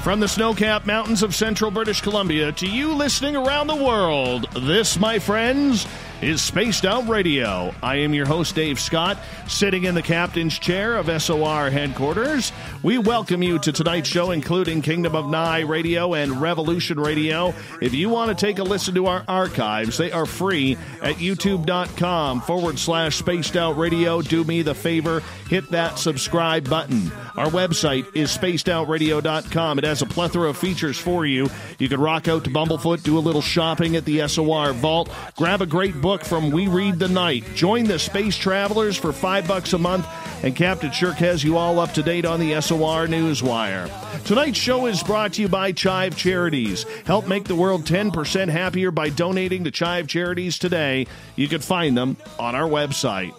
From the snow-capped mountains of central British Columbia to you listening around the world, this, my friends, is Spaced Out Radio. I am your host, Dave Scott, sitting in the captain's chair of SOR headquarters. We welcome you to tonight's show, including Kingdom of Nye Radio and Revolution Radio. If you want to take a listen to our archives, they are free at youtube.com/Spaced Out Radio. Do me the favor, hit that subscribe button. Our website is spacedoutradio.com. It has a plethora of features for you. You can rock out to Bumblefoot, do a little shopping at the SOR Vault, grab a great book from We Read the Night, join the Space Travelers for $5 a month, and Captain Shirk has you all up to date on the SOR Newswire. Tonight's show is brought to you by Chive Charities. Help make the world 10% happier by donating to Chive Charities today. You can find them on our website.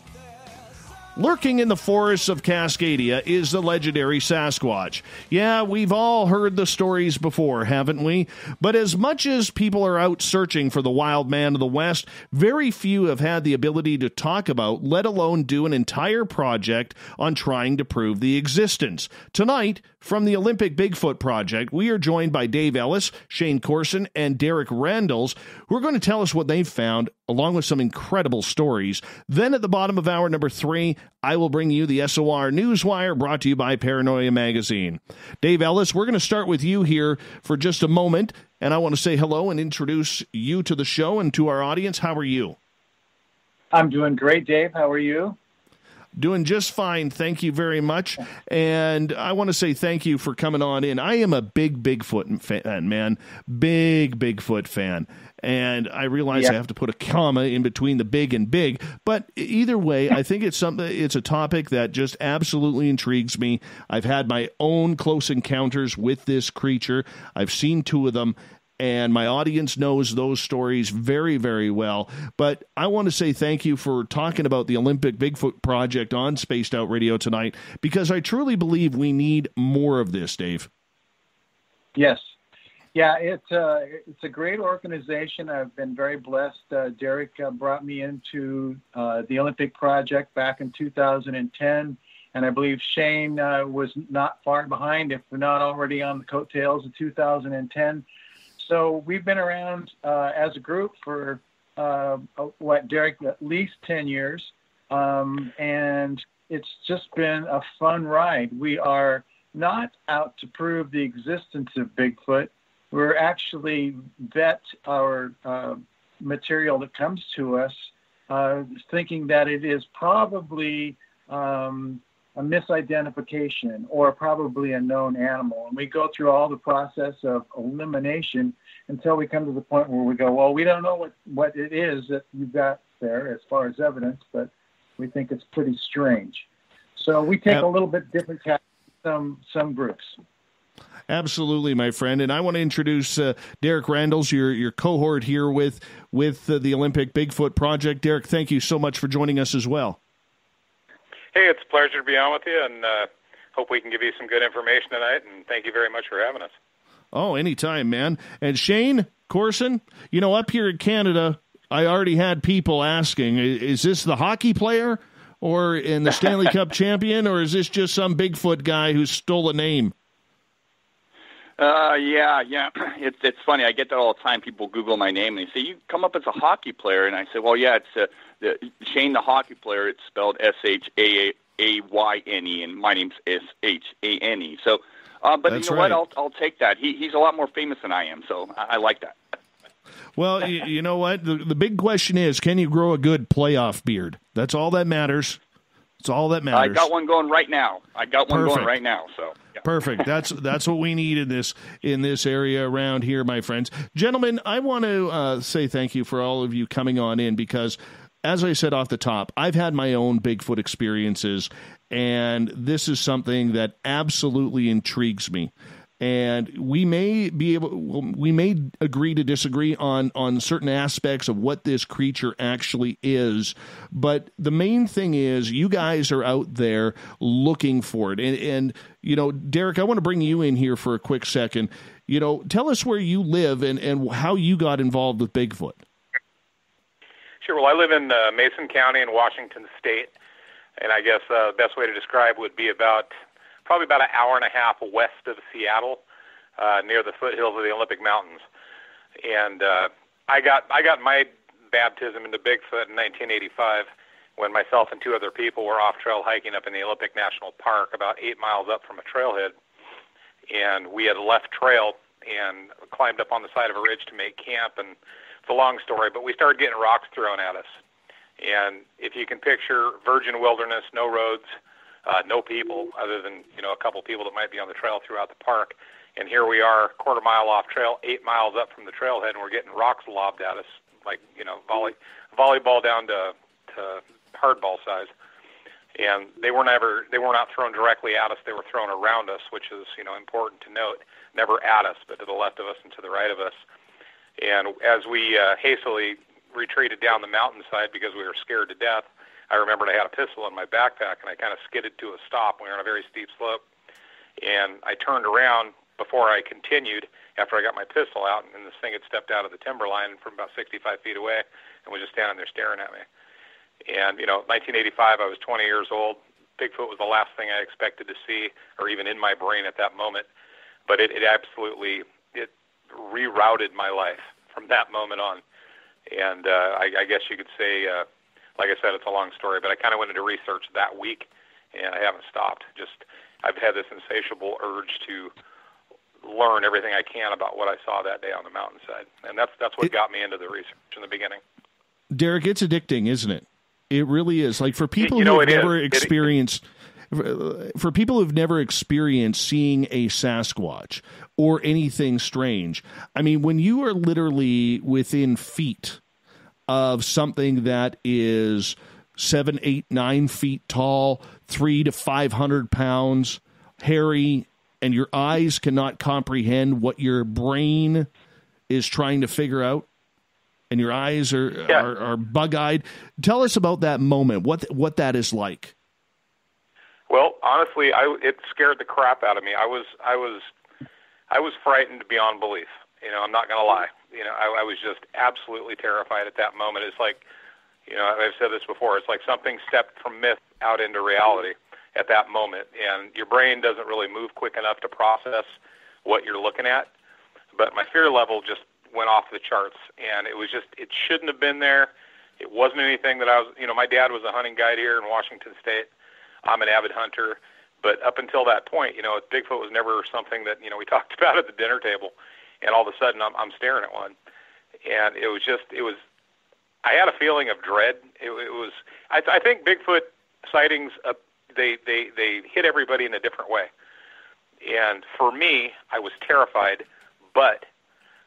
Lurking in the forests of Cascadia is the legendary Sasquatch. Yeah, we've all heard the stories before, haven't we? But as much as people are out searching for the wild man of the West, very few have had the ability to talk about, let alone do an entire project on trying to prove the existence. Tonight, from the Olympic Bigfoot Project, we are joined by Dave Ellis, Shane Corson, and Derek Randles, who are going to tell us what they've found, along with some incredible stories. Then at the bottom of hour number 3, I will bring you the SOR Newswire, brought to you by Paranoia Magazine. Dave Ellis, we're going to start with you here for just a moment, and I want to say hello and introduce you to the show and to our audience. How are you? I'm doing great, Dave. How are you? Doing just fine. Thank you very much. And I want to say thank you for coming on in. I am a big Bigfoot fan, man. Big Bigfoot fan. And I realize I have to put a comma in between the big and big. But either way, I think it's a topic that just absolutely intrigues me. I've had my own close encounters with this creature. I've seen 2 of them. And my audience knows those stories very, very well. But I want to say thank you for talking about the Olympic Bigfoot Project on Spaced Out Radio tonight, because I truly believe we need more of this, Dave. Yes. Yeah, it's a great organization. I've been very blessed. Derek brought me into the Olympic Project back in 2010. And I believe Shane was not far behind, if not already on the coattails of 2010. So we've been around as a group for, Derek, at least 10 years. And it's just been a fun ride. We are not out to prove the existence of Bigfoot. We're actually vet our material that comes to us, thinking that it is probably a misidentification or probably a known animal. And we go through all the process of elimination until we come to the point where we go, well, we don't know what it is that you've got there as far as evidence, but we think it's pretty strange. So we take a little bit different tack than some groups. Absolutely, my friend. And I want to introduce Derek Randles, your cohort here with the Olympic Bigfoot Project. Derek, thank you so much for joining us as well. Hey, it's a pleasure to be on with you, and hope we can give you some good information tonight, and thank you very much for having us. Oh, anytime, man. And Shane Corson, up here in Canada, I already had people asking, is this the hockey player or in the Stanley Cup champion, or is this just some Bigfoot guy who stole a name? Yeah. It's funny. I get that all the time. People Google my name and they say, you come up as a hockey player. And I say, well, yeah, it's Shane the hockey player. It's spelled Shayne, and my name's Shane. So, but That's you know right. what? I'll take that. He's a lot more famous than I am, so I like that. Well, you know what? The big question is, can you grow a good playoff beard? That's all that matters. It's all that matters. I got one going right now. So yeah. Perfect. That's what we need in this area around here, my friends. Gentlemen, I want to say thank you for all of you coming on in, because, as I said off the top, I've had my own Bigfoot experiences, and this is something that absolutely intrigues me. And we may agree to disagree on certain aspects of what this creature actually is, but the main thing is you guys are out there looking for it. And Derek, I want to bring you in here for a quick second. Tell us where you live and how you got involved with Bigfoot. Sure. Well, I live in Mason County in Washington State, and I guess the best way to describe would be probably about an hour and a half west of Seattle. near the foothills of the Olympic Mountains. And I got my baptism into Bigfoot in 1985 when myself and two other people were off-trail hiking up in the Olympic National Park about 8 miles up from a trailhead. And we had left trail and climbed up on the side of a ridge to make camp. And it's a long story, but we started getting rocks thrown at us. And if you can picture virgin wilderness, no roads, no people other than, a couple people that might be on the trail throughout the park. And here we are, quarter mile off trail, 8 miles up from the trailhead, and we're getting rocks lobbed at us, like, volleyball down to hardball size. And they were not thrown directly at us. They were thrown around us, which is, important to note. Never at us, but to the left of us and to the right of us. And as we hastily retreated down the mountainside because we were scared to death, I remembered I had a pistol in my backpack, and I kind of skidded to a stop. We were on a very steep slope. And I turned around before I continued after I got my pistol out, and this thing had stepped out of the timberline from about 65 feet away and was just standing there staring at me. And, 1985, I was 20 years old. Bigfoot was the last thing I expected to see, or even in my brain at that moment. But it absolutely rerouted my life from that moment on. And I guess you could say, like I said, it's a long story, but I kind of went into research that week, and I haven't stopped. I've had this insatiable urge to learn everything I can about what I saw that day on the mountainside. And that's what got me into the research in the beginning. Derek, it's addicting, isn't it? It really is. Like, for people who have never experienced, for people who've never experienced seeing a Sasquatch or anything strange, I mean, when you are literally within feet of something that is 7, 8, 9 feet tall, 300 to 500 pounds, hairy, and your eyes cannot comprehend what your brain is trying to figure out, and your eyes are bug-eyed. Tell us about that moment, what that is like. Well, honestly, it scared the crap out of me. I was frightened beyond belief. I'm not going to lie. I was just absolutely terrified at that moment. It's like, I've said this before, it's like something stepped from myth out into reality at that moment, and your brain doesn't really move quick enough to process what you're looking at. But my fear level just went off the charts, and it shouldn't have been there. It wasn't anything that I was, my dad was a hunting guide here in Washington State. I'm an avid hunter, but up until that point, Bigfoot was never something that, we talked about at the dinner table, and all of a sudden I'm staring at one. And I had a feeling of dread. I think Bigfoot sightings, they hit everybody in a different way. And for me, I was terrified, but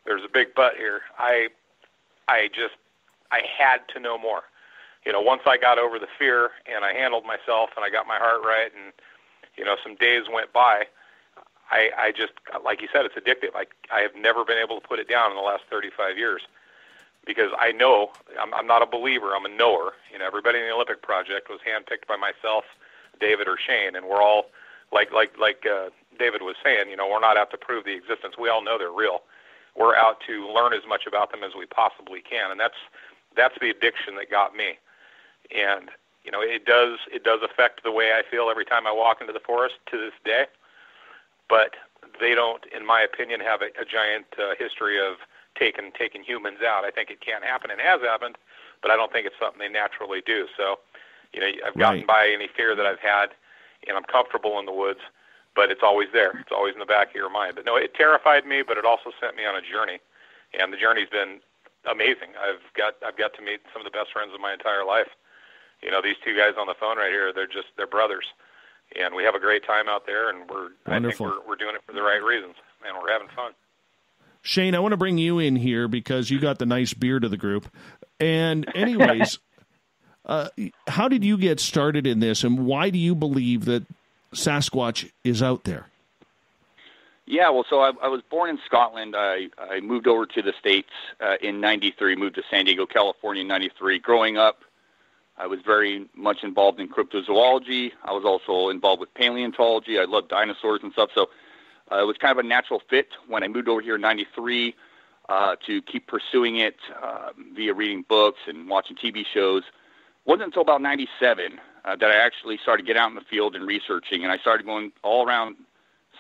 there's a big but here. I had to know more. Once I got over the fear and I handled myself and I got my heart right, and some days went by, I just, like you said, it's addictive. I have never been able to put it down in the last 35 years because I know I'm not a believer. I'm a knower. Everybody in the Olympic Project was handpicked by myself, David, or Shane, and we're all like David was saying. We're not out to prove the existence. We all know they're real. We're out to learn as much about them as we possibly can, and that's the addiction that got me. And it does affect the way I feel every time I walk into the forest to this day. But they don't, in my opinion, have a giant history of taking humans out. I think it can happen and has happened, but I don't think it's something they naturally do. So, I've gotten by any fear that I've had, and I'm comfortable in the woods. But it's always there. It's always in the back of your mind. But no, it terrified me, but it also sent me on a journey, and the journey's been amazing. I've got to meet some of the best friends of my entire life. These two guys on the phone right here, they're brothers, and we have a great time out there, and I think we're doing it for the right reasons, and we're having fun. Shane, I want to bring you in here because you got the nice beard of the group. And anyways, how did you get started in this, and why do you believe that Sasquatch is out there? Yeah, well, so I was born in Scotland. I moved over to the States in 93, moved to San Diego, California in 93. Growing up, I was very much involved in cryptozoology. I was also involved with paleontology. I loved dinosaurs and stuff. So it was kind of a natural fit when I moved over here in 93 to keep pursuing it via reading books and watching TV shows. It wasn't until about 97 that I actually started getting out in the field and researching. And I started going all around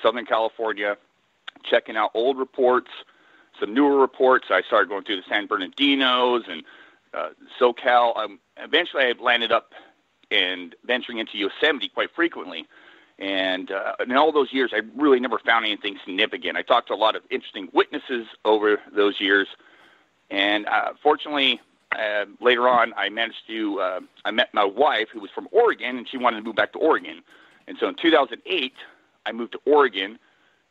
Southern California, checking out old reports, some newer reports. I started going through the San Bernardinos and SoCal. Eventually, I landed up and venturing into Yosemite quite frequently. And in all those years, I really never found anything significant. I talked to a lot of interesting witnesses over those years. And fortunately, later on, I managed to, I met my wife, who was from Oregon, and she wanted to move back to Oregon. And so in 2008, I moved to Oregon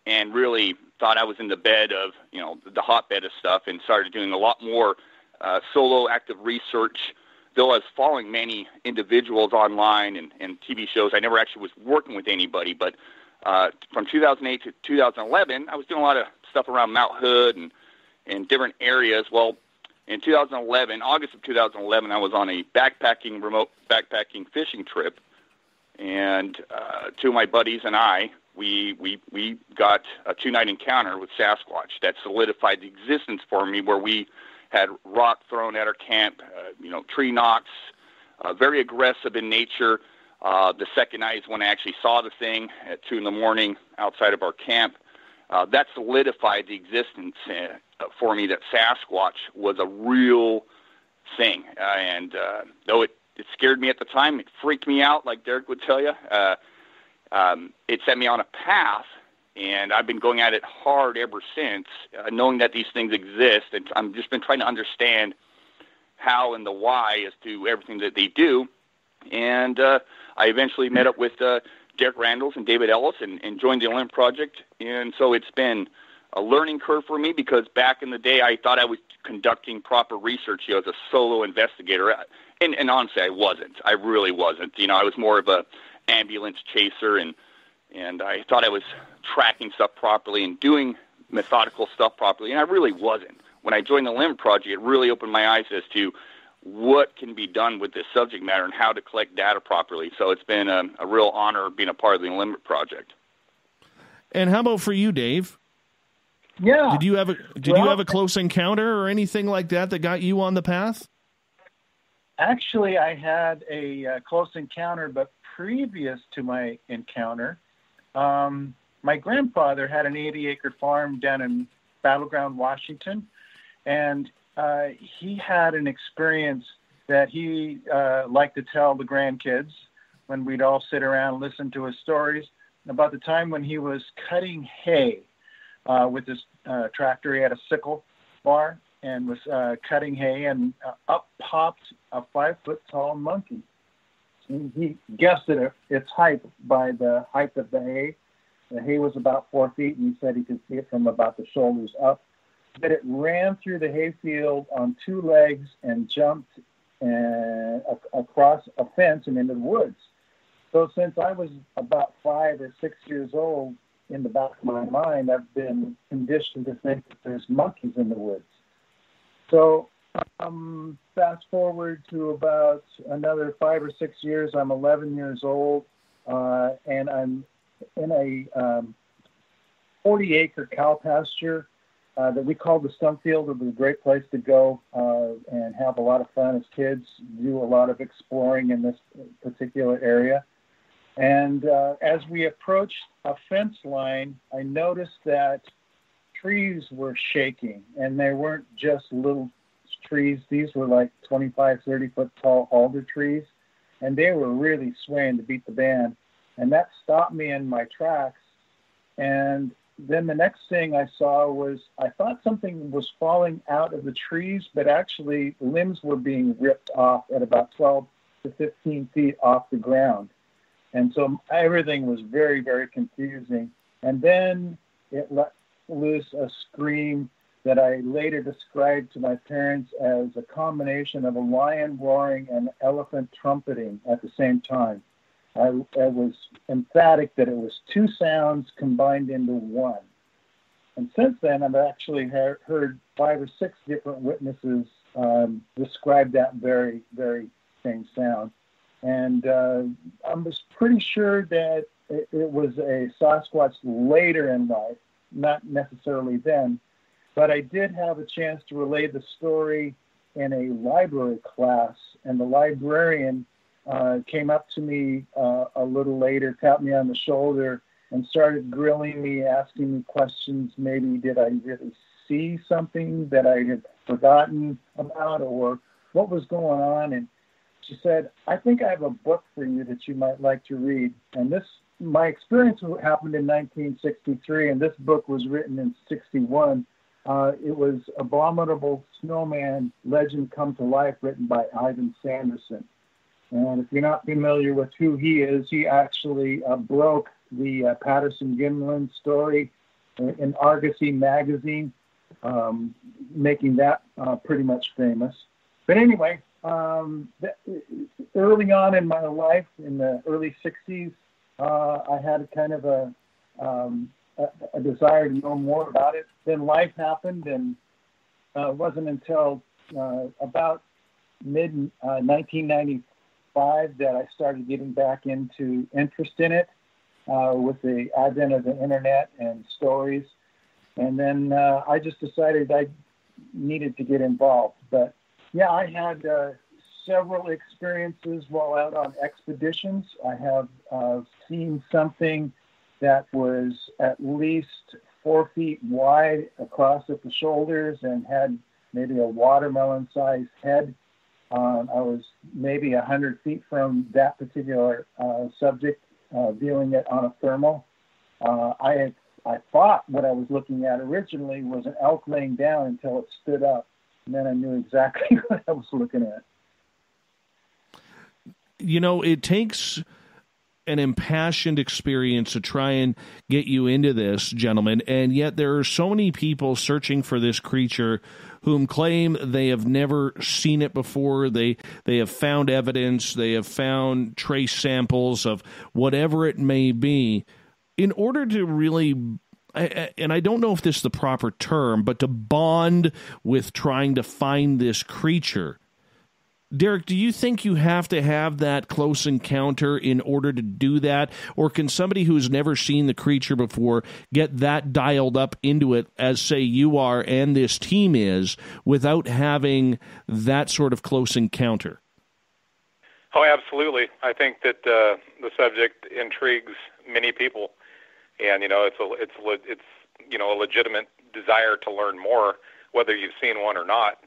and really thought I was in the bed of, the hotbed of stuff, and started doing a lot more solo active research. Though I was following many individuals online and TV shows, I never actually was working with anybody. But from 2008 to 2011, I was doing a lot of stuff around Mount Hood and different areas. Well, in 2011, August of 2011, I was on a remote backpacking fishing trip, and two of my buddies and I, we got a 2-night encounter with Sasquatch that solidified the existence for me, where we had rock thrown at our camp, tree knocks, very aggressive in nature. The second night is when I actually saw the thing at 2 a.m. outside of our camp. That solidified the existence for me that Sasquatch was a real thing. And though it scared me at the time, it freaked me out, like Derek would tell you, it set me on a path. And I've been going at it hard ever since, knowing that these things exist. And I've just been trying to understand how and the why as to everything that they do. And I eventually met up with Derek Randles and David Ellis and joined the Olympic Project. And so it's been a learning curve for me, because back in the day, I thought I was conducting proper research as a solo investigator. And honestly, I wasn't. I really wasn't. I was more of a ambulance chaser, and I thought I was tracking stuff properly and doing methodical stuff properly, and I really wasn't. When I joined the Olympic Project, it really opened my eyes as to what can be done with this subject matter and how to collect data properly. So it's been a real honor being a part of the Olympic Project. And how about for you, Dave? Yeah. Did you have a close encounter or anything like that got you on the path? Actually, I had a close encounter, but previous to my encounter, my grandfather had an 80-acre farm down in Battleground, Washington, and he had an experience that he liked to tell the grandkids when we'd all sit around and listen to his stories about the time when he was cutting hay with his tractor. He had a sickle bar and was cutting hay, and up popped a 5-foot-tall monkey. He guessed its height by the height of the hay. The hay was about 4 feet, and he said he could see it from about the shoulders up. But it ran through the hayfield on 2 legs and jumped across a fence and into the woods. So since I was about 5 or 6 years old, in the back of my mind, I've been conditioned to think that there's monkeys in the woods. So fast forward to about another 5 or 6 years, I'm 11 years old, and I'm in a 40-acre cow pasture that we call the stump field. It was a great place to go and have a lot of fun as kids, do a lot of exploring in this particular area. And as we approached a fence line, I noticed that trees were shaking, and they weren't just little trees. These were like 25, 30-foot tall alder trees, and they were really swaying to beat the band. And that stopped me in my tracks. And then the next thing I saw was, I thought something was falling out of the trees, but actually limbs were being ripped off at about 12 to 15 feet off the ground. And so everything was very, very confusing. And then it let loose a scream that I later described to my parents as a combination of a lion roaring and elephant trumpeting at the same time. I was emphatic that it was 2 sounds combined into one. And since then, I've actually heard 5 or 6 different witnesses describe that very, very same sound. And I was pretty sure that it was a Sasquatch later in life, not necessarily then. But I did have a chance to relay the story in a library class, and the librarian came up to me a little later, tapped me on the shoulder, and started grilling me, asking me questions. Maybe did I really see something that I had forgotten about, or what was going on? And she said, I think I have a book for you that you might like to read. And my experience happened in 1963, and this book was written in 61. It was Abominable Snowman Legend Come to Life, written by Ivan Sanderson. And if you're not familiar with who he is, he actually broke the Patterson-Gimlin story in Argosy magazine, making that pretty much famous. But anyway, early on in my life, in the early 60s, I had kind of a desire to know more about it. Then life happened, and it wasn't until about mid-1995 that I started getting back into interest in it with the advent of the internet and stories. And then I just decided I needed to get involved. But yeah, I had several experiences while out on expeditions. I have seen something that was at least 4 feet wide across at the shoulders and had maybe a watermelon-sized head. I was maybe 100 feet from that particular subject, viewing it on a thermal. I thought what I was looking at originally was an elk laying down until it stood up, and then I knew exactly what I was looking at. You know, it takes an impassioned experience to try and get you into this, gentlemen, and yet there are so many people searching for this creature whom claim they have never seen it before. They have found evidence, they have found trace samples of whatever it may be. In order to really, and I don't know if this is the proper term, but to bond with trying to find this creature, Derek, do you think you have to have that close encounter in order to do that? Or can somebody who's never seen the creature before get that dialed up into it, as, say, you are and this team is, without having that sort of close encounter? Oh, absolutely. I think that the subject intrigues many people. And, it's a legitimate desire to learn more, whether you've seen one or not.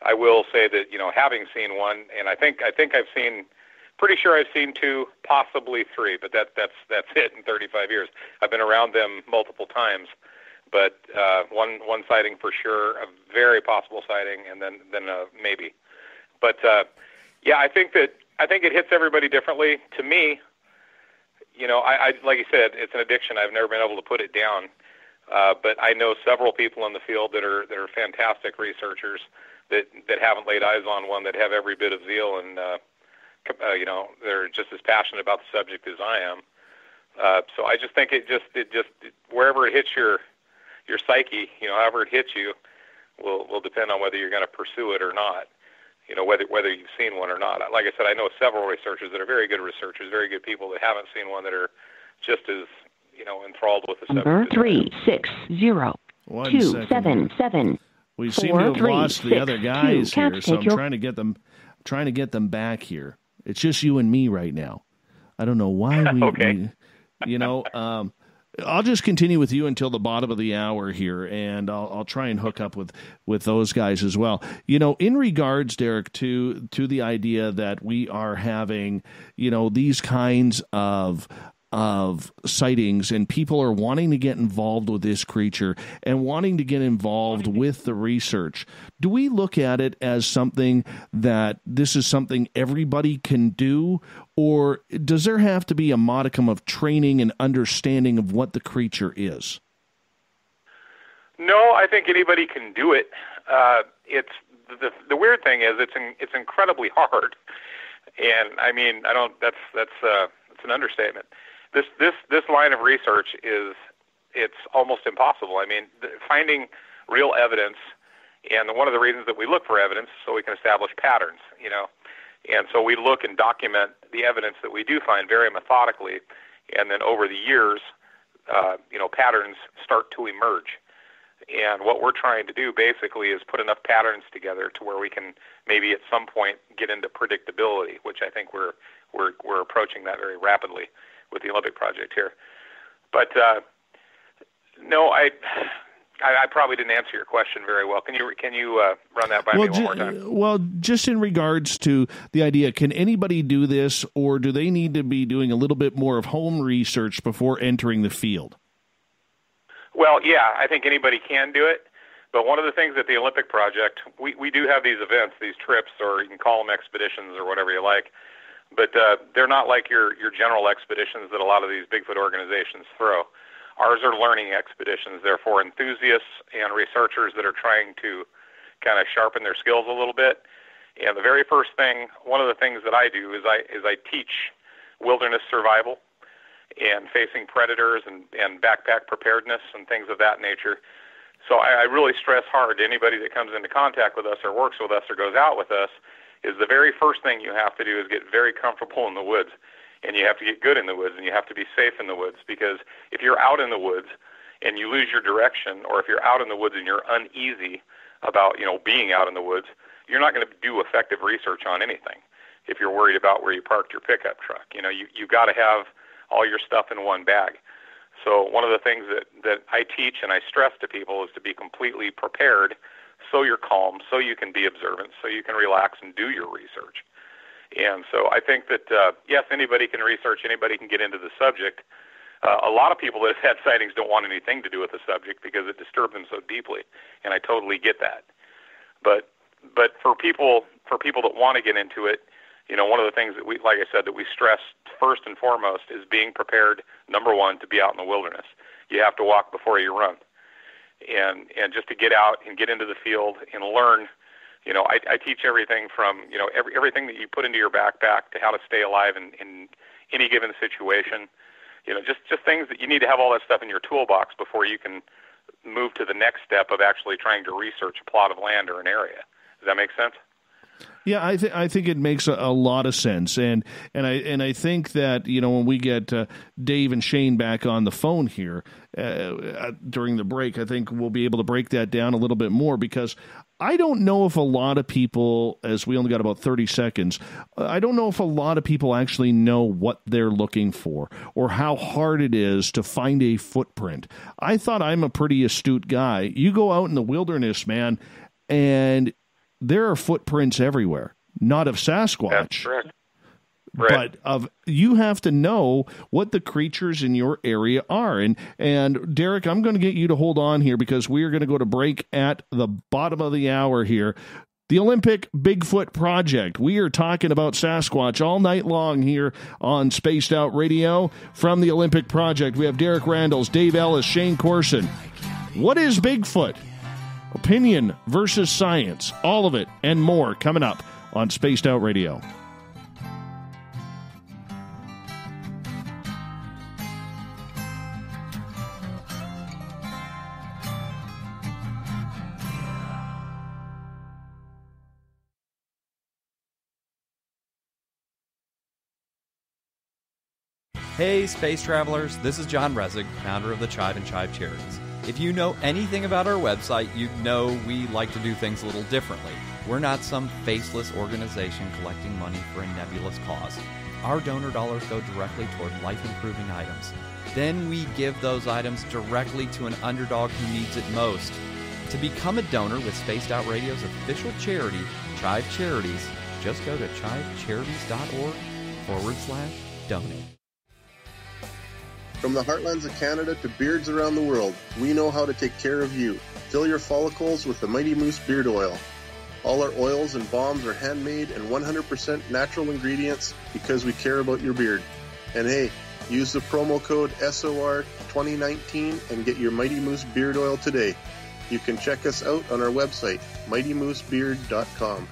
I will say that, having seen one, and I think I've seen, pretty sure I've seen 2, possibly 3, but that's it in 35 years. I've been around them multiple times, but one sighting for sure, a very possible sighting, and then maybe. But yeah, I think it hits everybody differently. To me, I like you said, it's an addiction. I've never been able to put it down, but I know several people in the field that are fantastic researchers that haven't laid eyes on one, that have every bit of zeal, and they're just as passionate about the subject as I am. So I just think it just wherever it hits your psyche, however it hits you, will depend on whether you're going to pursue it or not. Whether you've seen one or not. Like I said, I know several researchers that are very good researchers, very good people that haven't seen one, that are just as enthralled with the subject. Number 360-277. We seem to have lost the other guys here, so I'm trying to get them back here. It's just you and me right now. I don't know why okay. I'll just continue with you until the bottom of the hour here, and I'll try and hook up with those guys as well. In regards, Derek, to the idea that we are having, these kinds of sightings, and people are wanting to get involved with this creature and wanting to get involved with the research. Do we look at it as something that this is something everybody can do, or does there have to be a modicum of training and understanding of what the creature is? No, I think anybody can do it. It's the weird thing is it's incredibly hard, and I mean that's an understatement. This line of research it's almost impossible. I mean, finding real evidence, and one of the reasons that we look for evidence is so we can establish patterns, and so we look and document the evidence that we do find very methodically, and then over the years, patterns start to emerge. And what we're trying to do basically is put enough patterns together to where we can maybe at some point get into predictability, which I think we're approaching that very rapidly with the Olympic project here. But no, I probably didn't answer your question very well. Can you run that by me one more time? Well, just in regards to the idea, can anybody do this, or do they need to be doing a little bit more of home research before entering the field? Well, yeah, I think anybody can do it. But one of the things at the Olympic Project, we do have these events, these trips, or you can call them expeditions or whatever you like. But they're not like your general expeditions that a lot of these Bigfoot organizations throw. Ours are learning expeditions. They're for enthusiasts and researchers that are trying to kind of sharpen their skills a little bit. And the very first thing, one of the things that I do is I teach wilderness survival and facing predators and backpack preparedness and things of that nature. So I really stress hard to anybody that comes into contact with us or works with us or goes out with us is the very first thing you have to do is get very comfortable in the woods. And you have to get good in the woods, and you have to be safe in the woods, because if you're out in the woods and you lose your direction, or if you're out in the woods and you're uneasy about, being out in the woods, you're not going to do effective research on anything. If you're worried about where you parked your pickup truck, you got to have all your stuff in one bag. So one of the things that I teach and I stress to people is to be completely prepared, so you're calm, so you can be observant, so you can relax and do your research. And so I think that, yes, anybody can research, anybody can get into the subject. A lot of people that have had sightings don't want anything to do with the subject because it disturbs them so deeply, and I totally get that. But for people that want to get into it, one of the things that we stress first and foremost is being prepared, number one, to be out in the wilderness. You have to walk before you run. And just to get out and get into the field and learn. I teach everything from, everything that you put into your backpack to how to stay alive in any given situation. Just things that you need to have all that stuff in your toolbox before you can move to the next step of actually trying to research a plot of land or an area. Does that make sense? Yeah, I think it makes a lot of sense, and I think that when we get Dave and Shane back on the phone here during the break, I think we'll be able to break that down a little bit more, because I don't know if a lot of people, as we only got about 30 seconds, I don't know if a lot of people actually know what they're looking for or how hard it is to find a footprint. I thought I'm a pretty astute guy. You go out in the wilderness, man, and there are footprints everywhere, not of Sasquatch. That's correct. Right. But you have to know what the creatures in your area are. And Derek, I'm going to get you to hold on here, because we are going to go to break at the bottom of the hour here. The Olympic Bigfoot Project. We are talking about Sasquatch all night long here on Spaced Out Radio from the Olympic Project. We have Derek Randles, Dave Ellis, Shane Corson. What is Bigfoot? Opinion versus science. All of it and more coming up on Spaced Out Radio. Hey, space travelers, this is John Resig, founder of the Chive and Chive Charities. If you know anything about our website, you know we like to do things a little differently. We're not some faceless organization collecting money for a nebulous cause. Our donor dollars go directly toward life-improving items. Then we give those items directly to an underdog who needs it most. To become a donor with Spaced Out Radio's official charity, Chive Charities, just go to chivecharities.org/donate. From the heartlands of Canada to beards around the world, we know how to take care of you. Fill your follicles with the Mighty Moose Beard Oil. All our oils and balms are handmade and 100% natural ingredients because we care about your beard. And hey, use the promo code SOR2019 and get your Mighty Moose Beard Oil today. You can check us out on our website, mightymoosebeard.com.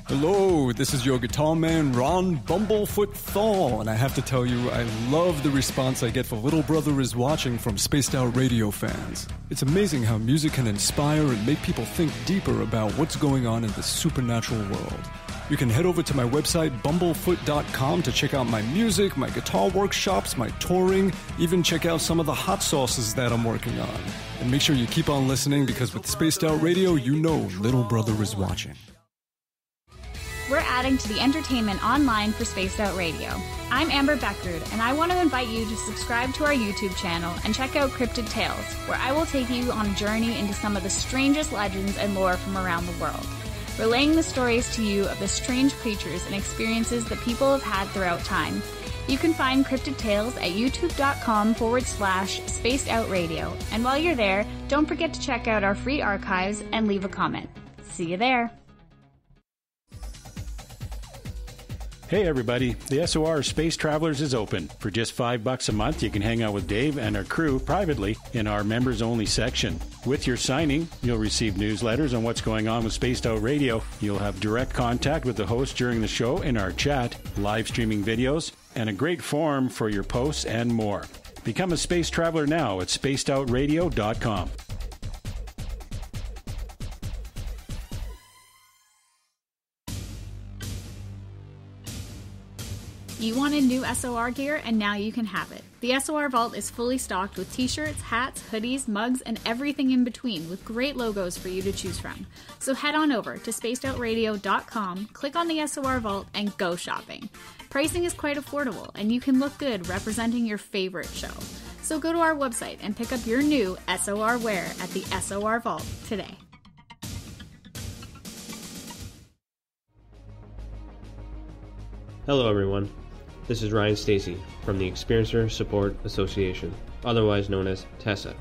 Hello, this is your guitar man, Ron Bumblefoot Thal, and I have to tell you, I love the response I get for Little Brother is Watching from Spaced Out Radio fans. It's amazing how music can inspire and make people think deeper about what's going on in the supernatural world. You can head over to my website, bumblefoot.com, to check out my music, my guitar workshops, my touring, even check out some of the hot sauces that I'm working on. And make sure you keep on listening, because with Spaced Out Radio, you know Little Brother is watching. we're adding to the entertainment online for Spaced Out Radio. I'm Amber Beckrud, and I want to invite you to subscribe to our YouTube channel and check out Cryptid Tales, where I will take you on a journey into some of the strangest legends and lore from around the world, relaying the stories to you of the strange creatures and experiences that people have had throughout time. You can find Cryptid Tales at youtube.com/Spaced Out Radio. And while you're there, don't forget to check out our free archives and leave a comment. See you there. Hey everybody, the SOR Space Travelers is open. For just $5 a month, you can hang out with Dave and our crew privately in our members-only section. With your signing, you'll receive newsletters on what's going on with Spaced Out Radio. You'll have direct contact with the host during the show in our chat, live streaming videos, and a great forum for your posts and more. Become a space traveler now at spacedoutradio.com. You wanted new SOR gear, and now you can have it. The SOR Vault is fully stocked with t-shirts, hats, hoodies, mugs, and everything in between, with great logos for you to choose from. So head on over to spacedoutradio.com, click on the SOR Vault, and go shopping. Pricing is quite affordable, and you can look good representing your favorite show. So go to our website and pick up your new SOR wear at the SOR Vault today. Hello everyone. This is Ryan Stacy from the Experiencer Support Association, otherwise known as TESSA.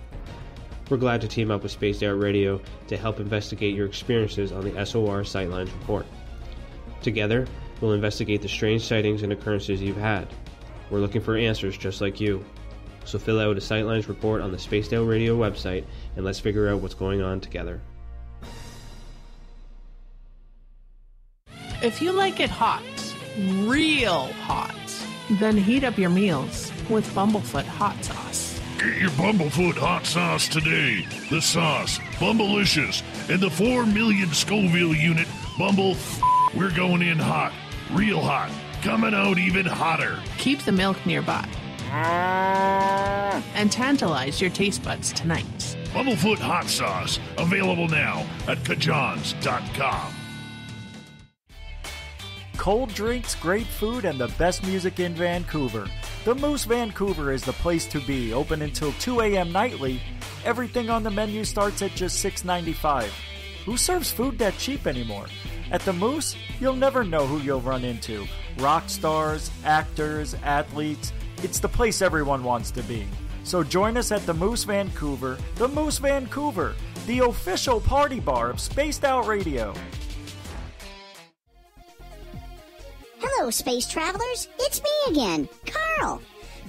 We're glad to team up with Spaced Out Radio to help investigate your experiences on the SOR Sightlines Report. Together, we'll investigate the strange sightings and occurrences you've had. We're looking for answers just like you. So fill out a Sightlines Report on the Spaced Out Radio website and let's figure out what's going on together. If you like it hot, real hot, then heat up your meals with Bumblefoot hot sauce. Get your Bumblefoot hot sauce today. The sauce, Bumblicious, and the 4 million Scoville unit Bumble. We're going in hot, real hot, coming out even hotter. Keep the milk nearby and tantalize your taste buds tonight. Bumblefoot hot sauce, available now at kajans.com. Cold drinks, great food, and the best music in Vancouver. The Moose Vancouver is the place to be, open until 2 a.m. nightly. Everything on the menu starts at just $6.95. Who serves food that cheap anymore? At the Moose, you'll never know who you'll run into. Rock stars, actors, athletes. It's the place everyone wants to be. So join us at the Moose Vancouver, the official party bar of Spaced Out Radio. Hello, Space Travelers. It's me again, Carl.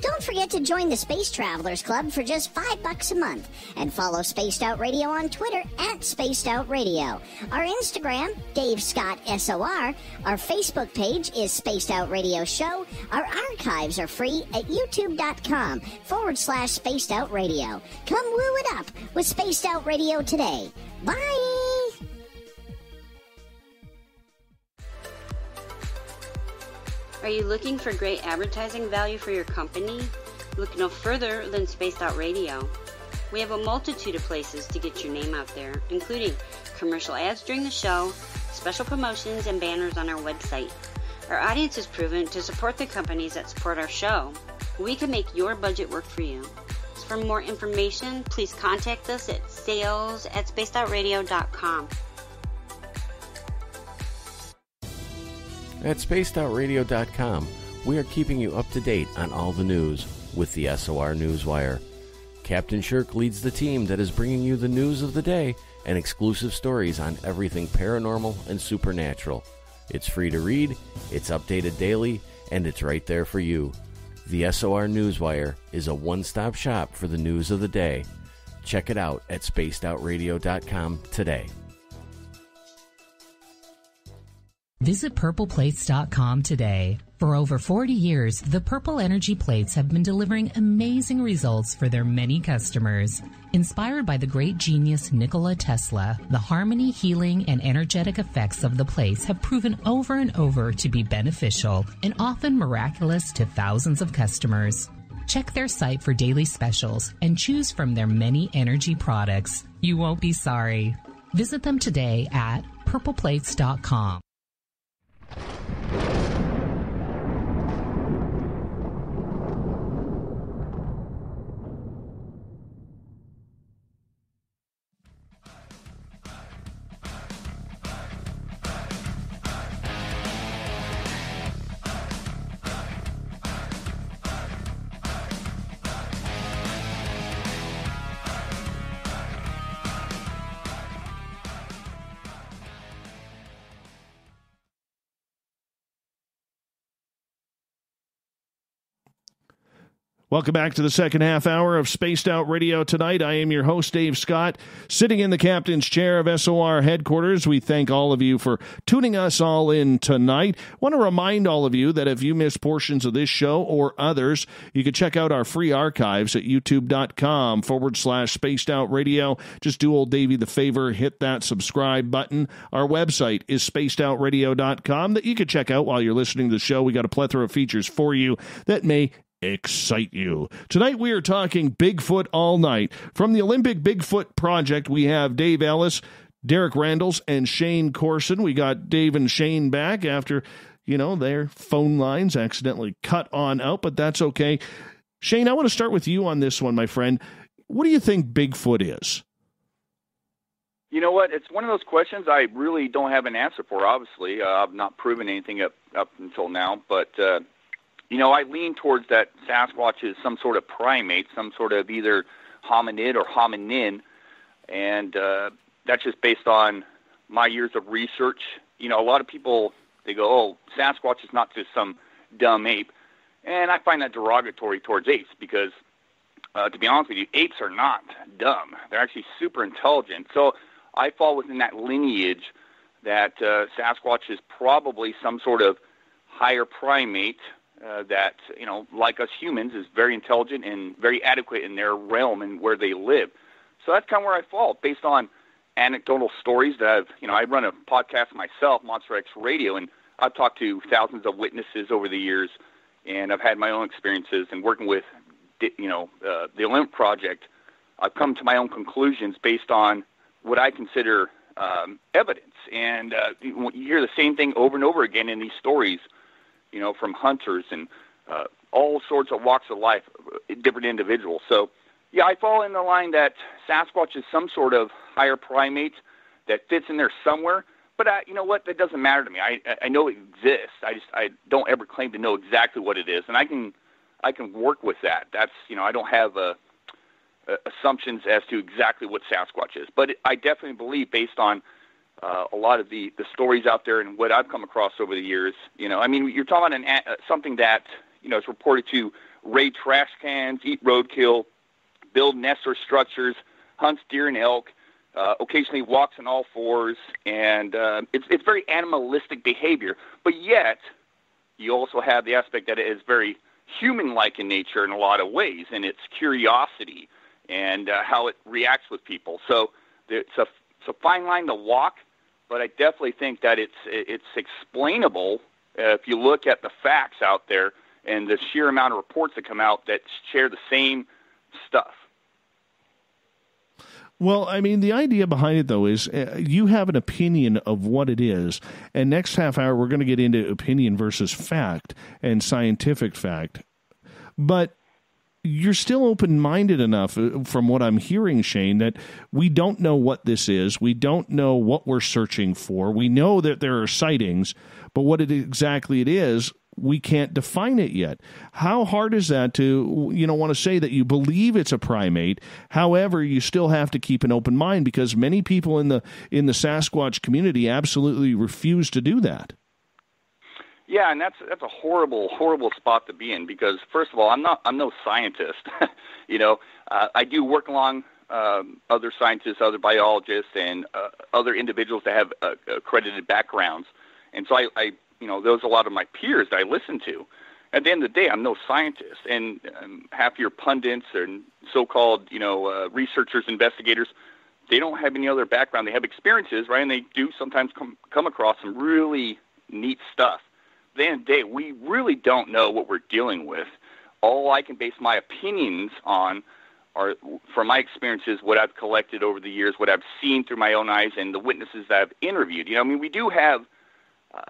Don't forget to join the Space Travelers Club for just $5 a month and follow Spaced Out Radio on Twitter at Spaced Out Radio. Our Instagram, Dave Scott SOR. Our Facebook page is Spaced Out Radio Show. Our archives are free at youtube.com/Spaced Out Radio. Come woo it up with Spaced Out Radio today. Bye! Are you looking for great advertising value for your company? Look no further than Spaced Out Radio. We have a multitude of places to get your name out there, including commercial ads during the show, special promotions, and banners on our website. Our audience is proven to support the companies that support our show. We can make your budget work for you. So for more information, please contact us at sales@spacedoutradio.com. At spacedoutradio.com, we are keeping you up to date on all the news with the SOR Newswire. Captain Shirk leads the team that is bringing you the news of the day and exclusive stories on everything paranormal and supernatural. It's free to read, it's updated daily, and it's right there for you. The SOR Newswire is a one-stop shop for the news of the day. Check it out at spacedoutradio.com today. Visit purpleplates.com today. For over 40 years, the Purple Energy Plates have been delivering amazing results for their many customers. Inspired by the great genius Nikola Tesla, the harmony, healing, and energetic effects of the plates have proven over and over to be beneficial and often miraculous to thousands of customers. Check their site for daily specials and choose from their many energy products. You won't be sorry. Visit them today at purpleplates.com. Welcome back to the second half hour of Spaced Out Radio tonight. I am your host, Dave Scott, sitting in the captain's chair of SOR headquarters. We thank all of you for tuning us all in tonight. I want to remind all of you that if you missed portions of this show or others, you can check out our free archives at youtube.com/Spaced Out Radio. Just do old Davey the favor, hit that subscribe button. Our website is spacedoutradio.com that you can check out while you're listening to the show. We got a plethora of features for you that may excite you. Tonight we are talking Bigfoot all night. From the Olympic Bigfoot Project, we have Dave Ellis, Derek Randles, and Shane Corson. We got Dave and Shane back after, their phone lines accidentally cut on out, but that's okay. Shane, I want to start with you on this one, my friend. What do you think Bigfoot is? You know what? It's one of those questions I really don't have an answer for, obviously. I've not proven anything up until now, but I lean towards that Sasquatch is some sort of primate, some sort of either hominid or hominin, and that's just based on my years of research. A lot of people, they go, oh, Sasquatch is not just some dumb ape, and I find that derogatory towards apes because, to be honest with you, apes are not dumb. They're actually super intelligent. So I fall within that lineage that Sasquatch is probably some sort of higher primate that, like us humans, is very intelligent and very adequate in their realm and where they live. So that's kind of where I fall, based on anecdotal stories that I run a podcast myself, Monster X Radio, and I've talked to thousands of witnesses over the years, and I've had my own experiences, and working with, the Olympic Project, I've come to my own conclusions based on what I consider evidence. And you hear the same thing over and over again in these stories, from hunters and all sorts of walks of life, different individuals. So, yeah, I fall in the line that Sasquatch is some sort of higher primate that fits in there somewhere. But you know what? That doesn't matter to me. I know it exists. I don't ever claim to know exactly what it is, and I can work with that. That's I don't have assumptions as to exactly what Sasquatch is, but I definitely believe, based on a lot of the stories out there and what I've come across over the years, you're talking about something that, is reported to raid trash cans, eat roadkill, build nests or structures, hunts deer and elk, occasionally walks on all fours, and it's very animalistic behavior. But yet, you also have the aspect that it is very human-like in nature in a lot of ways, and its curiosity and how it reacts with people. So it's a fine line to walk. But I definitely think that it's explainable if you look at the facts out there and the sheer amount of reports that come out that share the same stuff. Well, the idea behind it, though, is you have an opinion of what it is. And next half hour, we're going to get into opinion versus fact and scientific fact. But you're still open-minded enough, from what I'm hearing, Shane, that we don't know what this is. We don't know what we're searching for. We know that there are sightings, but what exactly it is, we can't define it yet. How hard is that to, want to say that you believe it's a primate? However, you still have to keep an open mind, because many people in the Sasquatch community absolutely refuse to do that. Yeah, and that's a horrible, horrible spot to be in, because first of all, I'm no scientist. I do work along other scientists, other biologists, and other individuals that have accredited backgrounds, and so I those are a lot of my peers that I listen to. At the end of the day, I'm no scientist, and half your pundits and so-called researchers, investigators, they don't have any other background. They have experiences, right, and they do sometimes come across some really neat stuff. At the end of the day, we really don't know what we're dealing with. All I can base my opinions on are, from my experiences, what I've collected over the years, what I've seen through my own eyes, and the witnesses that I've interviewed. We do have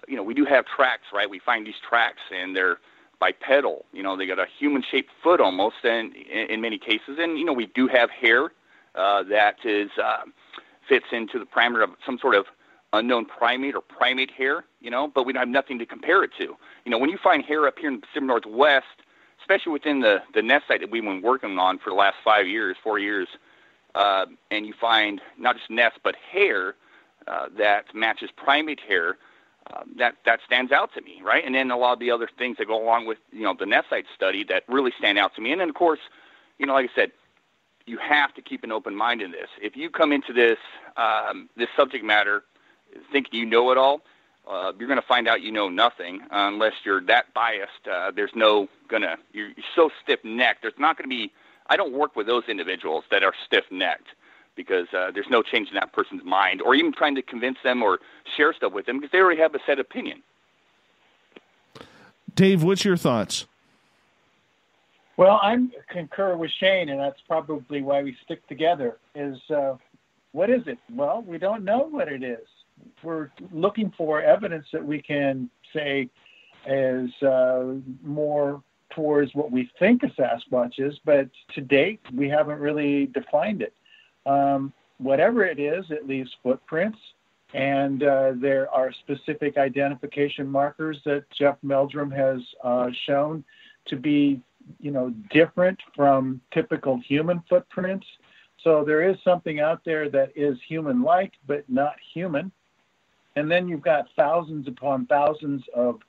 we do have tracks, right? We find these tracks, and they're bipedal. They got a human-shaped foot almost, and in many cases. And, we do have hair that fits into the parameter of some sort of unknown primate or primate hair, but we don't have nothing to compare it to. When you find hair up here in the Pacific Northwest, especially within the nest site that we've been working on for the last 4 years, and you find not just nests but hair that matches primate hair, that stands out to me, right? And then a lot of the other things that go along with, the nest site study that really stand out to me. And then, of course, like I said, you have to keep an open mind in this. If you come into this subject matter thinking you know it all, you're going to find out you know nothing unless you're that biased. You're so stiff-necked. There's not going to be, I don't work with those individuals that are stiff-necked because there's no change in that person's mind or even trying to convince them or share stuff with them because they already have a set opinion. Dave, what's your thoughts? Well, I concur with Shane, and that's probably why we stick together, is what is it? Well, we don't know what it is. We're looking for evidence that we can say is more towards what we think a Sasquatch is, but to date, we haven't really defined it. Whatever it is, it leaves footprints, and there are specific identification markers that Jeff Meldrum has shown to be, different from typical human footprints. So there is something out there that is human-like, but not human. And then you've got thousands upon thousands of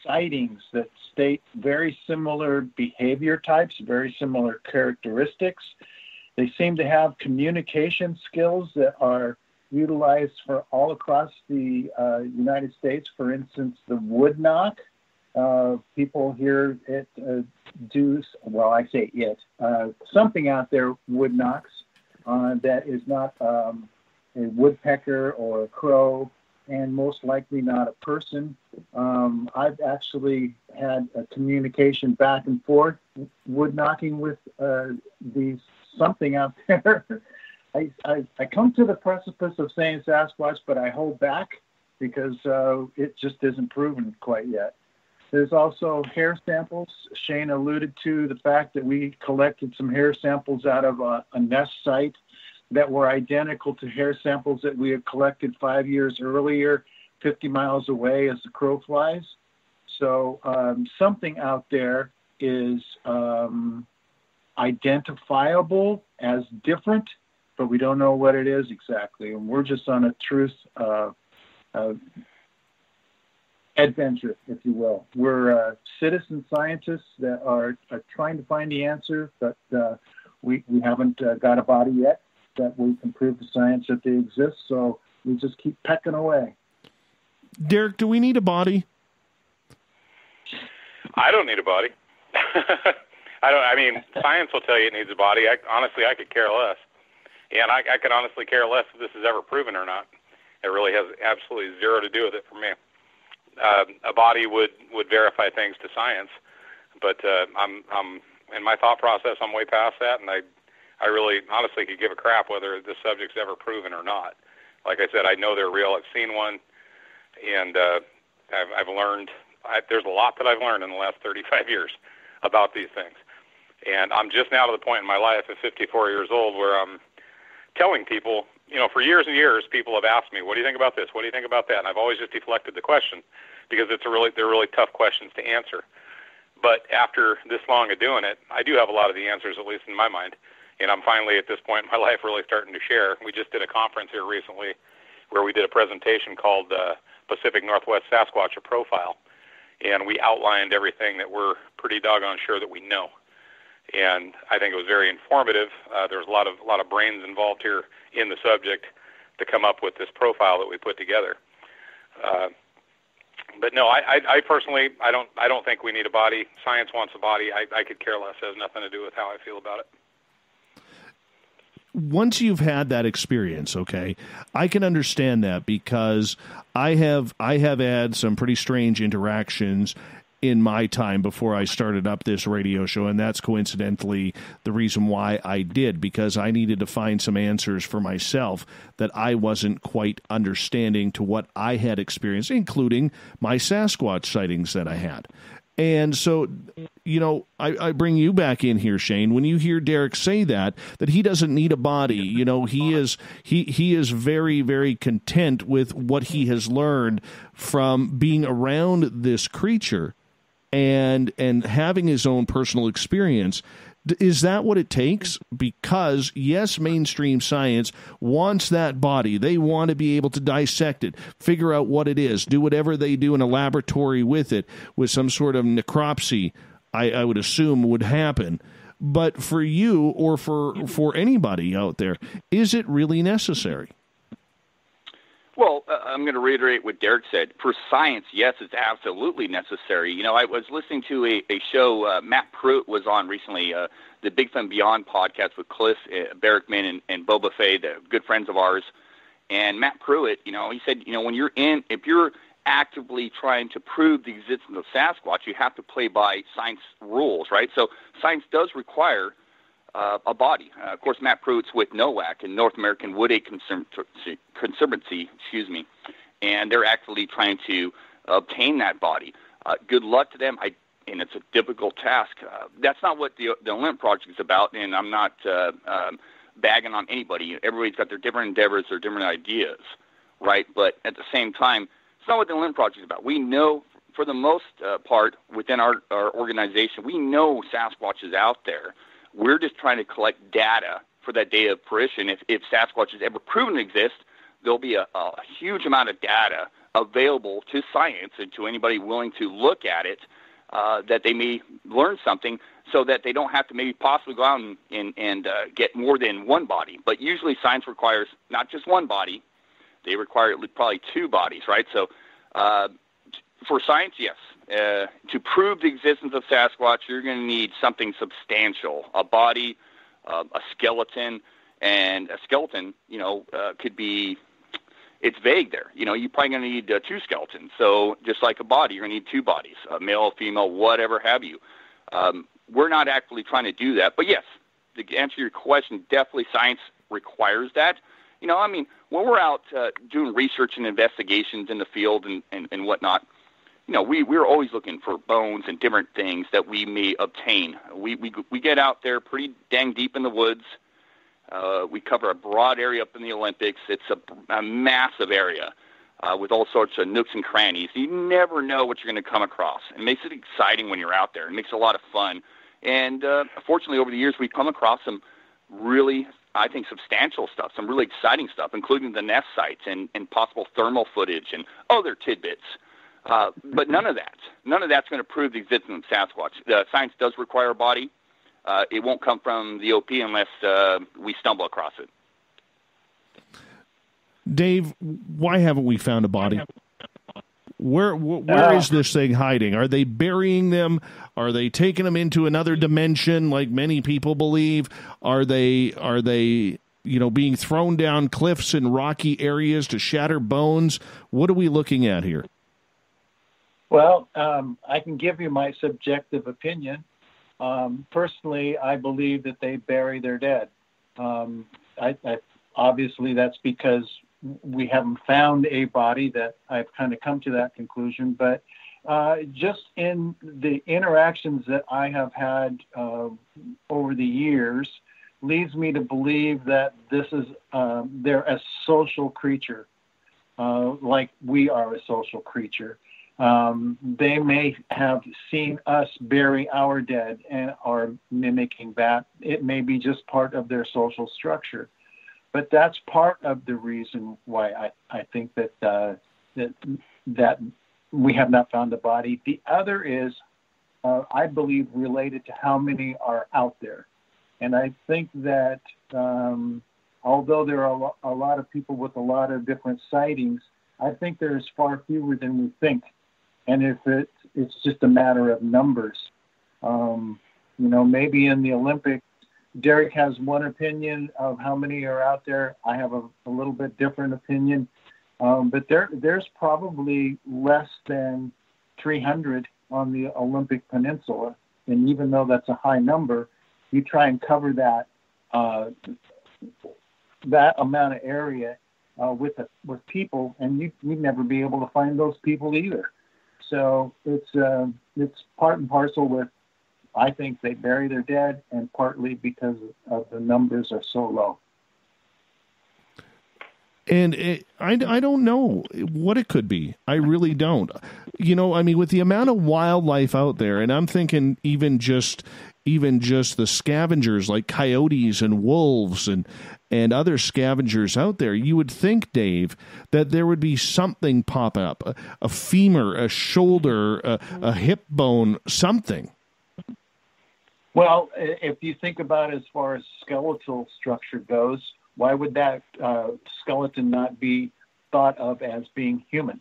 sightings that state very similar behavior types, very similar characteristics. They seem to have communication skills that are utilized for all across the United States. For instance, the wood knock. People hear it something out there wood knocks that is not a woodpecker or a crow, and most likely not a person. I've actually had a communication back and forth, wood knocking with something out there. I come to the precipice of saying Sasquatch, but I hold back because it just isn't proven quite yet. There's also hair samples. Shane alluded to the fact that we collected some hair samples out of a nest site that were identical to hair samples that we had collected 5 years earlier, 50 miles away as the crow flies. So something out there is identifiable as different, but we don't know what it is exactly. And we're just on a truth adventure, if you will. We're citizen scientists that are trying to find the answer, but we haven't got a body yet that we can prove to science that they exist, so we just keep pecking away. Derek, do we need a body? I don't need a body. Science will tell you it needs a body. Honestly, I could care less. And I could honestly care less if this is ever proven or not. It really has absolutely zero to do with it for me. A body would verify things to science, but I'm in my thought process, I'm way past that, and I really honestly could give a crap whether the subject's ever proven or not. Like I said, I know they're real. I've seen one, and I've learned. There's a lot that I've learned in the last 35 years about these things, and I'm just now to the point in my life at 54 years old where I'm telling people, for years and years, people have asked me, what do you think about this? What do you think about that? And I've always just deflected the question because they're really tough questions to answer. But after this long of doing it, I do have a lot of the answers, at least in my mind. And I'm finally at this point in my life really starting to share. We just did a conference here recently where we did a presentation called Pacific Northwest Sasquatch, a Profile. And we outlined everything that we're pretty doggone sure that we know. And I think it was very informative. There was a lot of brains involved here in the subject to come up with this profile that we put together. But no, I personally, I don't think we need a body. Science wants a body. I could care less. It has nothing to do with how I feel about it. Once you've had that experience, okay, I can understand that because I have had some pretty strange interactions, in my time before I started up this radio show, and that's coincidentally the reason why I did, because I needed to find some answers for myself that I wasn't quite understanding to what I had experienced, including my Sasquatch sightings that I had. And so, I bring you back in here, Shane. When you hear Derek say that he doesn't need a body, he is very, very content with what he has learned from being around this creature and having his own personal experience. Is that what it takes? Because, yes, mainstream science wants that body. They want to be able to dissect it, figure out what it is, do whatever they do in a laboratory with it, with some sort of necropsy, I would assume would happen. But for you or for anybody out there, is it really necessary? Well, I'm going to reiterate what Derek said. For science, yes, it's absolutely necessary. I was listening to a show Matt Pruitt was on recently, the Bigfoot and Beyond podcast with Cliff Barrickman and Boba Fay, the good friends of ours. And Matt Pruitt, he said, if you're actively trying to prove the existence of Sasquatch, you have to play by science rules, right? So science does require a body. Of course, Matt Pruitt's with NOAC, and North American Wood Aid Conservancy, and they're actually trying to obtain that body. Good luck to them, and it's a difficult task. That's not what the Olympic Project is about, and I'm not bagging on anybody. Everybody's got their different endeavors, their different ideas, right? But at the same time, it's not what the Olympic Project is about. We know, for the most part, within our organization, we know Sasquatch is out there. We're just trying to collect data for that day of fruition. If Sasquatch is ever proven to exist, there'll be a huge amount of data available to science and to anybody willing to look at it, that they may learn something, so that they don't have to maybe possibly go out and get more than one body. But usually science requires not just one body. They require probably two bodies, right? So for science, yes. To prove the existence of Sasquatch, you're going to need something substantial, a body, a skeleton, and a skeleton, could be, it's vague there. You're probably going to need two skeletons. So just like a body, you're going to need two bodies, a male, female, whatever have you. We're not actually trying to do that. But yes, to answer your question, definitely science requires that. When we're out doing research and investigations in the field and whatnot, we're always looking for bones and different things that we may obtain. We get out there pretty dang deep in the woods. We cover a broad area up in the Olympics. It's a massive area with all sorts of nooks and crannies. You never know what you're going to come across. It makes it exciting when you're out there. It makes it a lot of fun. And fortunately, over the years, we've come across some really, I think, substantial stuff, some really exciting stuff, including the nest sites and possible thermal footage and other tidbits. But none of that's going to prove the existence of Sasquatch. Science does require a body. It won't come from the OP unless we stumble across it. Dave, why haven't we found a body? Where is this thing hiding? Are they burying them? Are they taking them into another dimension like many people believe? Are they being thrown down cliffs in rocky areas to shatter bones? What are we looking at here? Well, I can give you my subjective opinion. Personally, I believe that they bury their dead. Obviously, that's because we haven't found a body that I've kind of come to that conclusion. But just in the interactions that I have had over the years leads me to believe that this is they're a social creature, like we are a social creature. They may have seen us bury our dead and are mimicking that. It may be just part of their social structure. But that's part of the reason why I think that we have not found the body. The other is, I believe, related to how many are out there. And I think that although there are a lot of people with a lot of different sightings, I think there's far fewer than we think. And if it's just a matter of numbers, maybe in the Olympics, Derek has one opinion of how many are out there. I have a little bit different opinion. But there's probably less than 300 on the Olympic Peninsula, and even though that's a high number, you try and cover that amount of area with people, and you'd never be able to find those people either. So it's part and parcel with, I think, they bury their dead, and partly because of the numbers are so low. And I don't know what it could be. I really don't. With the amount of wildlife out there, and I'm thinking even just the scavengers like coyotes and wolves and other scavengers out there, you would think, Dave, that there would be something pop up, a femur, a shoulder, a hip bone, something. Well, if you think about it as far as skeletal structure goes, why would that skeleton not be thought of as being human?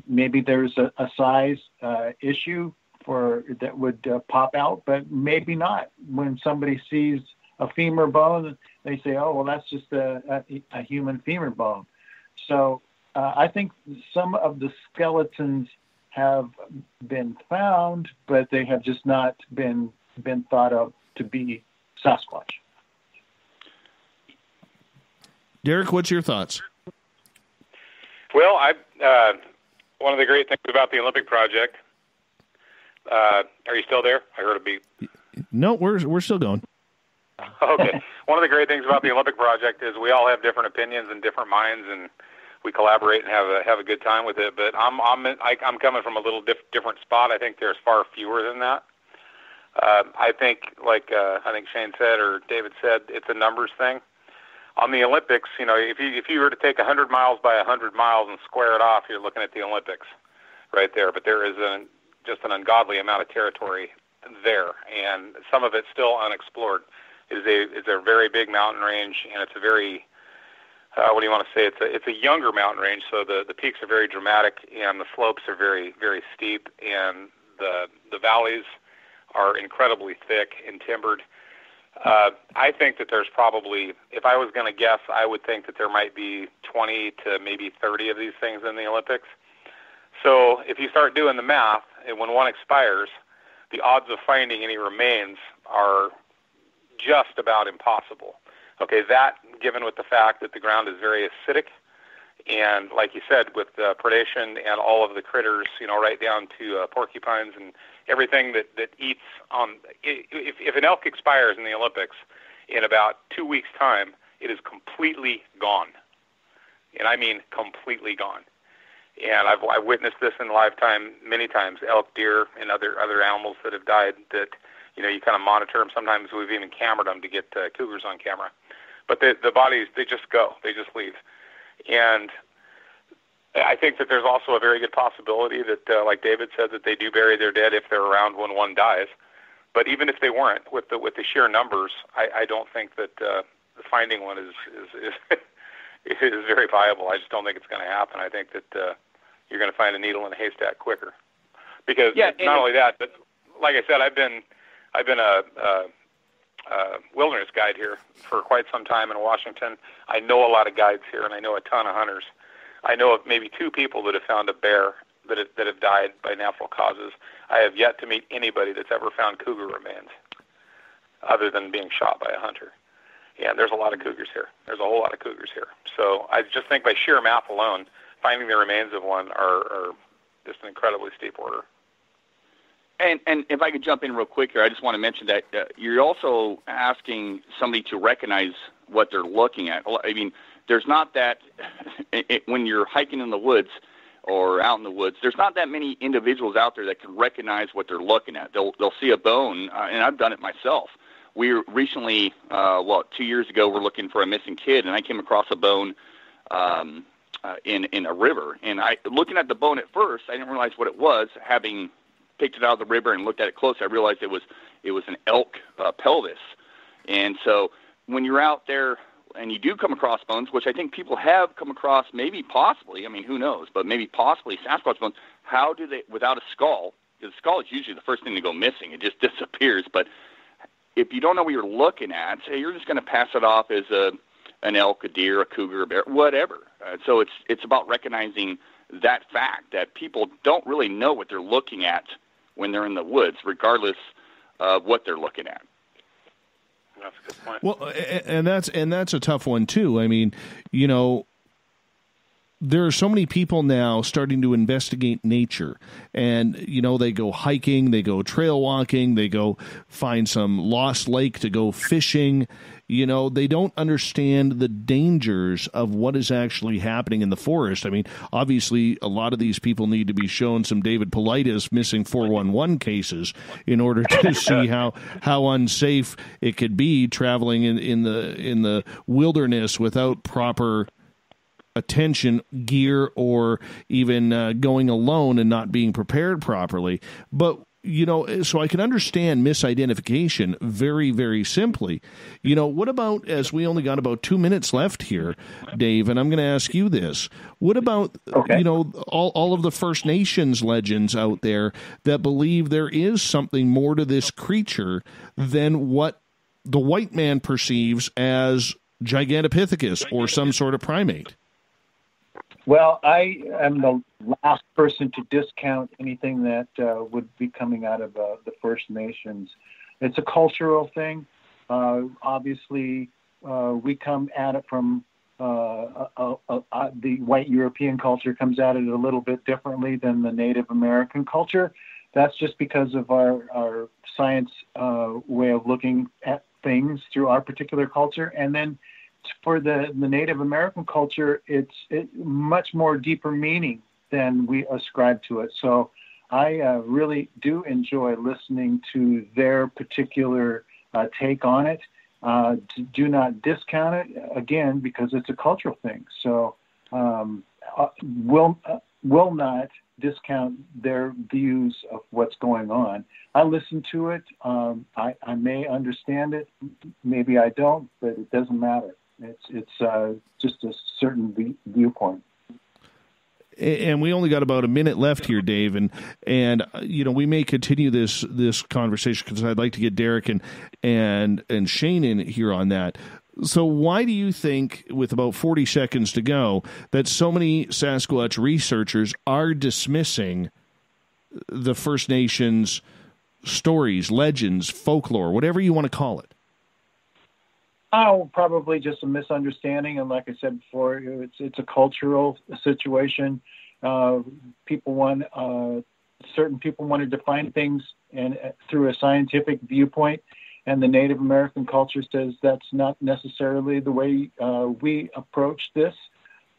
Maybe there's a size issue that would pop out, but maybe not. When somebody sees a femur bone, they say, "Oh, well, that's just a human femur bone." So I think some of the skeletons have been found, but they have just not been thought of to be Sasquatch. Derek, what's your thoughts? Well, one of the great things about the Olympic Project. Are you still there? I heard a beep. No, we're still going. Okay. One of the great things about the Olympic Project is we all have different opinions and different minds, and we collaborate and have a good time with it. But I'm coming from a little different spot. I think there's far fewer than that. I think, like I think Shane said or David said, it's a numbers thing. On the Olympics, if you were to take 100 miles by 100 miles and square it off, you're looking at the Olympics right there. But there is just an ungodly amount of territory there, and some of it's still unexplored. It's a very big mountain range, and it's a very what do you want to say? It's a younger mountain range, so the peaks are very dramatic, and the slopes are very, very steep, and the valleys are incredibly thick and timbered. I think that there's probably, if I was going to guess, I would think that there might be 20 to maybe 30 of these things in the Olympics. So if you start doing the math, and when one expires, the odds of finding any remains are just about impossible. Okay, that given with the fact that the ground is very acidic, and like you said, with predation and all of the critters, right down to porcupines and everything that eats on. If an elk expires in the Olympics in about 2 weeks' time, it is completely gone, and I mean completely gone. And I've witnessed this in lifetime many times. Elk, deer, and other animals that have died. That you kind of monitor them. Sometimes we've even cameraed them to get cougars on camera. But the bodies, they just go. They just leave. And I think that there's also a very good possibility that, like David said, that they do bury their dead if they're around when one dies. But even if they weren't, with the sheer numbers, I don't think that finding one is very viable. I just don't think it's going to happen. I think that you're going to find a needle in a haystack quicker. Because not only that, but like I said, I've been a wilderness guide here for quite some time in Washington. I know a lot of guides here, and I know a ton of hunters. I know of maybe 2 people that have found a bear that have died by natural causes. I have yet to meet anybody that's ever found cougar remains other than being shot by a hunter. And there's a lot of cougars here. There's a whole lot of cougars here. So I just think by sheer math alone, finding the remains of one are just an incredibly steep order. And if I could jump in real quick here, I just want to mention that you're also asking somebody to recognize what they're looking at. I mean, there's not that when you're hiking in the woods or out in the woods, there's not that many individuals out there that can recognize what they're looking at. They'll see a bone, and I've done it myself. We recently, 2 years ago, we're looking for a missing kid, and I came across a bone in a river. And looking at the bone at first, I didn't realize what it was. Having picked it out of the river and looked at it close, I realized it was an elk pelvis. And so when you're out there and you do come across bones, which I think people have come across, maybe possibly, I mean, who knows, but maybe possibly Sasquatch bones, how do they, without a skull, because the skull is usually the first thing to go missing, it just disappears, but if you don't know what you're looking at, you're just going to pass it off as an elk, a deer, a cougar, a bear, whatever. So it's about recognizing that fact that people don't really know what they're looking at when they're in the woods, regardless of what they're looking at. That's a good point. Well, and that's a tough one too. I mean, you know, there are so many people now starting to investigate nature, and you know, they go hiking, they go trail walking, they go find some lost lake to go fishing. You know, they don't understand the dangers of what is actually happening in the forest. I mean, obviously, a lot of these people need to be shown some David Paulides missing 411 cases in order to see how unsafe it could be traveling in the wilderness without proper attention, gear, or even going alone and not being prepared properly. But you know, so I can understand misidentification very, very simply. You know, what about, as we only got about 2 minutes left here, Dave, and I'm going to ask you this. What about, you know, all of the First Nations legends out there that believe there is something more to this creature than what the white man perceives as Gigantopithecus or some sort of primate? Well, I am the last person to discount anything that would be coming out of the First Nations. It's a cultural thing. Obviously, we come at it from the white European culture comes at it a little bit differently than the Native American culture. That's just because of our science way of looking at things through our particular culture. And then for the Native American culture, it's much more deeper meaning than we ascribe to it. So I really do enjoy listening to their particular take on it. Do not discount it, again, because it's a cultural thing. So will not discount their views of what's going on. I listen to it. I may understand it. Maybe I don't, but it doesn't matter. It's just a certain viewpoint. And we only got about a minute left here, Dave, and you know, we may continue this conversation because I'd like to get Derek and Shane in here on that. So why do you think, with about 40 seconds to go, that so many Sasquatch researchers are dismissing the First Nations stories, legends, folklore, whatever you want to call it? Oh, probably just a misunderstanding, and like I said before, it's a cultural situation. People want certain people want to define things and through a scientific viewpoint, and the Native American culture says that's not necessarily the way we approach this.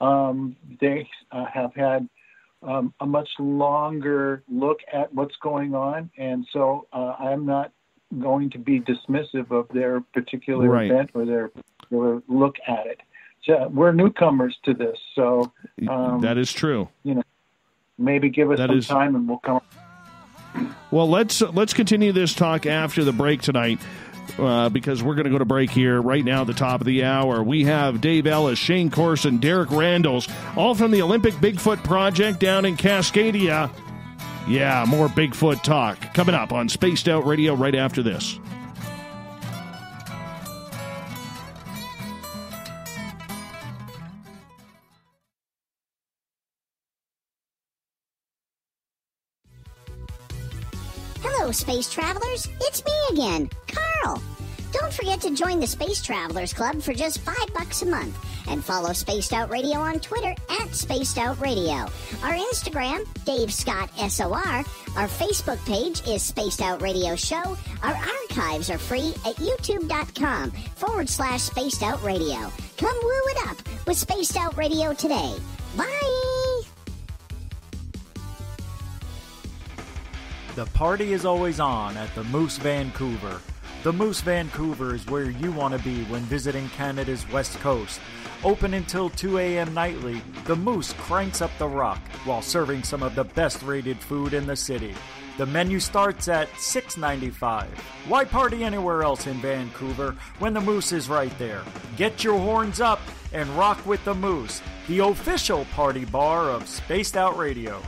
They have had a much longer look at what's going on, and so I'm not going to be dismissive of their particular event or their look at it. So we're newcomers to this, so that is true. You know, maybe give us some time, and we'll come. Well, let's continue this talk after the break tonight, because we're going to go to break here right now at the top of the hour. We have Dave Ellis, Shane Corson, Derek Randles, all from the Olympic Bigfoot Project down in Cascadia. Yeah, more Bigfoot talk coming up on Spaced Out Radio right after this. Hello, Space Travelers. It's me again, Carl. Don't forget to join the Space Travelers Club for just $5 a month. And follow Spaced Out Radio on Twitter at Spaced Out Radio. Our Instagram, Dave Scott SOR. Our Facebook page is Spaced Out Radio Show. Our archives are free at youtube.com/Spaced Out Radio. Come woo it up with Spaced Out Radio today. Bye! The party is always on at the Moose Vancouver. The Moose Vancouver is where you want to be when visiting Canada's West Coast. Open until 2 a.m. nightly, the Moose cranks up the rock while serving some of the best-rated food in the city. The menu starts at $6.95. Why party anywhere else in Vancouver when the Moose is right there? Get your horns up and rock with the Moose, the official party bar of Spaced Out Radio.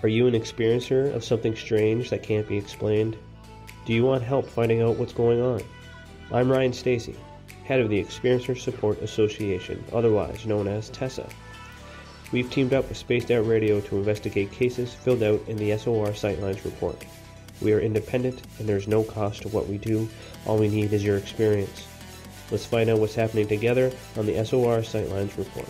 Are you an experiencer of something strange that can't be explained? Do you want help finding out what's going on? I'm Ryan Stacy. head of the Experiencer Support Association, otherwise known as TESSA. We've teamed up with Spaced Out Radio to investigate cases filled out in the SOR Sightlines report. We are independent, and there's no cost to what we do. All we need is your experience. Let's find out what's happening together on the SOR Sightlines report.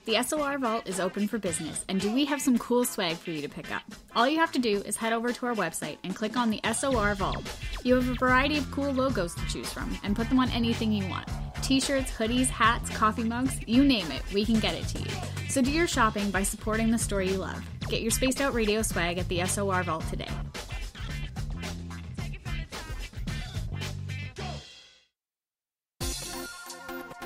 The SOR Vault is open for business, and do we have some cool swag for you to pick up? All you have to do is head over to our website and click on the SOR Vault. You have a variety of cool logos to choose from, and put them on anything you want. T-shirts, hoodies, hats, coffee mugs, you name it, we can get it to you. So do your shopping by supporting the store you love. Get your Spaced Out Radio swag at the SOR Vault today.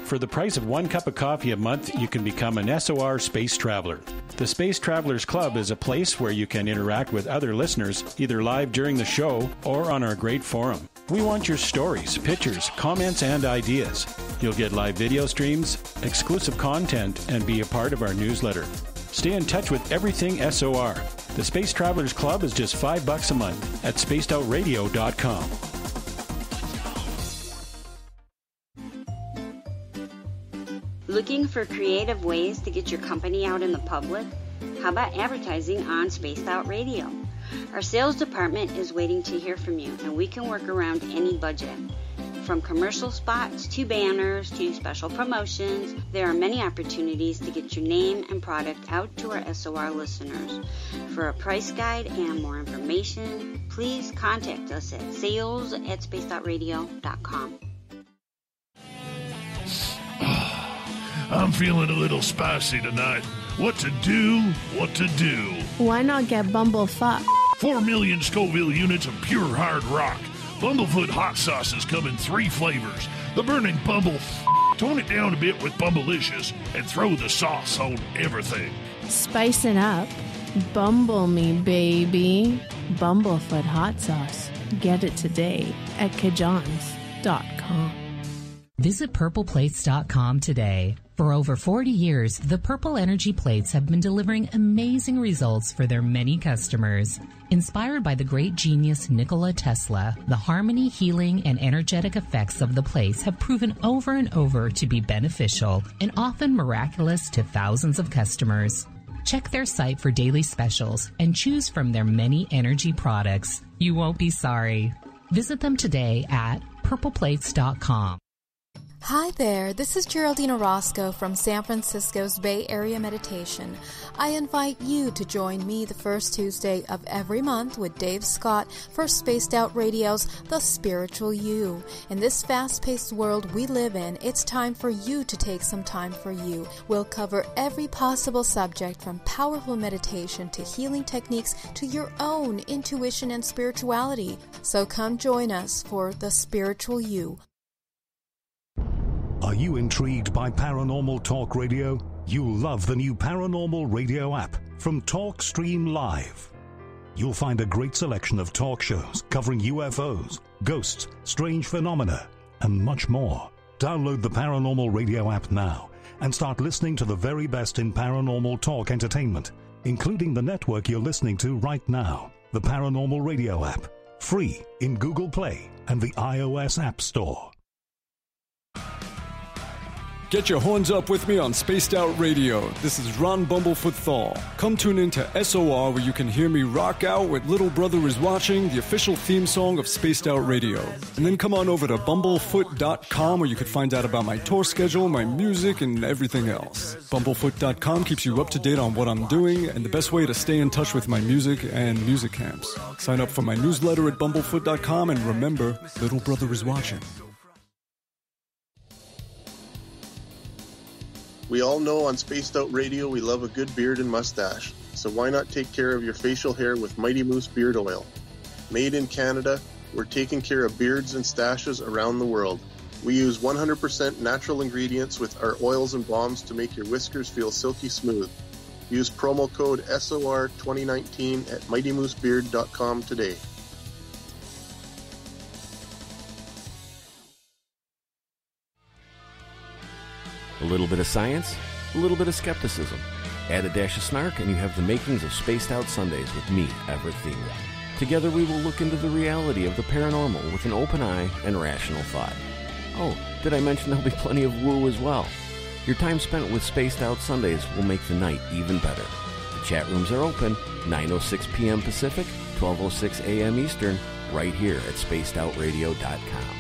For the price of 1 cup of coffee a month, you can become an SOR Space Traveler. The Space Travelers Club is a place where you can interact with other listeners, either live during the show or on our great forum. We want your stories, pictures, comments, and ideas. You'll get live video streams, exclusive content, and be a part of our newsletter. Stay in touch with everything SOR. The Space Travelers Club is just $5 a month at spacedoutradio.com. Looking for creative ways to get your company out in the public? How about advertising on Spaced Out Radio? Our sales department is waiting to hear from you, and we can work around any budget. From commercial spots to banners to special promotions, there are many opportunities to get your name and product out to our SOR listeners. For a price guide and more information, please contact us at sales@spacedoutradio.com. I'm feeling a little spicy tonight. What to do? What to do? Why not get Bumblefuck? 4 million Scoville units of pure hard rock. Bumblefoot hot sauces come in 3 flavors. The burning Bumble. Tone it down a bit with Bumblicious and throw the sauce on everything. Spice it up. Bumble me, baby. Bumblefoot hot sauce. Get it today at kajans.com. Visit purpleplates.com today. For over 40 years, the Purple Energy Plates have been delivering amazing results for their many customers. Inspired by the great genius Nikola Tesla, the harmony, healing, and energetic effects of the plates have proven over and over to be beneficial and often miraculous to thousands of customers. Check their site for daily specials and choose from their many energy products. You won't be sorry. Visit them today at purpleplates.com. Hi there, this is Geraldine Orozco from San Francisco's Bay Area Meditation. I invite you to join me the first Tuesday of every month with Dave Scott for Spaced Out Radio's The Spiritual You. In this fast-paced world we live in, it's time for you to take some time for you. We'll cover every possible subject from powerful meditation to healing techniques to your own intuition and spirituality. So come join us for The Spiritual You. Are you intrigued by Paranormal Talk Radio? You'll love the new Paranormal Radio app from TalkStream Live. You'll find a great selection of talk shows covering UFOs, ghosts, strange phenomena, and much more. Download the Paranormal Radio app now and start listening to the very best in paranormal talk entertainment, including the network you're listening to right now, the Paranormal Radio app, free in Google Play and the iOS App Store. Get your horns up with me on Spaced Out Radio. This is Ron Bumblefoot Thal. Come tune in to SOR where you can hear me rock out with Little Brother Is Watching, the official theme song of Spaced Out Radio. And then come on over to bumblefoot.com where you can find out about my tour schedule, my music, and everything else. Bumblefoot.com keeps you up to date on what I'm doing and the best way to stay in touch with my music and music camps. Sign up for my newsletter at bumblefoot.com and remember, Little Brother Is Watching. We all know on Spaced Out Radio we love a good beard and mustache, so why not take care of your facial hair with Mighty Moose Beard Oil? Made in Canada, we're taking care of beards and stashes around the world. We use 100% natural ingredients with our oils and balms to make your whiskers feel silky smooth. Use promo code SOR2019 at MightyMooseBeard.com today. A little bit of science, a little bit of skepticism. Add a dash of snark and you have the makings of Spaced Out Sundays with me, Everett Thiemann. Together we will look into the reality of the paranormal with an open eye and rational thought. Oh, did I mention there'll be plenty of woo as well? Your time spent with Spaced Out Sundays will make the night even better. The chat rooms are open 9:06 p.m. Pacific, 12:06 a.m. Eastern, right here at spacedoutradio.com.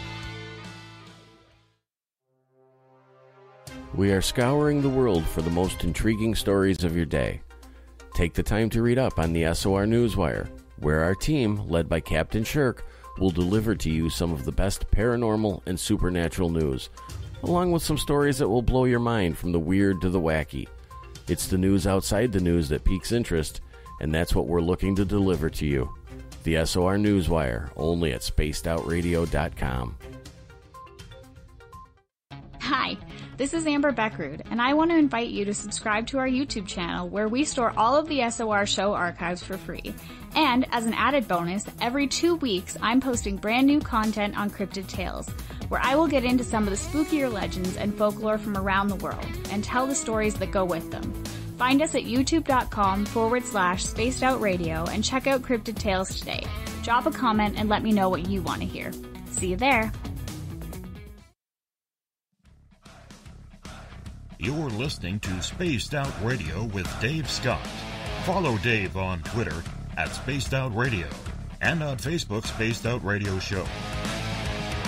We are scouring the world for the most intriguing stories of your day. Take the time to read up on the SOR Newswire, where our team, led by Captain Shirk, will deliver to you some of the best paranormal and supernatural news, along with some stories that will blow your mind from the weird to the wacky. It's the news outside the news that piques interest, and that's what we're looking to deliver to you. The SOR Newswire, only at spacedoutradio.com. Hi, this is Amber Beckrud, and I want to invite you to subscribe to our YouTube channel where we store all of the SOR show archives for free. And as an added bonus, every 2 weeks I'm posting brand new content on Cryptid Tales, where I will get into some of the spookier legends and folklore from around the world and tell the stories that go with them. Find us at youtube.com/spacedoutradio and check out Cryptid Tales today. Drop a comment and let me know what you want to hear. See you there. You're listening to Spaced Out Radio with Dave Scott. Follow Dave on Twitter at Spaced Out Radio and on Facebook, Spaced Out Radio Show.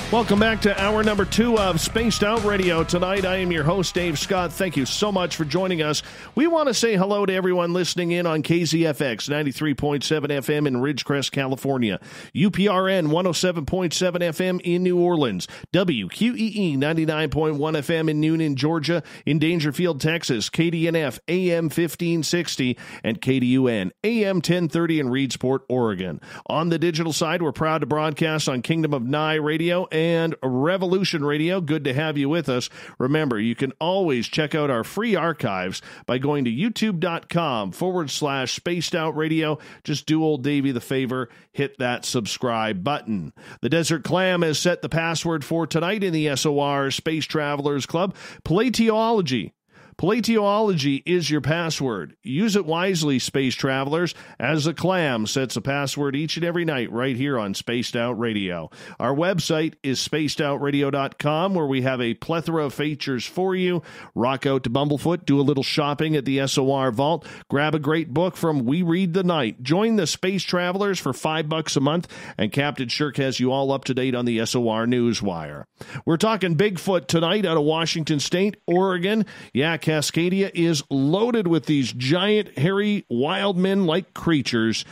Welcome back to hour number 2 of Spaced Out Radio. Tonight, I am your host, Dave Scott. Thank you so much for joining us. We want to say hello to everyone listening in on KZFX 93.7 FM in Ridgecrest, California, UPRN 107.7 FM in New Orleans, WQEE 99.1 FM in Newnan, Georgia, in Dangerfield, Texas, KDNF AM 1560, and KDUN AM 1030 in Reedsport, Oregon. On the digital side, we're proud to broadcast on Kingdom of Nye Radio and Revolution Radio. Good to have you with us. Remember, you can always check out our free archives by going to youtube.com/Spaced Out Radio. Just do old Davey the favor, hit that subscribe button. The Desert Clam has set the password for tonight in the SOR Space Travelers Club. Paleontology. Paleontology is your password. Use it wisely, space travelers, as the clam sets a password each and every night right here on Spaced Out Radio. Our website is spacedoutradio.com, where we have a plethora of features for you. Rock out to Bumblefoot, do a little shopping at the SOR Vault, grab a great book from We Read the Night. Join the Space Travelers for $5 a month, and Captain Shirk has you all up to date on the SOR Newswire. We're talking Bigfoot tonight out of Washington State, Oregon. Yeah, Cascadia is loaded with these giant, hairy, wild men-like creatures.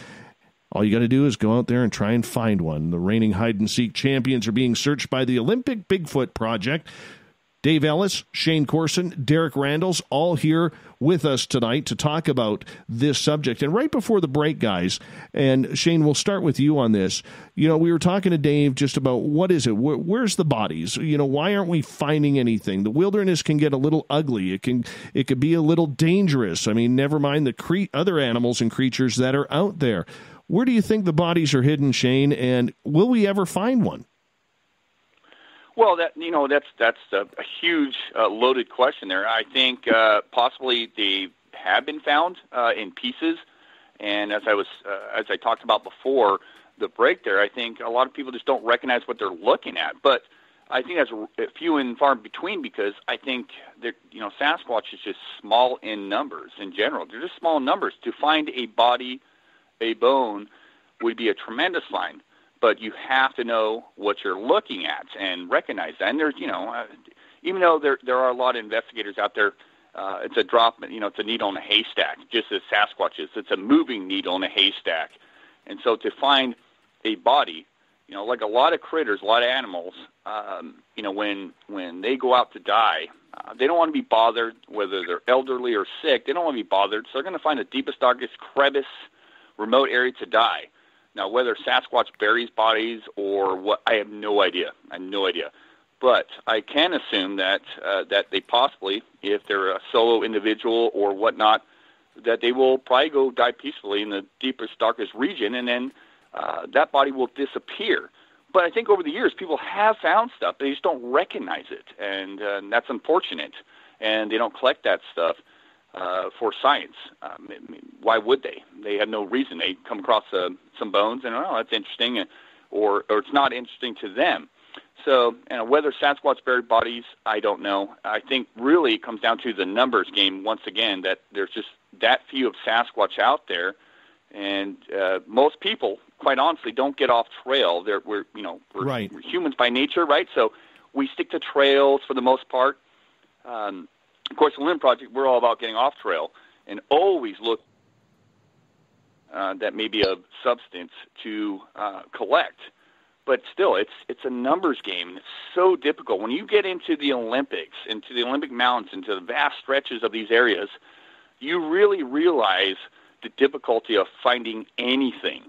All you got to do is go out there and try and find one. The reigning hide-and-seek champions are being searched by the Olympic Bigfoot Project. Dave Ellis, Shane Corson, Derek Randles, all here with us tonight to talk about this subject. And right before the break, guys, and Shane, we'll start with you on this. You know, we were talking to Dave just about what is it? Where's the bodies? You know, why aren't we finding anything? The wilderness can get a little ugly. It could be a little dangerous. I mean, never mind the other animals and creatures that are out there. Where do you think the bodies are hidden, Shane? And will we ever find one? Well, that's a huge loaded question there. I think possibly they have been found in pieces, and as I talked about before the break there, I think a lot of people just don't recognize what they're looking at. But I think that's few and far between, because I think that Sasquatch is just small in numbers in general. They're just small in numbers. To find a body, a bone, would be a tremendous find. But you have to know what you're looking at and recognize that. And there's, even though there are a lot of investigators out there, it's a drop, it's a needle in a haystack, just as Sasquatch is. It's a moving needle in a haystack. And so to find a body, like a lot of critters, a lot of animals, when they go out to die, they don't want to be bothered, whether they're elderly or sick. They don't want to be bothered, so they're going to find the deepest, darkest crevice, remote area to die. Now, whether Sasquatch buries bodies or what, I have no idea. But I can assume that they possibly, if they're a solo individual or whatnot, that they will probably go die peacefully in the deepest, darkest region, and then that body will disappear. But I think over the years, people have found stuff. They just don't recognize it, and that's unfortunate. And they don't collect that stuff. for science. Why would they? They had no reason. They come across some bones and, oh, that's interesting, or it's not interesting to them. So, whether Sasquatch buried bodies, I don't know. I think really it comes down to the numbers game once again, that there's just that few of Sasquatch out there, and most people, quite honestly, don't get off trail. We're humans by nature, right? So we stick to trails for the most part. Of course, the Olympic Project, we're all about getting off trail and always look that may be a substance to collect. But still, it's a numbers game. It's so difficult. When you get into the Olympics, into the Olympic Mountains, into the vast stretches of these areas, you really realize the difficulty of finding anything,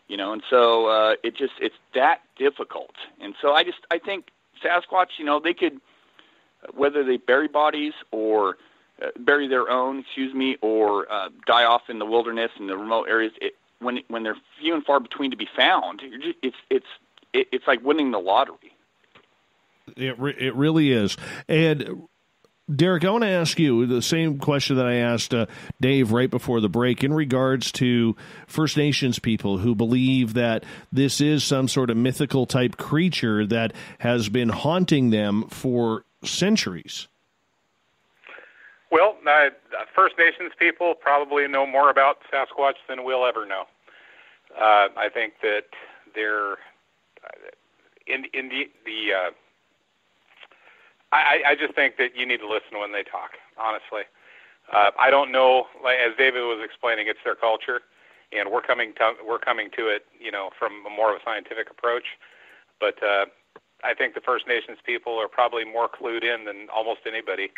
and so it's that difficult. And so I think Sasquatch, they could, whether they bury bodies or bury their own, or die off in the wilderness in the remote areas, when they're few and far between to be found, it's like winning the lottery. It really is. And Derek, I want to ask you the same question that I asked Dave right before the break in regards to First Nations people who believe that this is some sort of mythical type creature that has been haunting them for centuries. Well, First Nations people probably know more about Sasquatch than we'll ever know. I think that they're I just think that you need to listen when they talk, honestly. I don't know, as David was explaining, it's their culture, and we're coming to it, from more of a scientific approach. But I think the First Nations people are probably more clued in than almost anybody,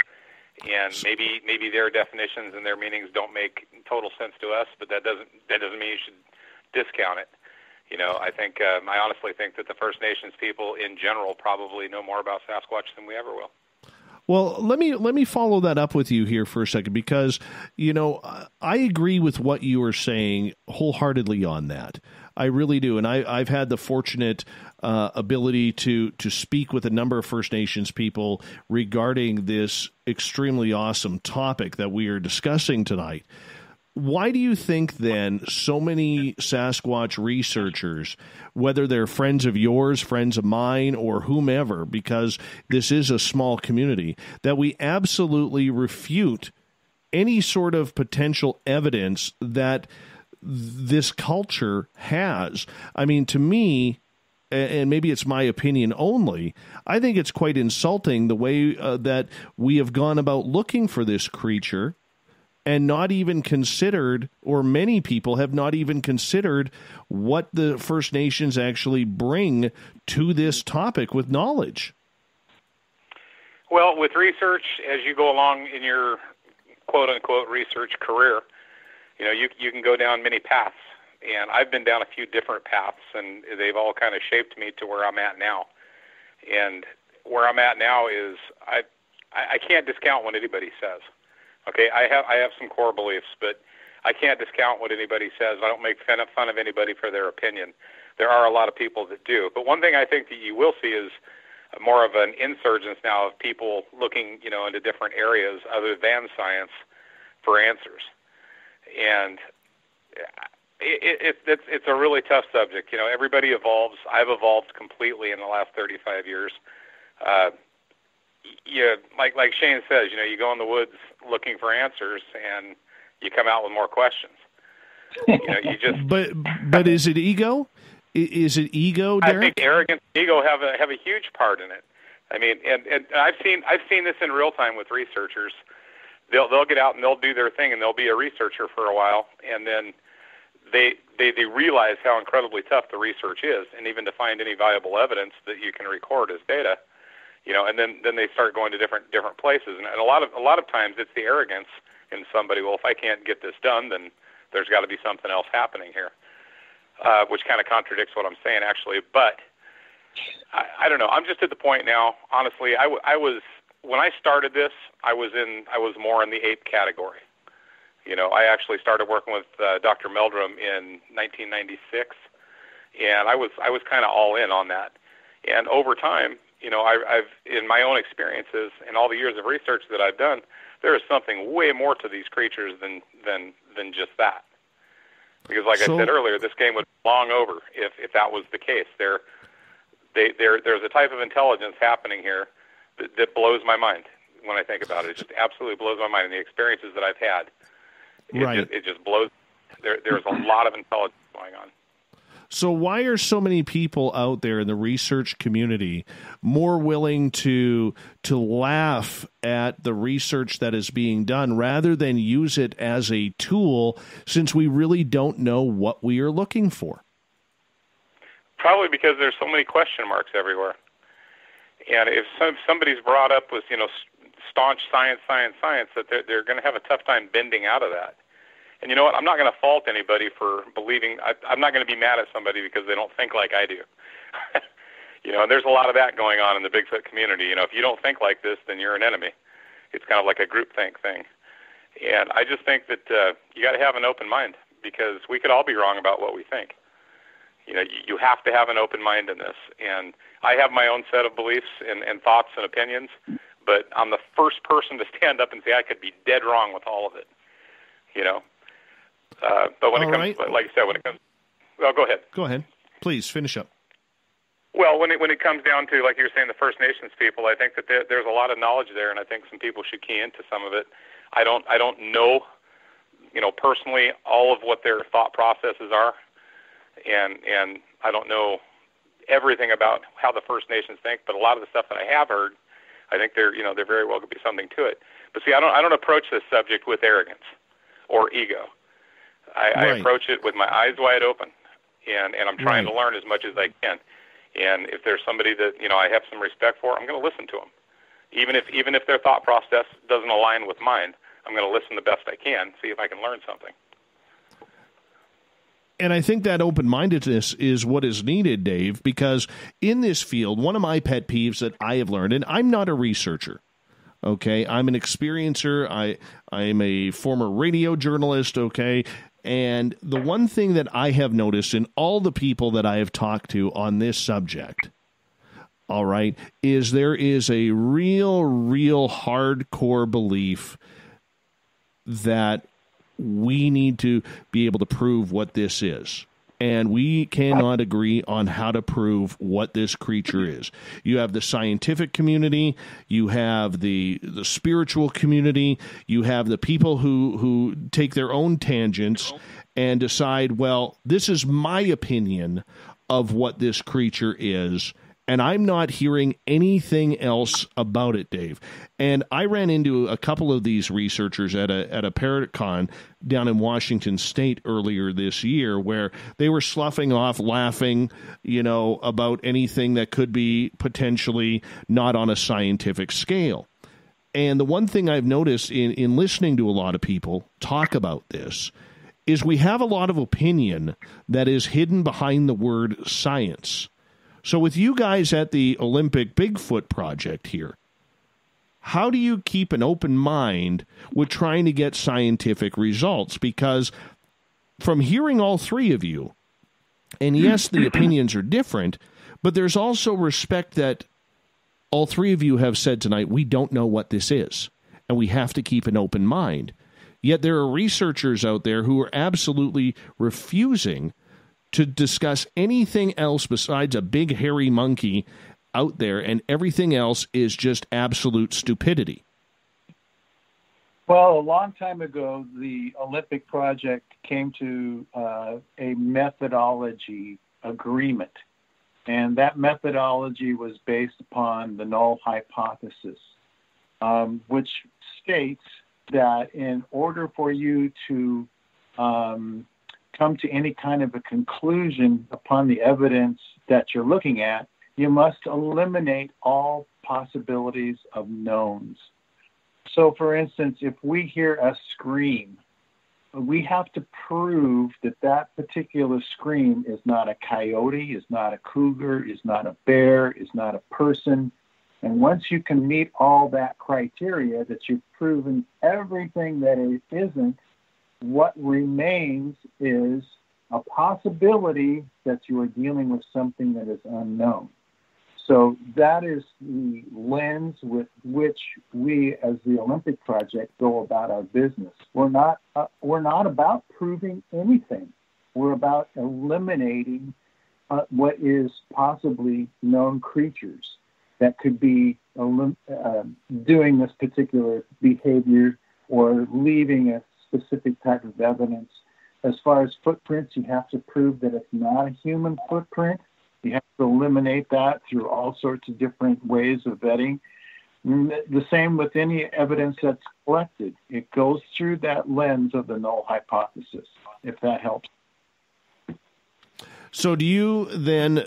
and maybe their definitions and their meanings don't make total sense to us, but that doesn't mean you should discount it. I honestly think that the First Nations people in general probably know more about Sasquatch than we ever will. Well, let me follow that up with you here for a second, because, I agree with what you are saying wholeheartedly on that. I really do. And I've had the fortunate ability to speak with a number of First Nations people regarding this extremely awesome topic that we are discussing tonight. Why do you think, then, so many Sasquatch researchers, whether they're friends of yours, friends of mine, or whomever, because this is a small community, that we absolutely refute any sort of potential evidence that this culture has? I mean, to me, and maybe it's my opinion only, I think it's quite insulting the way that we have gone about looking for this creature, and not even considered, or many people have not even considered, what the First Nations actually bring to this topic with knowledge. Well, with research, as you go along in your quote-unquote research career, you can go down many paths. And I've been down a few different paths, and they've all kind of shaped me to where I'm at now. And where I'm at now is I can't discount what anybody says. Okay, I have some core beliefs, but I can't discount what anybody says. I don't make fun of anybody for their opinion. There are a lot of people that do. But one thing I think that you will see is more of an insurgence now of people looking, into different areas other than science for answers. And it's a really tough subject. Everybody evolves. I've evolved completely in the last 35 years. Like Shane says, you go in the woods looking for answers, and you come out with more questions. You just. But is it ego? Is it ego, Derek? I think arrogance, and ego have a huge part in it. I mean, and I've seen this in real time with researchers. They'll get out and they'll do their thing, and they'll be a researcher for a while, and then they realize how incredibly tough the research is, and even to find any viable evidence that you can record as data. And then they start going to different places, and a lot of times it's the arrogance in somebody. Well, if I can't get this done, then there's got to be something else happening here, which kind of contradicts what I'm saying, actually. But I don't know. I'm just at the point now. Honestly, I was when I started this, I was more in the ape category. I actually started working with Dr. Meldrum in 1996, and I was kind of all in on that. And over time, I've in my own experiences and all the years of research that I've done, there is something way more to these creatures than just that. Because, like I said earlier, this game would be long over if that was the case. There's a type of intelligence happening here that blows my mind when I think about it. It just absolutely blows my mind. And the experiences that I've had, it just blows. There's a lot of intelligence going on. So why are so many people out there in the research community more willing to laugh at the research that is being done rather than use it as a tool, since we really don't know what we are looking for? Probably because there's so many question marks everywhere. And if somebody's brought up with, staunch science, that they're going to have a tough time bending out of that. And you know what? I'm not going to fault anybody for believing. I'm not going to be mad at somebody because they don't think like I do. And there's a lot of that going on in the Bigfoot community. If you don't think like this, then you're an enemy. It's kind of like a groupthink thing. And I just think that you got to have an open mind, because we could all be wrong about what we think. You have to have an open mind in this. And I have my own set of beliefs and thoughts and opinions, but I'm the first person to stand up and say I could be dead wrong with all of it. But when it comes, like you said, well, go ahead. Go ahead. Please finish up. Well, when it comes down to, like you were saying, the First Nations people, I think that there's a lot of knowledge there, and I think some people should key into some of it. I don't know, personally, all of what their thought processes are, and I don't know everything about how the First Nations think, but a lot of the stuff that I have heard, I think there very well could be something to it. But see, I don't approach this subject with arrogance or ego. I approach it with my eyes wide open, and I'm trying to learn as much as I can. And if there's somebody that I have some respect for, I'm going to listen to them, even if their thought process doesn't align with mine. I'm going to listen the best I can, see if I can learn something. And I think that open-mindedness is what is needed, Dave, because in this field, one of my pet peeves that I have learned, and I'm not a researcher. Okay, I'm an experiencer. I'm a former radio journalist. Okay, and the one thing that I have noticed in all the people that I have talked to on this subject, all right, is there is a real hardcore belief that we need to be able to prove what this is. And we cannot agree on how to prove what this creature is. You have the scientific community, you have the spiritual community, you have the people who take their own tangents and decide, well, this is my opinion of what this creature is, and I'm not hearing anything else about it, Dave. And I ran into a couple of these researchers at a Paracon down in Washington State earlier this year, where they were sloughing off, laughing, about anything that could be potentially not on a scientific scale. And the one thing I've noticed in listening to a lot of people talk about this is we have a lot of opinion that is hidden behind the word science. So with you guys at the Olympic Bigfoot Project here, how do you keep an open mind with trying to get scientific results? Because from hearing all three of you, and yes, the opinions are different, but there's also respect that all three of you have said tonight, we don't know what this is, and we have to keep an open mind. Yet there are researchers out there who are absolutely refusing to discuss anything else besides a big hairy monkey out there, and everything else is just absolute stupidity. Well, a long time ago, the Olympic Project came to a methodology agreement, and that methodology was based upon the null hypothesis, which states that in order for you to come to any kind of a conclusion upon the evidence that you're looking at, you must eliminate all possibilities of knowns. So, for instance, if we hear a scream, we have to prove that that particular scream is not a coyote, is not a cougar, is not a bear, is not a person. And once you can meet all that criteria, that you've proven everything that it isn't, what remains is a possibility that you are dealing with something that is unknown. So that is the lens with which we, as the Olympic Project, go about our business. We're not about proving anything. We're about eliminating what is possibly known creatures that could be doing this particular behavior or leaving a specific type of evidence. As far as footprints, you have to prove that it's not a human footprint. You have to eliminate that through all sorts of different ways of vetting. The same with any evidence that's collected. It goes through that lens of the null hypothesis, if that helps. So do you then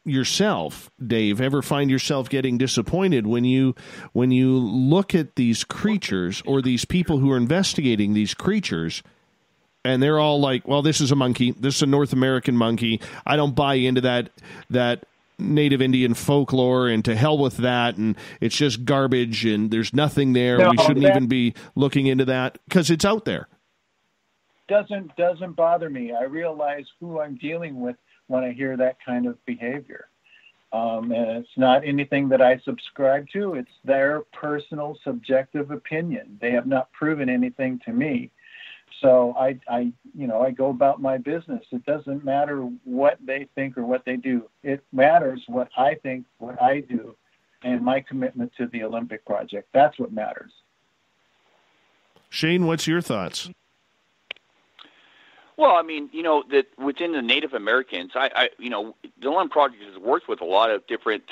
yourself, Dave, ever find yourself getting disappointed when you look at these creatures or these people who are investigating these creatures, and they're all like, well, this is a monkey. This is a North American monkey. I don't buy into that Native Indian folklore, and to hell with that, and it's just garbage, and there's nothing there. No, we shouldn't even be looking into that because it's out there. Doesn't bother me. I realize who I'm dealing with when I hear that kind of behavior. And it's not anything that I subscribe to. It's their personal subjective opinion. They have not proven anything to me. So I go about my business. It doesn't matter what they think or what they do. It matters what I think, what I do, and my commitment to the Olympic Project. That's what matters. Shane, what's your thoughts? Well, I mean, that within the Native Americans, the Olympic Project has worked with a lot of different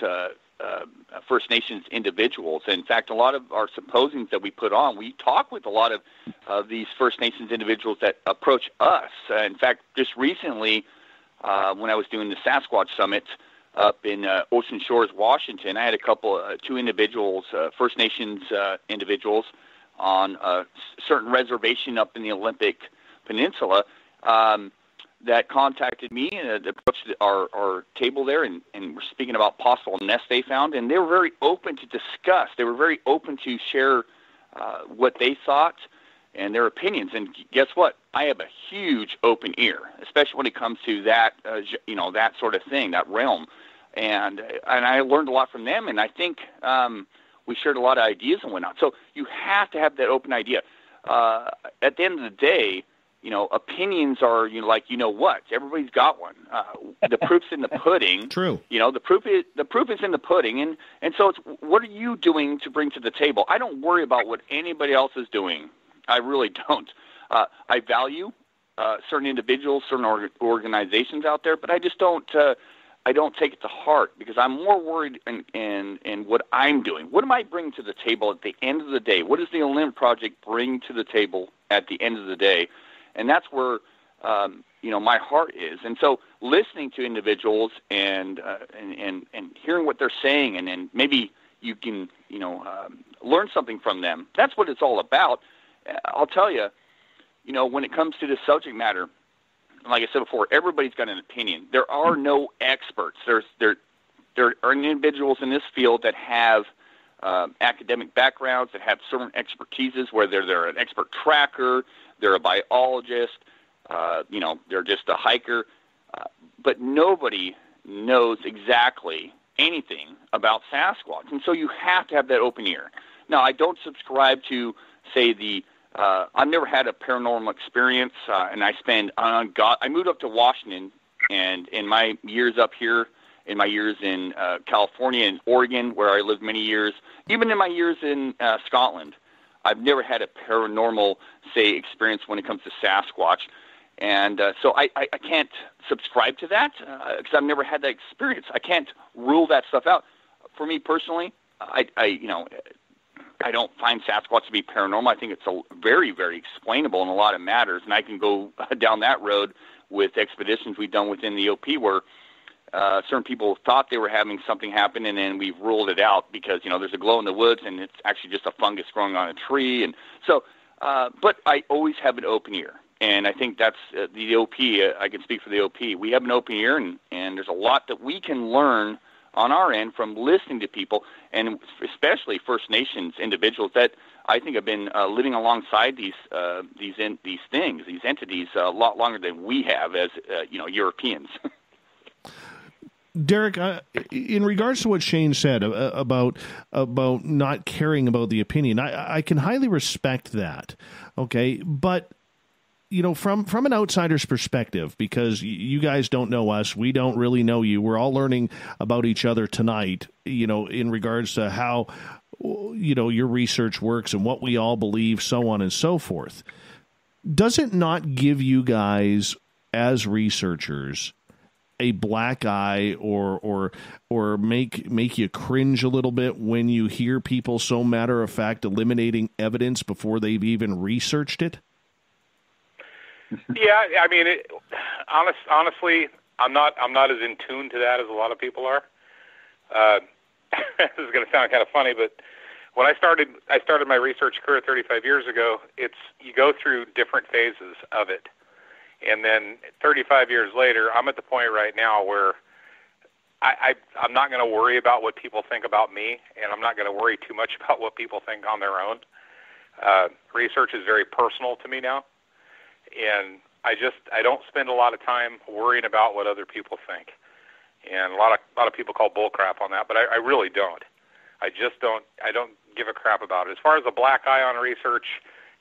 First Nations individuals. In fact, a lot of our symposiums that we put on, we talk with a lot of these First Nations individuals that approach us. In fact, just recently, when I was doing the Sasquatch Summit up in Ocean Shores, Washington, I had two individuals, First Nations individuals, on a certain reservation up in the Olympic Peninsula, that contacted me and approached our table there, and we're speaking about possible nests they found, and they were very open to discuss. They were very open to share what they thought and their opinions. And guess what? I have a huge open ear, especially when it comes to that, that sort of thing, that realm. And I learned a lot from them, and I think we shared a lot of ideas and whatnot. So you have to have that open idea. At the end of the day, opinions are, what? Everybody's got one. The proof's in the pudding. True. The proof is in the pudding. And so it's, what are you doing to bring to the table? I don't worry about what anybody else is doing. I really don't. I value certain individuals, certain organizations out there, but I just don't take it to heart, because I'm more worried in what I'm doing. What am I bringing to the table at the end of the day? What does the Olympic Project bring to the table at the end of the day? And that's where, my heart is. And so listening to individuals and hearing what they're saying, and then maybe you can, learn something from them. That's what it's all about. I'll tell you, when it comes to this subject matter, like I said before, everybody's got an opinion. There are no experts. There are individuals in this field that have academic backgrounds, that have certain expertises, whether they're an expert tracker, they're a biologist, they're just a hiker, but nobody knows exactly anything about Sasquatch. And so you have to have that open ear. Now, I don't subscribe to, say, I've never had a paranormal experience, and I moved up to Washington, and in my years up here, in my years in California and Oregon, where I lived many years, even in my years in Scotland, I've never had a paranormal, say, experience when it comes to Sasquatch. And so I can't subscribe to that because I've never had that experience. I can't rule that stuff out. For me personally, I don't find Sasquatch to be paranormal. I think it's very, very explainable in a lot of matters, and I can go down that road with expeditions we've done within the OP where certain people thought they were having something happen, and then we've ruled it out because, there's a glow in the woods, and it's actually just a fungus growing on a tree. And so, but I always have an open ear, and I think that's the OP. I can speak for the OP. We have an open ear, and there's a lot that we can learn on our end from listening to people, and especially First Nations individuals that I think have been living alongside these entities a lot longer than we have as Europeans. Derek, in regards to what Shane said about not caring about the opinion, I can highly respect that. Okay, but from an outsider's perspective, because you guys don't know us, we don't really know you. We're all learning about each other tonight. In regards to how your research works and what we all believe, so on and so forth. Does it not give you guys as researchers a black eye or make you cringe a little bit when you hear people so matter of fact eliminating evidence before they've even researched it? Yeah, I mean, honestly, I'm not as in tune to that as a lot of people are. This is going to sound kind of funny, but when I started my research career 35 years ago, you go through different phases of it. And then 35 years later, I'm at the point right now where I'm not going to worry about what people think about me, and I'm not going to worry too much about what people think on their own. Research is very personal to me now, and I don't spend a lot of time worrying about what other people think. And a lot of people call bull crap on that, but I really don't. I don't give a crap about it. As far as a black eye on research,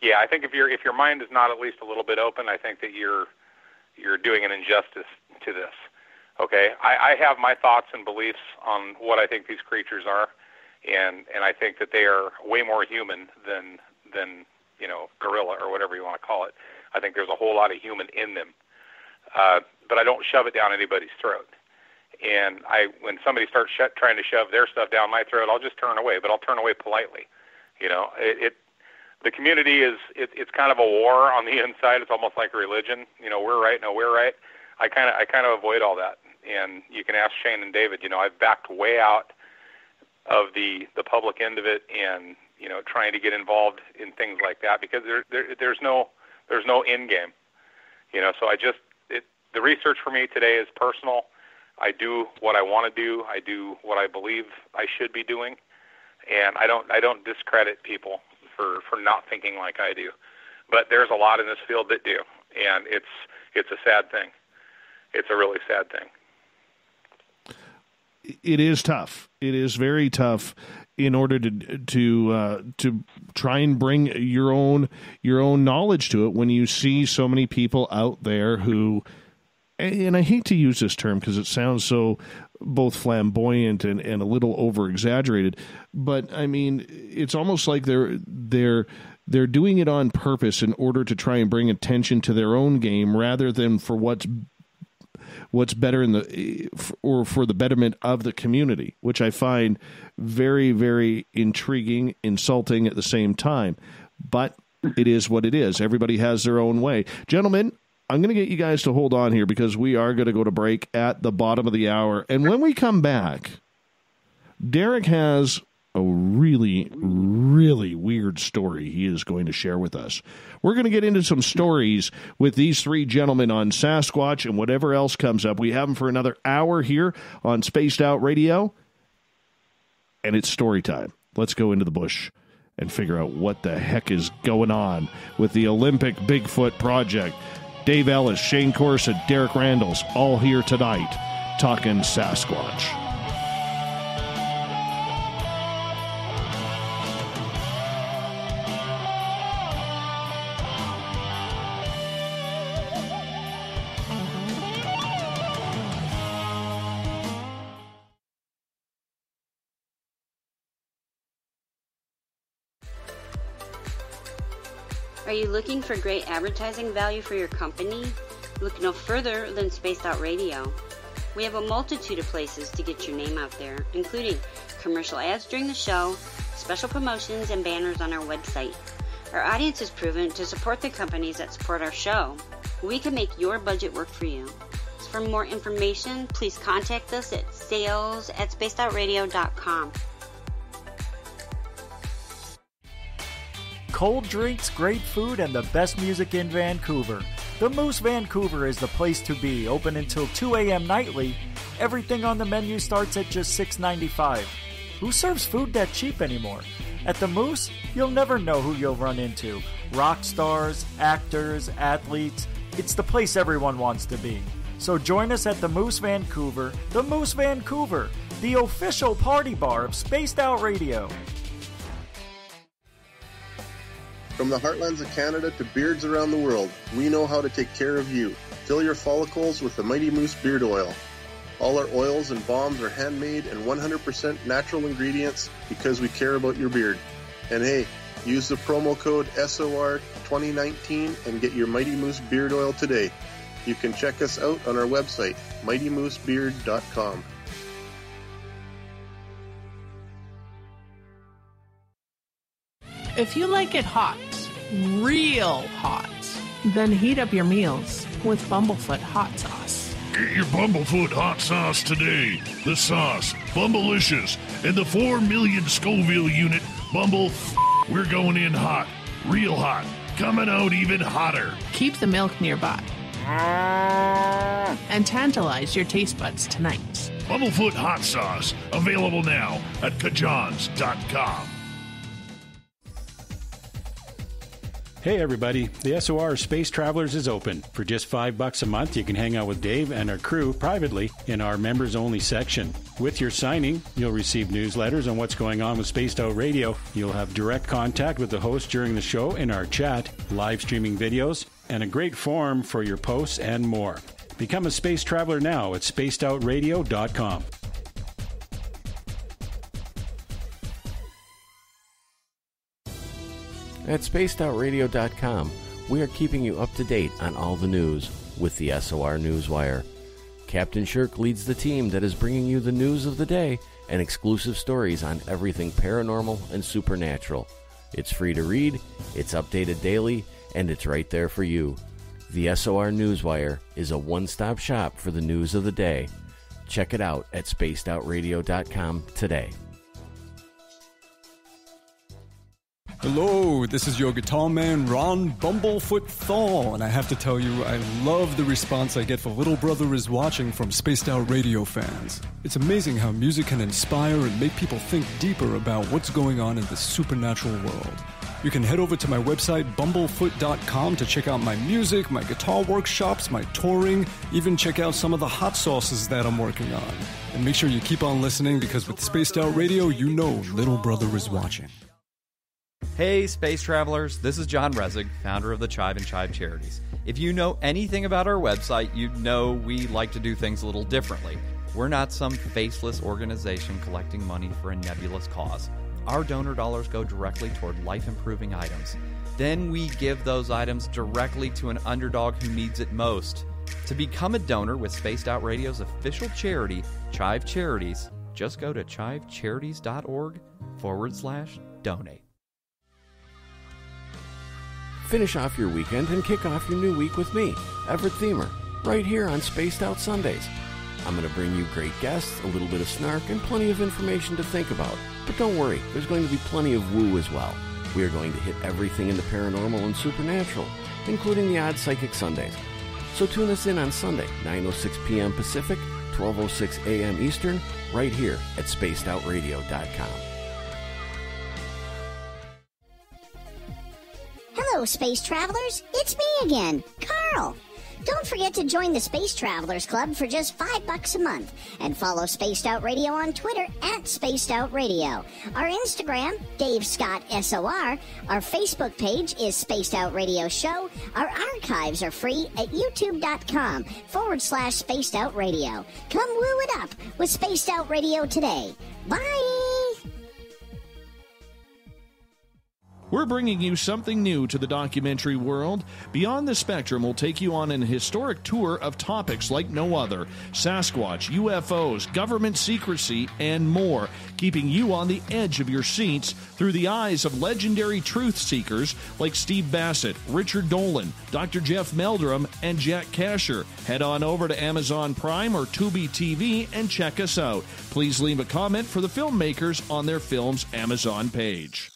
yeah, I think if your mind is not at least a little bit open, I think that you're doing an injustice to this. Okay, I have my thoughts and beliefs on what I think these creatures are, and I think that they are way more human than gorilla or whatever you want to call it. I think there's a whole lot of human in them, but I don't shove it down anybody's throat. And when somebody starts trying to shove their stuff down my throat, I'll just turn away, but I'll turn away politely. The community it's kind of a war on the inside. It's almost like a religion. We're right, no, we're right. I kind of avoid all that. And you can ask Shane and David. I've backed way out of the public end of it, and trying to get involved in things like that because there's no end game. So the research for me today is personal. I do what I want to do. I do what I believe I should be doing, and I don't discredit people for not thinking like I do. But there's a lot in this field that do, and it's a sad thing. It's a really sad thing. It is tough. It is very tough in order to try and bring your own knowledge to it when you see so many people out there who, and I hate to use this term because it sounds so both flamboyant and a little over-exaggerated, but I mean, it's almost like they're doing it on purpose in order to try and bring attention to their own game rather than for what's better or for the betterment of the community, which I find very, very intriguing, insulting at the same time. But it is what it is. Everybody has their own way. Gentlemen, I'm going to get you guys to hold on here because we are going to go to break at the bottom of the hour. And when we come back, Derek has a really, really weird story he is going to share with us. We're going to get into some stories with these three gentlemen on Sasquatch and whatever else comes up. We have them for another hour here on Spaced Out Radio, and it's story time. Let's go into the bush and figure out what the heck is going on with the Olympic Bigfoot Project. Dave Ellis, Shane Corson, Derek Randles, all here tonight talking Sasquatch. Are you looking for great advertising value for your company? Look no further than Spaced Out Radio. We have a multitude of places to get your name out there, including commercial ads during the show, special promotions, and banners on our website. Our audience is proven to support the companies that support our show. We can make your budget work for you. So for more information, please contact us at sales@spacedoutradio.com. Cold drinks, great food, and the best music in Vancouver. The Moose Vancouver is the place to be, open until 2 a.m. nightly. Everything on the menu starts at just $6.95. Who serves food that cheap anymore? At the Moose, you'll never know who you'll run into. Rock stars, actors, athletes. It's the place everyone wants to be. So join us at the Moose Vancouver, the official party bar of Spaced Out Radio. From the heartlands of Canada to beards around the world, we know how to take care of you. Fill your follicles with the Mighty Moose Beard Oil. All our oils and balms are handmade and 100% natural ingredients because we care about your beard. And hey, use the promo code SOR2019 and get your Mighty Moose Beard Oil today. You can check us out on our website, mightymoosebeard.com. If you like it hot, real hot, then heat up your meals with Bumblefoot hot sauce. Get your Bumblefoot hot sauce today. The sauce, Bumblicious, and the 4 million Scoville unit Bumble. We're going in hot, real hot, coming out even hotter. Keep the milk nearby and tantalize your taste buds tonight. Bumblefoot hot sauce, available now at kajans.com. Hey everybody, the SOR Space Travelers is open. For just $5 a month, you can hang out with Dave and our crew privately in our members-only section. With your signing, you'll receive newsletters on what's going on with Spaced Out Radio. You'll have direct contact with the host during the show in our chat, live streaming videos, and a great forum for your posts and more. Become a space traveler now at spacedoutradio.com. At spacedoutradio.com, we are keeping you up to date on all the news with the SOR Newswire. Captain Shirk leads the team that is bringing you the news of the day and exclusive stories on everything paranormal and supernatural. It's free to read, it's updated daily, and it's right there for you. The SOR Newswire is a one-stop shop for the news of the day. Check it out at spacedoutradio.com today. Hello, this is your guitar man, Ron Bumblefoot Thor, and I have to tell you, I love the response I get for Little Brother is Watching from Spaced Out Radio fans. It's amazing how music can inspire and make people think deeper about what's going on in the supernatural world. You can head over to my website, bumblefoot.com, to check out my music, my guitar workshops, my touring, even check out some of the hot sauces that I'm working on. And make sure you keep on listening, because with Spaced Out Radio, you know Little Brother is watching. Hey, space travelers, this is John Resig, founder of the Chive and Chive Charities. If you know anything about our website, you know we like to do things a little differently. We're not some faceless organization collecting money for a nebulous cause. Our donor dollars go directly toward life-improving items. Then we give those items directly to an underdog who needs it most. To become a donor with Spaced Out Radio's official charity, Chive Charities, just go to chivecharities.org/donate. Finish off your weekend and kick off your new week with me, Everett Thiemer, right here on Spaced Out Sundays. I'm going to bring you great guests, a little bit of snark, and plenty of information to think about. But don't worry, there's going to be plenty of woo as well. We are going to hit everything in the paranormal and supernatural, including the odd Psychic Sundays. So tune us in on Sunday, 9:06 p.m. Pacific, 12:06 a.m. Eastern, right here at spacedoutradio.com. Hello, Space Travelers. It's me again, Carl. Don't forget to join the Space Travelers Club for just $5 a month and follow Spaced Out Radio on Twitter at Spaced Out Radio. Our Instagram, Dave Scott SOR. Our Facebook page is Spaced Out Radio Show. Our archives are free at youtube.com/Spaced Out Radio. Come woo it up with Spaced Out Radio today. Bye! We're bringing you something new to the documentary world. Beyond the Spectrum will take you on an historic tour of topics like no other. Sasquatch, UFOs, government secrecy, and more, keeping you on the edge of your seats through the eyes of legendary truth seekers like Steve Bassett, Richard Dolan, Dr. Jeff Meldrum, and Jack Casher. Head on over to Amazon Prime or Tubi TV and check us out. Please leave a comment for the filmmakers on their film's Amazon page.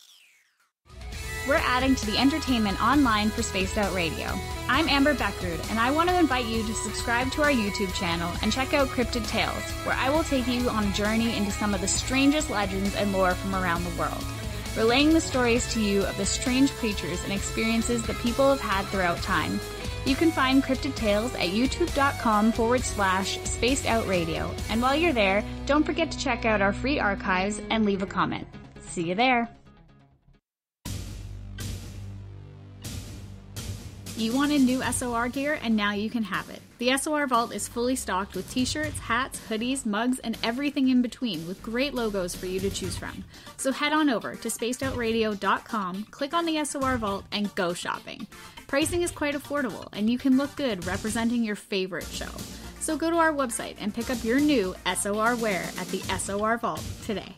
We're adding to the entertainment online for Spaced Out Radio. I'm Amber Beckrud, and I want to invite you to subscribe to our YouTube channel and check out Cryptid Tales, where I will take you on a journey into some of the strangest legends and lore from around the world, relaying the stories to you of the strange creatures and experiences that people have had throughout time. You can find Cryptid Tales at youtube.com/spacedoutradio. And while you're there, don't forget to check out our free archives and leave a comment. See you there. You wanted new SOR gear, and now you can have it. The SOR Vault is fully stocked with t-shirts, hats, hoodies, mugs, and everything in between, with great logos for you to choose from. So head on over to spacedoutradio.com, click on the SOR Vault, and go shopping. Pricing is quite affordable, and you can look good representing your favorite show. So go to our website and pick up your new SOR wear at the SOR Vault today.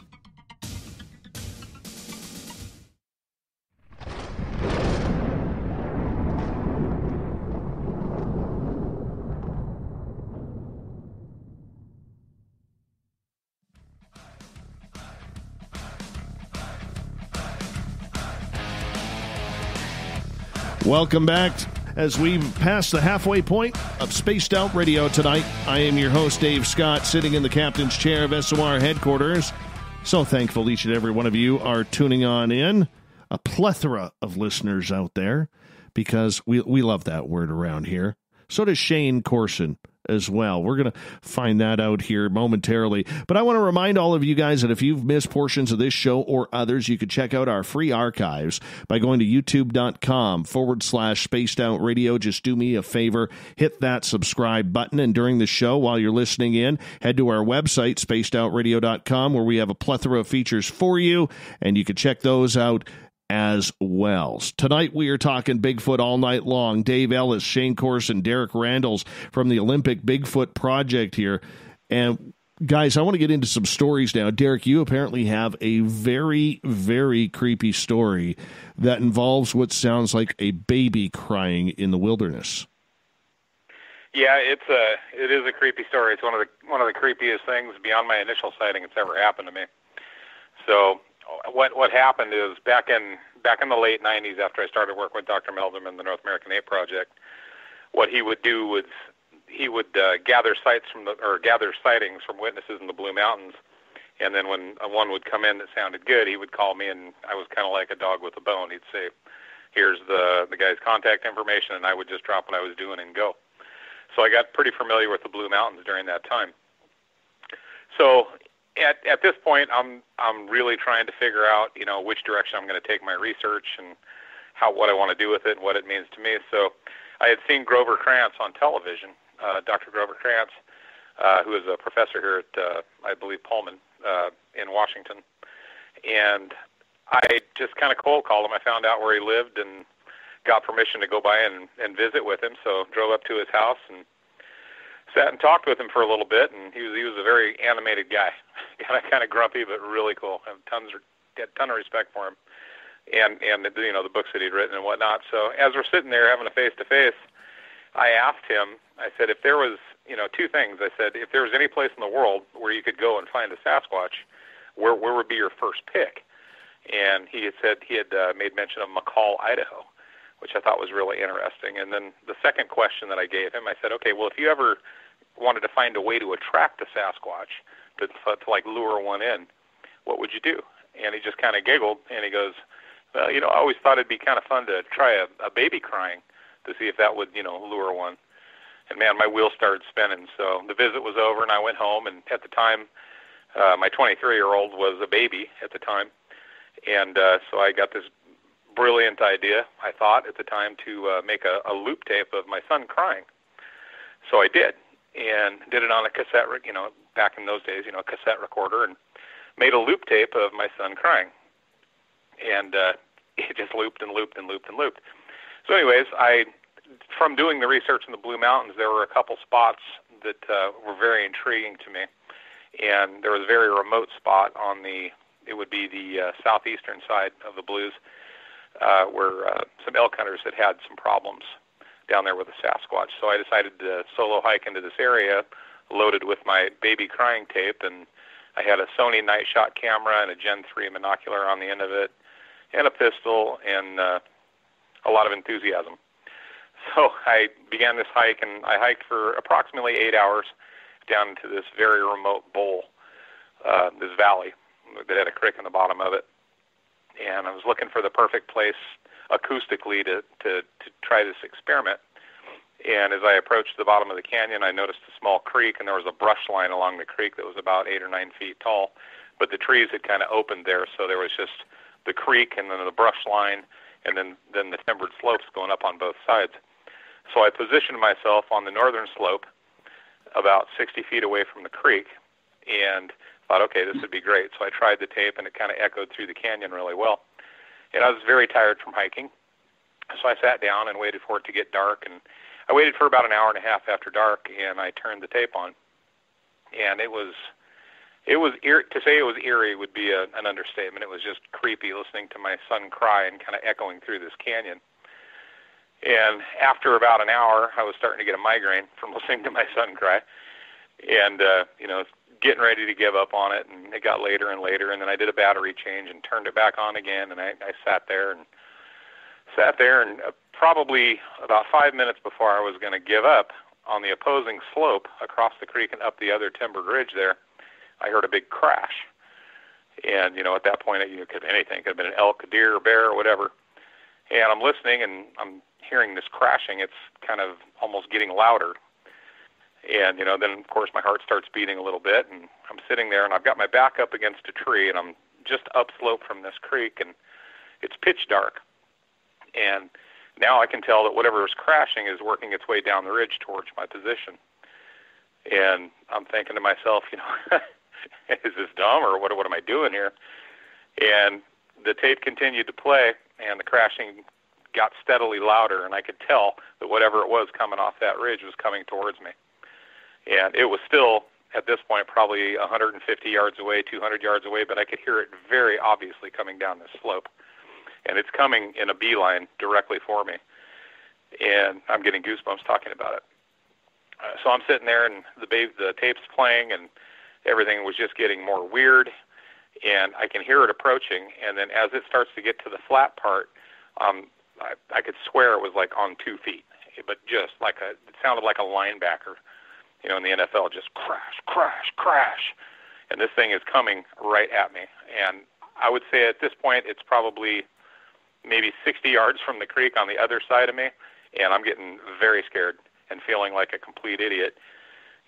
Welcome back. As we pass the halfway point of Spaced Out Radio tonight, I am your host, Dave Scott, sitting in the captain's chair of SOR headquarters. So thankful each and every one of you are tuning on in. A plethora of listeners out there, because we love that word around here. So does Shane Corson as well. We're going to find that out here momentarily. But I want to remind all of you guys that if you've missed portions of this show or others, you can check out our free archives by going to youtube.com/spacedoutradio. Just do me a favor, hit that subscribe button. And during the show, while you're listening in, head to our website, spacedoutradio.com, where we have a plethora of features for you, and you can check those out as well. Tonight we are talking Bigfoot all night long. Dave Ellis, Shane Corson, Derek Randles from the Olympic Bigfoot Project here. And guys, I want to get into some stories now. Derek, you apparently have a very, very creepy story that involves what sounds like a baby crying in the wilderness. Yeah, it is a creepy story. It's one of the creepiest things beyond my initial sighting that's ever happened to me. So what happened is back in the late 90s, after I started working with Dr. Meldrum and the North American Ape Project, what he would do was he would gather sightings from witnesses in the Blue Mountains, and then when one would come in that sounded good, he would call me, and I was kind of like a dog with a bone. He'd say, "Here's the guy's contact information," and I would just drop what I was doing and go. So I got pretty familiar with the Blue Mountains during that time. So at this point, I'm really trying to figure out, which direction I'm going to take my research and what I want to do with it and what it means to me. So I had seen Grover Krantz on television, Dr. Grover Krantz, who is a professor here at, I believe, Pullman in Washington. And I just kind of cold called him. I found out where he lived and got permission to go by and visit with him. So drove up to his house and sat and talked with him for a little bit, and he was a very animated guy, kind of grumpy but really cool. I have a ton of respect for him, and the books that he'd written and whatnot. So as we're sitting there having a face-to-face, I asked him, I said, if there was, two things. I said, if there was any place in the world where you could go and find a Sasquatch, where would be your first pick? And he had said he had made mention of McCall, Idaho, which I thought was really interesting. And then the second question that I gave him, I said, okay, well, if you ever wanted to find a way to attract a Sasquatch, to like lure one in, what would you do? And he just kind of giggled, and he goes, well, I always thought it'd be kind of fun to try a baby crying to see if that would, lure one. And man, my wheels started spinning. So the visit was over, and I went home, and at the time, my 23-year-old was a baby at the time. And so I got this brilliant idea, I thought at the time, to make a loop tape of my son crying. So I did, and did it on a cassette, back in those days, a cassette recorder, and made a loop tape of my son crying. And it just looped and looped and looped and looped. So anyways, from doing the research in the Blue Mountains, there were a couple spots that were very intriguing to me. And there was a very remote spot it would be the southeastern side of the Blues, where some elk hunters had some problems down there with the Sasquatch. So I decided to solo hike into this area, loaded with my baby crying tape, and I had a Sony night shot camera and a Gen 3 monocular on the end of it, and a pistol, and a lot of enthusiasm. So I began this hike, and I hiked for approximately 8 hours down into this very remote bowl, this valley that had a creek in the bottom of it. And I was looking for the perfect place acoustically to try this experiment. And as I approached the bottom of the canyon, I noticed a small creek, and there was a brush line along the creek that was about 8 or 9 feet tall. But the trees had kind of opened there, so there was just the creek and then the brush line and then the timbered slopes going up on both sides. So I positioned myself on the northern slope about 60 feet away from the creek and thought, okay, this would be great. So I tried the tape, and it kind of echoed through the canyon really well. And I was very tired from hiking, so I sat down and waited for it to get dark. And I waited for about an hour and a half after dark, and I turned the tape on. And it was to say it was eerie would be an understatement. It was just creepy listening to my son cry and kind of echoing through this canyon. And after about an hour, I was starting to get a migraine from listening to my son cry, and getting ready to give up on it. And it got later and later, and then I did a battery change and turned it back on again. And I sat there and probably about 5 minutes before I was going to give up, on the opposing slope across the creek and up the other timbered ridge there, I heard a big crash. And, at that point, it could have been anything. It could have been an elk, a deer, a bear, or whatever. And I'm listening, and I'm hearing this crashing. It's kind of almost getting louder. And, then, of course, my heart starts beating a little bit, and I'm sitting there, and I've got my back up against a tree, and I'm just upslope from this creek, and it's pitch dark. And now I can tell that whatever is crashing is working its way down the ridge towards my position. And I'm thinking to myself, is this dumb, or what am I doing here? And the tape continued to play, and the crashing got steadily louder, and I could tell that whatever it was coming off that ridge was coming towards me. And it was still, at this point, probably 150 yards away, 200 yards away, but I could hear it very obviously coming down this slope. And it's coming in a beeline directly for me. And I'm getting goosebumps talking about it. So I'm sitting there, and the tape's playing, and everything was just getting more weird. And I can hear it approaching. And then as it starts to get to the flat part, I could swear it was like on 2 feet, but just like it sounded like a linebacker, in the NFL, just crash, crash, crash. And this thing is coming right at me. And I would say at this point, it's probably maybe 60 yards from the creek on the other side of me, and I'm getting very scared and feeling like a complete idiot.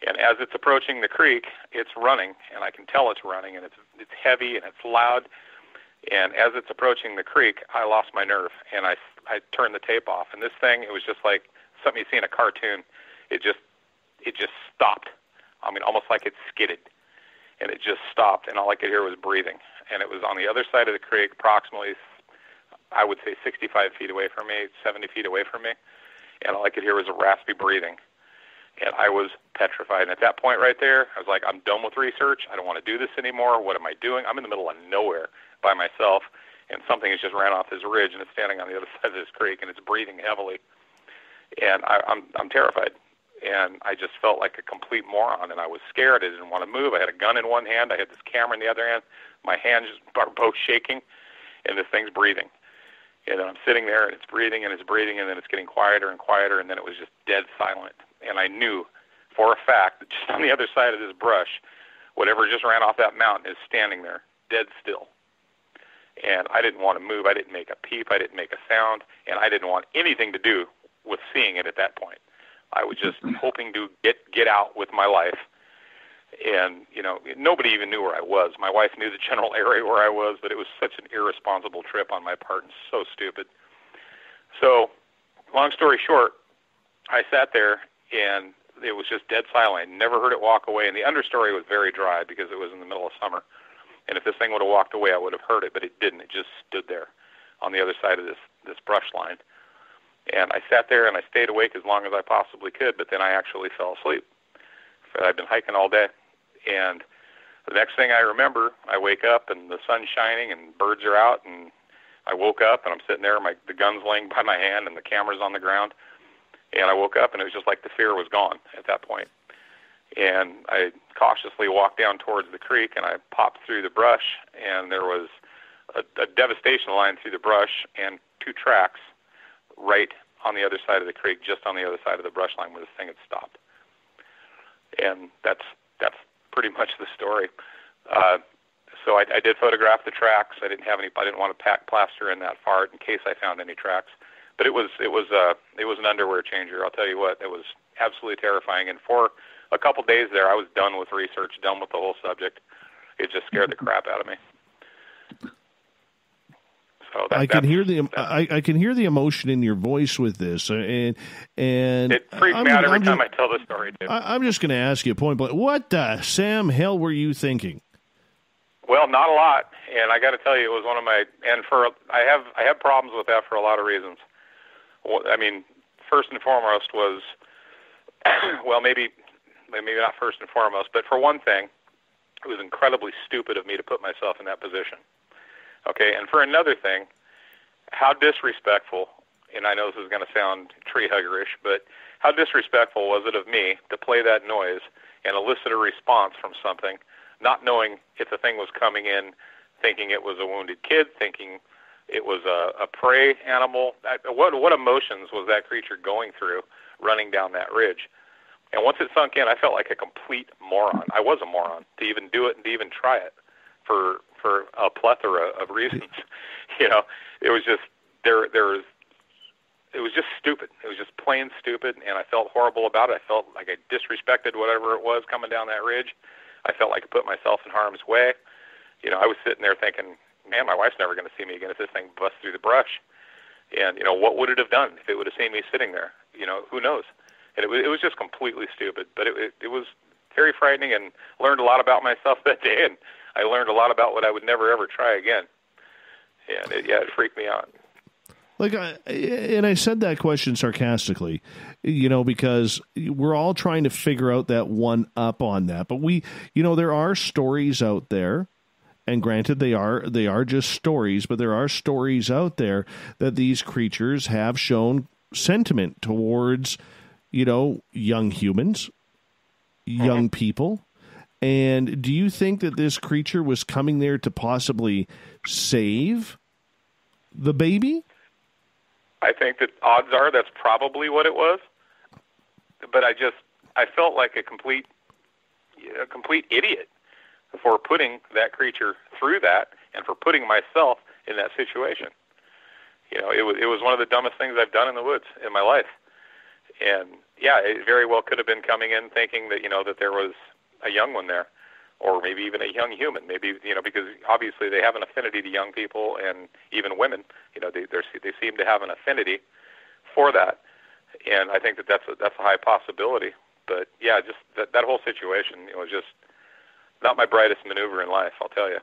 And as it's approaching the creek, it's running, and I can tell it's running, and it's heavy and it's loud. And as it's approaching the creek, I lost my nerve, and I turned the tape off. And this thing, it was just like something you see in a cartoon. It just stopped. I mean, almost like it skidded, and it just stopped, and all I could hear was breathing. And it was on the other side of the creek, approximately, I would say 65 feet away from me, 70 feet away from me, and all I could hear was a raspy breathing. And I was petrified. And at that point right there, I was like, I'm done with research. I don't want to do this anymore. What am I doing? I'm in the middle of nowhere by myself, and something has just ran off this ridge, and it's standing on the other side of this creek, and it's breathing heavily. And I'm terrified. And I just felt like a complete moron, and I was scared. I didn't want to move. I had a gun in one hand. I had this camera in the other hand. My hands are both shaking, and this thing's breathing. And I'm sitting there, and it's breathing, and then it's getting quieter and quieter, and then it was just dead silent. And I knew for a fact that just on the other side of this brush, whatever just ran off that mountain is standing there, dead still. And I didn't want to move. I didn't make a peep. I didn't make a sound. And I didn't want anything to do with seeing it at that point. I was just hoping to get out with my life. And, nobody even knew where I was. My wife knew the general area where I was, but it was such an irresponsible trip on my part and so stupid. So, long story short, I sat there, and it was just dead silent. I never heard it walk away. And the understory was very dry because it was in the middle of summer. And if this thing would have walked away, I would have heard it, but it didn't. It just stood there on the other side of this brush line. And I sat there, and I stayed awake as long as I possibly could, but then I actually fell asleep. I'd been hiking all day. And the next thing I remember, I wake up, and the sun's shining, and birds are out, and I woke up, and I'm sitting there, the gun's laying by my hand, and the camera's on the ground. And I woke up, and it was just like the fear was gone at that point. And I cautiously walked down towards the creek, and I popped through the brush, and there was a devastation line through the brush and 2 tracks right on the other side of the creek, just on the other side of the brush line where this thing had stopped. And that's pretty much the story. So I did photograph the tracks. I didn't want to pack plaster in that far in case I found any tracks. But it was an underwear changer. I'll tell you what, it was absolutely terrifying. And for a couple days there, I was done with research, done with the whole subject. It just scared the crap out of me. So I can hear the emotion in your voice with this, and it freaks me out every time I tell this story, Dave. I'm just going to ask you point blank, what the Sam hell were you thinking? Well, not a lot, and I got to tell you, it was one of my I have problems with that for a lot of reasons. I mean, first and foremost was, well, maybe not first and foremost, but for one thing, it was incredibly stupid of me to put myself in that position. Okay, and for another thing, how disrespectful, and I know this is going to sound tree-huggerish, but how disrespectful was it of me to play that noise and elicit a response from something, not knowing if the thing was coming in, thinking it was a wounded kid, thinking it was a prey animal. What emotions was that creature going through running down that ridge? And once it sunk in, I felt like a complete moron. I was a moron to even do it and to even try it for a plethora of reasons. You know, it was just it was just stupid. It was just plain stupid, and I felt horrible about it. I felt like I disrespected whatever it was coming down that ridge. I felt like I put myself in harm's way. You know, I was sitting there thinking, man, my wife's never going to see me again if this thing busts through the brush. And, you know, what would it have done if it would have seen me sitting there? You know, who knows? And it was just completely stupid. But it was very frightening, and learned a lot about myself that day, and I learned a lot about what I would never, ever try again. And, it freaked me out. Like, I said that question sarcastically, you know, because we're all trying to figure out that one up on that. But there are stories out there, and granted, they are just stories, but there are stories out there that these creatures have shown sentiment towards, you know, young humans, young people. And do you think that this creature was coming there to possibly save the baby? I think that odds are that's probably what it was. But I felt like a complete idiot for putting that creature through that and for putting myself in that situation. You know, it was one of the dumbest things I've done in the woods in my life. And yeah, it very well could have been coming in thinking that, you know, that there was a young one there, or maybe even a young human, maybe, you know, because obviously they have an affinity to young people and even women. You know, they seem to have an affinity for that, and I think that's a high possibility. But yeah, just that whole situation, it was just not my brightest maneuver in life, I'll tell you.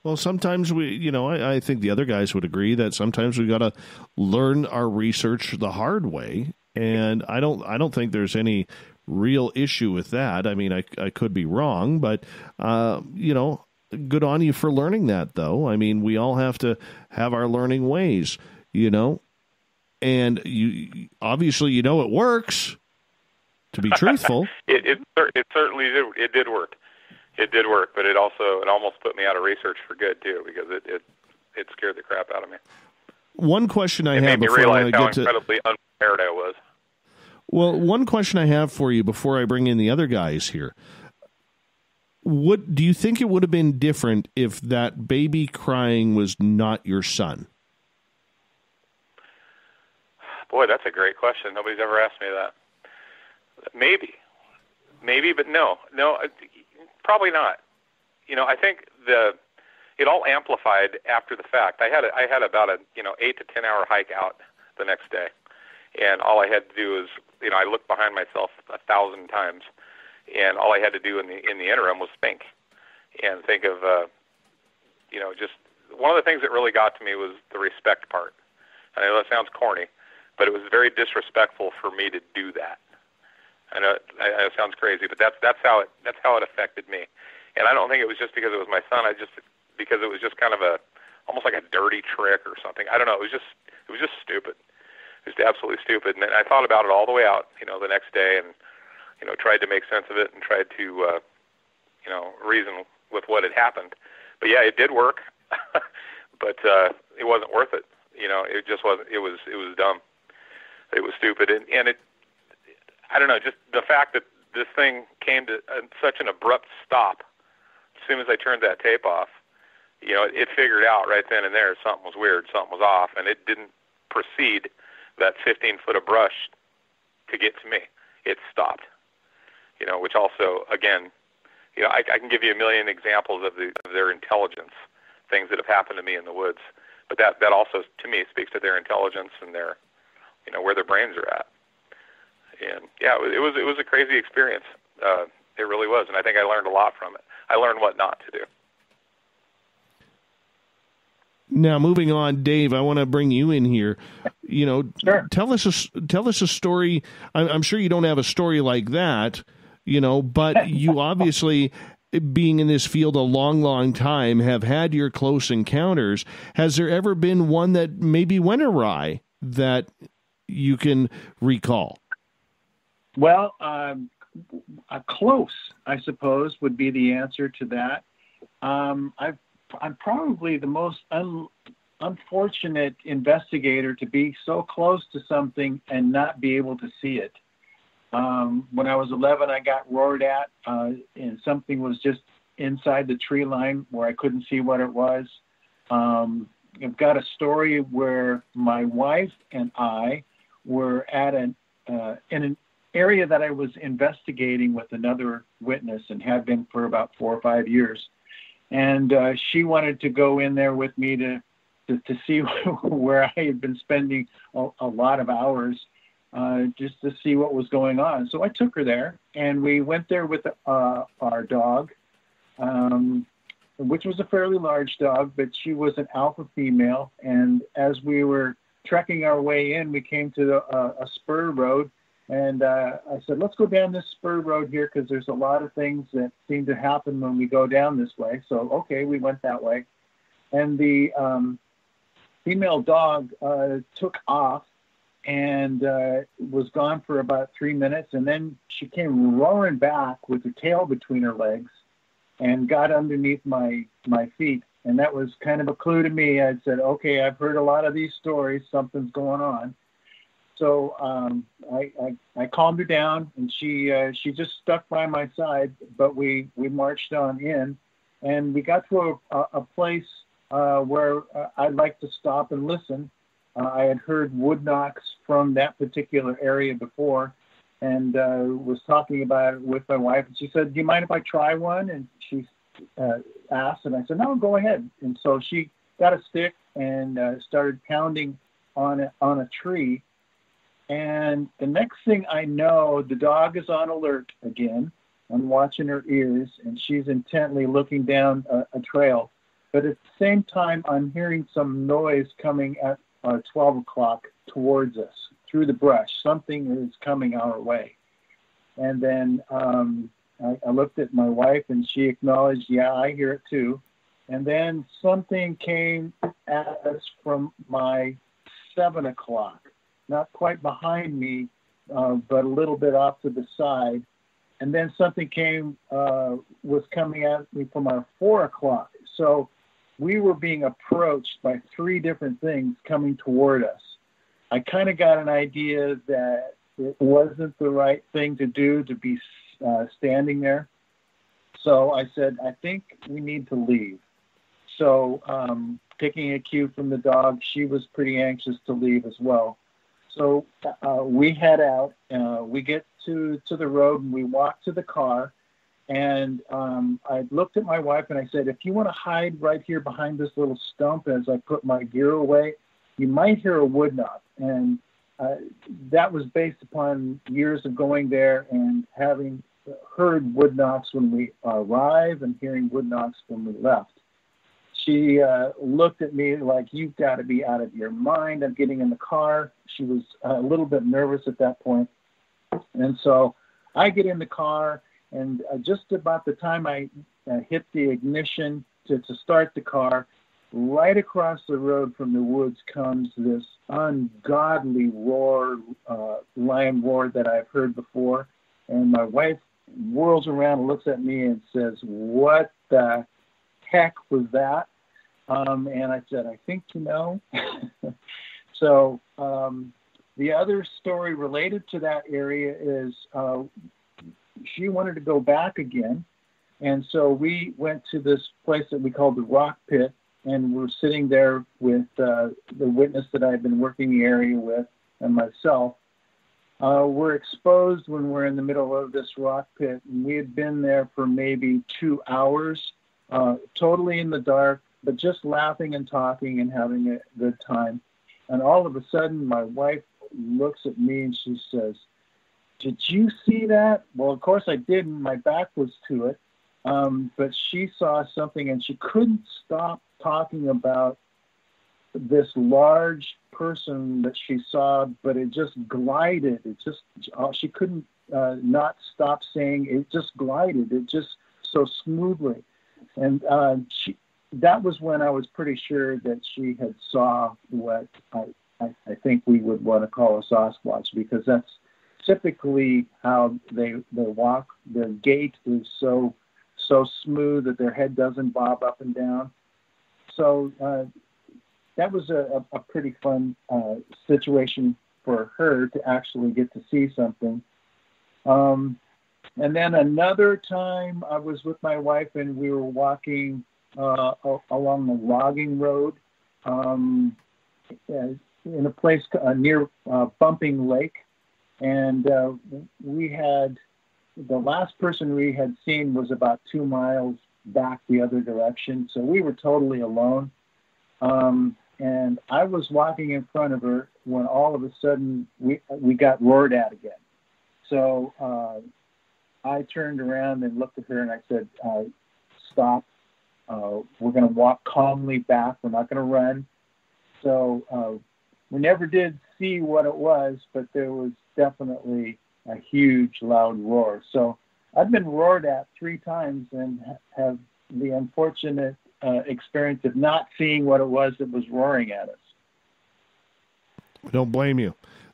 Well, sometimes I think the other guys would agree that sometimes we got to learn our research the hard way, and I don't think there's any real issue with that. I mean, I could be wrong, but good on you for learning that, though. I mean, we all have to have our learning ways, you know, and you obviously, you know, it works. To be truthful, it certainly did. It did work. It did work, but it almost put me out of research for good too, because it scared the crap out of me. One question I have made me before realize I how get to incredibly unprepared I was. Well, one question I have for you before I bring in the other guys here. What do you think it would have been different if that baby crying was not your son? Boy, that's a great question. Nobody's ever asked me that. Maybe, but no, probably not. You know, I think it all amplified after the fact. I had about a 8 to 10 hour hike out the next day, and all I had to do was, you know, I looked behind myself 1,000 times, and all I had to do in the interim was think of just one of the things that really got to me was the respect part. I know that sounds corny, but it was very disrespectful for me to do that. I know it sounds crazy, but that's how it affected me. And I don't think it was just because it was my son. Because it was just kind of almost like a dirty trick or something. I don't know. It was just stupid. It was absolutely stupid. And I thought about it all the way out, you know, the next day, and you know, tried to make sense of it and tried to reason with what had happened. But yeah, it did work, but it wasn't worth it. You know, it just wasn't. It was dumb. It was stupid, and it. I don't know, just the fact that this thing came to such an abrupt stop as soon as I turned that tape off, you know, it figured out right then and there something was weird, something was off, and it didn't proceed that 15 foot of brush to get to me. It stopped, which also, again, I can give you a million examples of their intelligence, things that have happened to me in the woods. But that also, to me, speaks to their intelligence and their, where their brains are at. And yeah, it was a crazy experience. It really was, and I think I learned a lot from it. I learned what not to do. Now, moving on, Dave, I want to bring you in here. Sure. Tell us a story. I'm sure you don't have a story like that, but you obviously, being in this field a long, long time, have had your close encounters. Has there ever been one that maybe went awry that you can recall? Well, close, I suppose, would be the answer to that. I'm probably the most unfortunate investigator to be so close to something and not be able to see it. When I was 11, I got roared at, and something was just inside the tree line where I couldn't see what it was. I've got a story where my wife and I were at in an area that I was investigating with another witness and had been for about 4 or 5 years. And she wanted to go in there with me to see where I had been spending a lot of hours just to see what was going on. So I took her there, and we went there with our dog, which was a fairly large dog, but she was an alpha female. And as we were trekking our way in, we came to a spur road. And I said, let's go down this spur road here because there's a lot of things that seem to happen when we go down this way. So, okay, we went that way. And the female dog took off and was gone for about 3 minutes. And then she came roaring back with her tail between her legs and got underneath my feet. And that was kind of a clue to me. I said, okay, I've heard a lot of these stories. Something's going on. So I calmed her down, and she just stuck by my side. But we marched on in, and we got to a place where I'd like to stop and listen. I had heard wood knocks from that particular area before, and was talking about it with my wife. And she said, "Do you mind if I try one?" And she asked, and I said, "No, go ahead." And so she got a stick and started pounding on a tree. And the next thing I know, the dog is on alert again. I'm watching her ears, and she's intently looking down a trail. But at the same time, I'm hearing some noise coming at 12 o'clock towards us through the brush. Something is coming our way. And then I looked at my wife, and she acknowledged, yeah, I hear it too. And then something came at us from my 7 o'clock. Not quite behind me, but a little bit off to the side. And then something was coming at me from our 4 o'clock. So we were being approached by 3 different things coming toward us. I kind of got an idea that it wasn't the right thing to do to be standing there. So I said, I think we need to leave. So taking a cue from the dog, she was pretty anxious to leave as well. So we head out, we get to the road, and we walk to the car. And I looked at my wife, and I said, if you want to hide right here behind this little stump as I put my gear away, you might hear a wood knock. And that was based upon years of going there and having heard wood knocks when we arrived and hearing wood knocks when we left. She looked at me like, you've got to be out of your mind. I'm getting in the car. She was a little bit nervous at that point. And so I get in the car, and just about the time I hit the ignition to start the car, right across the road from the woods comes this ungodly roar, lion roar that I've heard before. And my wife whirls around and looks at me and says, what the heck was that? And I said, I think you know. So the other story related to that area is she wanted to go back again. And so we went to this place that we called the Rock Pit. and we're sitting there with the witness that I've been working the area with and myself. We're exposed when we're in the middle of this rock pit, and we had been there for maybe 2 hours, totally in the dark, but just laughing and talking and having a good time. And all of a sudden, my wife looks at me and she says, "Did you see that?" Well, of course I didn't. My back was to it. But she saw something, and she couldn't stop talking about this large person that she saw, but it just glided. She couldn't not stop saying it just glided. It just so smoothly. And that was when I was pretty sure that she had saw what I think we would want to call a Sasquatch, because that's typically how they walk. Their gait is so smooth that their head doesn't bob up and down. So that was a pretty fun situation for her to actually get to see something. And then another time I was with my wife and we were walking along the logging road in a place near Bumping Lake. And we had, the last person we had seen was about 2 miles back the other direction. So we were totally alone. And I was walking in front of her when all of a sudden we got roared at again. So I turned around and looked at her and I said, "Stop. We're going to walk calmly back. We're not going to run." So we never did see what it was, but there was definitely a huge, loud roar. So I've been roared at 3 times and have the unfortunate experience of not seeing what it was that was roaring at us. Don't blame you.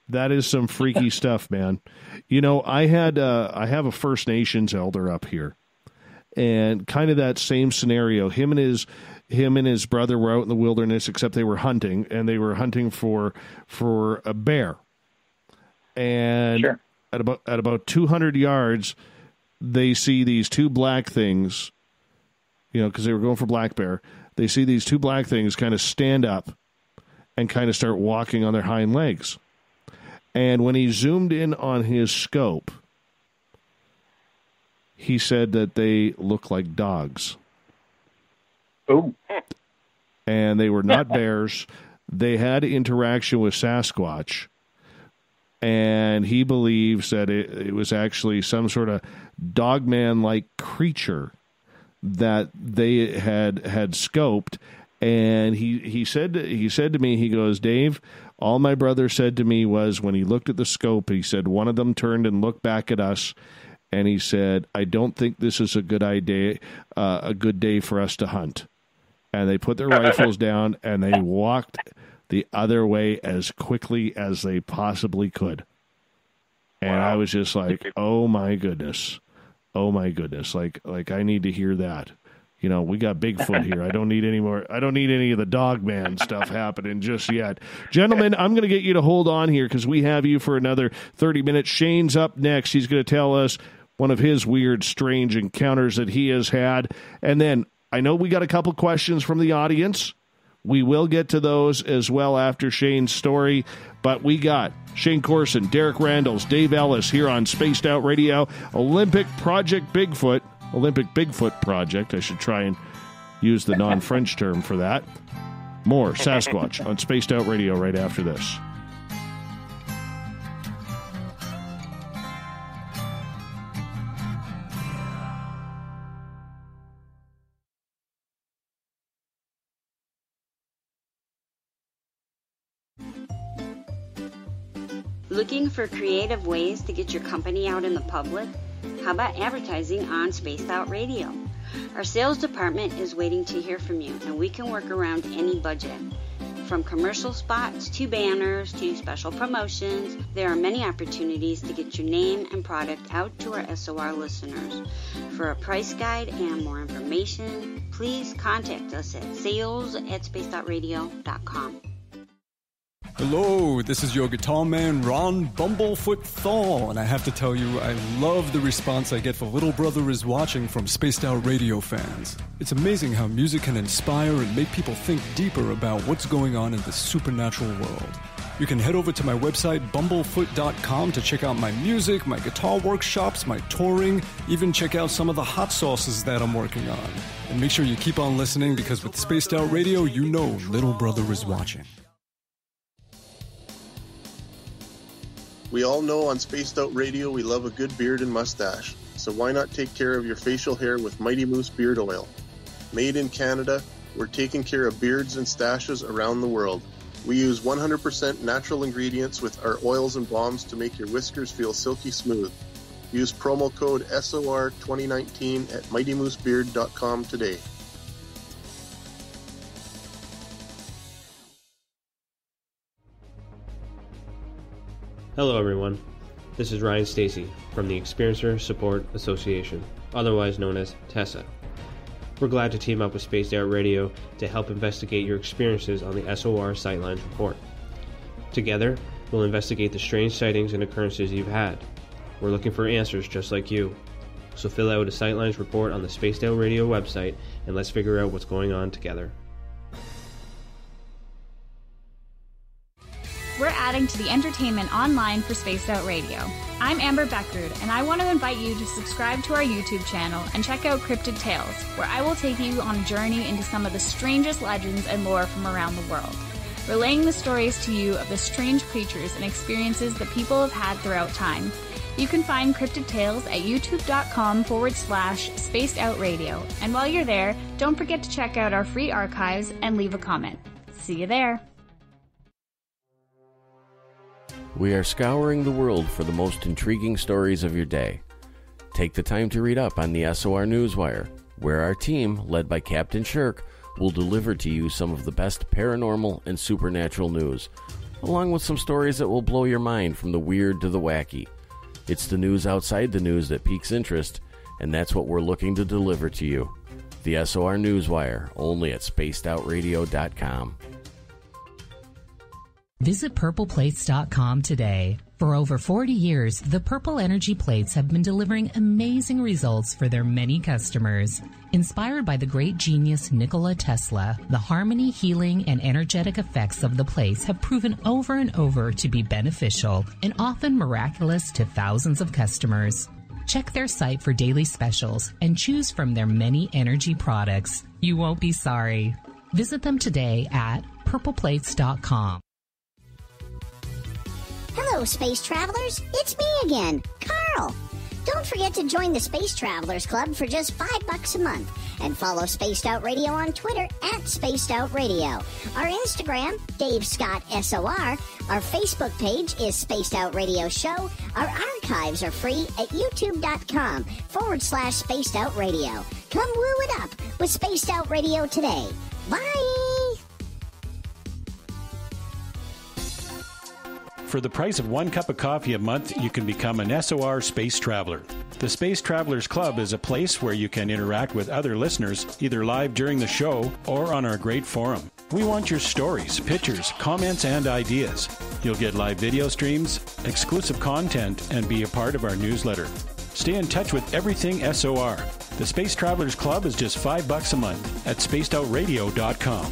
That is some freaky stuff, man. You know, I have a First Nations elder up here, and kind of that same scenario. Him and his brother were out in the wilderness, except they were hunting, and they were hunting for a bear. And sure. at about 200 yards, they see these 2 black things. You know, because they were going for black bear. They see these 2 black things kind of stand up and kind of start walking on their hind legs. And when he zoomed in on his scope, he said that they look like dogs. Oh. And they were not bears. They had interaction with Sasquatch. And he believes that it was actually some sort of dogman-like creature that they had scoped. And he said to me, he goes, "Dave, all my brother said to me was when he looked at the scope, he said one of them turned and looked back at us, and he said, I don't think this is a good day for us to hunt." And they put their rifles down and they walked the other way as quickly as they possibly could. And wow. I was just like, oh my goodness. Like I need to hear that. You know, we got Bigfoot here. I don't need any more. I don't need any of the dogman stuff happening just yet. Gentlemen, I'm going to get you to hold on here because we have you for another 30 minutes. Shane's up next. He's going to tell us one of his weird, strange encounters that he has had. And then I know we got a couple questions from the audience. We will get to those as well after Shane's story. But we got Shane Corson, Derek Randles, Dave Ellis here on Spaced Out Radio. Olympic Bigfoot Project. I should try and use the non-French term for that. More Sasquatch on Spaced Out Radio right after this. Looking for creative ways to get your company out in the public? How about advertising on Spaced Out Radio? Our sales department is waiting to hear from you, and we can work around any budget. From commercial spots to banners to special promotions, there are many opportunities to get your name and product out to our SOR listeners. For a price guide and more information, please contact us at sales@spacedoutradio.com. Hello, this is your guitar man, Ron Bumblefoot Thor, and I have to tell you, I love the response I get for Little Brother is Watching from Spaced Out Radio fans. It's amazing how music can inspire and make people think deeper about what's going on in the supernatural world. You can head over to my website, bumblefoot.com, to check out my music, my guitar workshops, my touring, even check out some of the hot sauces that I'm working on. And make sure you keep on listening, because with Spaced Out Radio, you know Little Brother is watching. We all know on Spaced Out Radio we love a good beard and mustache, so why not take care of your facial hair with Mighty Moose Beard Oil? Made in Canada, we're taking care of beards and stashes around the world. We use 100% natural ingredients with our oils and balms to make your whiskers feel silky smooth. Use promo code SOR2019 at mightymoosebeard.com today. Hello everyone, this is Ryan Stacy from the Experiencer Support Association, otherwise known as TESSA. We're glad to team up with Spaced Out Radio to help investigate your experiences on the SOR Sightlines Report. Together, we'll investigate the strange sightings and occurrences you've had. We're looking for answers just like you. So fill out a Sightlines Report on the Spaced Out Radio website and let's figure out what's going on together. We're adding to the entertainment online for Spaced Out Radio. I'm Amber Beckrud, and I want to invite you to subscribe to our YouTube channel and check out Cryptid Tales, where I will take you on a journey into some of the strangest legends and lore from around the world, relaying the stories to you of the strange creatures and experiences that people have had throughout time. You can find Cryptid Tales at youtube.com/Spaced Out Radio, and while you're there, don't forget to check out our free archives and leave a comment. See you there. We are scouring the world for the most intriguing stories of your day. Take the time to read up on the SOR Newswire, where our team, led by Captain Shirk, will deliver to you some of the best paranormal and supernatural news, along with some stories that will blow your mind from the weird to the wacky. It's the news outside the news that piques interest, and that's what we're looking to deliver to you. The SOR Newswire, only at spacedoutradio.com. Visit purpleplates.com today. For over 40 years, the Purple Energy Plates have been delivering amazing results for their many customers. Inspired by the great genius Nikola Tesla, the harmony, healing, and energetic effects of the plates have proven over and over to be beneficial and often miraculous to thousands of customers. Check their site for daily specials and choose from their many energy products. You won't be sorry. Visit them today at purpleplates.com. Hello, Space Travelers. It's me again, Carl. Don't forget to join the Space Travelers Club for just $5 a month. And follow Spaced Out Radio on Twitter at Spaced Out Radio. Our Instagram, Dave Scott SOR. Our Facebook page is Spaced Out Radio Show. Our archives are free at youtube.com/Spaced Out Radio. Come woo it up with Spaced Out Radio today. Bye! For the price of 1 cup of coffee a month, you can become an SOR Space Traveler. The Space Travelers Club is a place where you can interact with other listeners, either live during the show or on our great forum. We want your stories, pictures, comments, and ideas. You'll get live video streams, exclusive content, and be a part of our newsletter. Stay in touch with everything SOR. The Space Travelers Club is just $5 a month at spacedoutradio.com.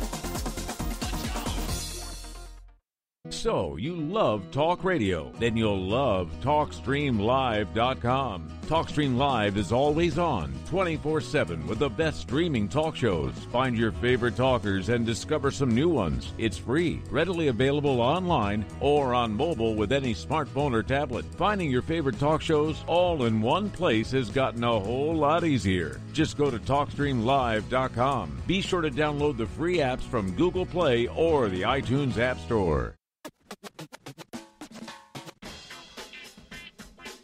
So, you love talk radio? Then you'll love TalkStreamLive.com. TalkStream Live is always on, 24/7, with the best streaming talk shows. Find your favorite talkers and discover some new ones. It's free, readily available online or on mobile with any smartphone or tablet. Finding your favorite talk shows all in one place has gotten a whole lot easier. Just go to TalkStreamLive.com. Be sure to download the free apps from Google Play or the iTunes App Store.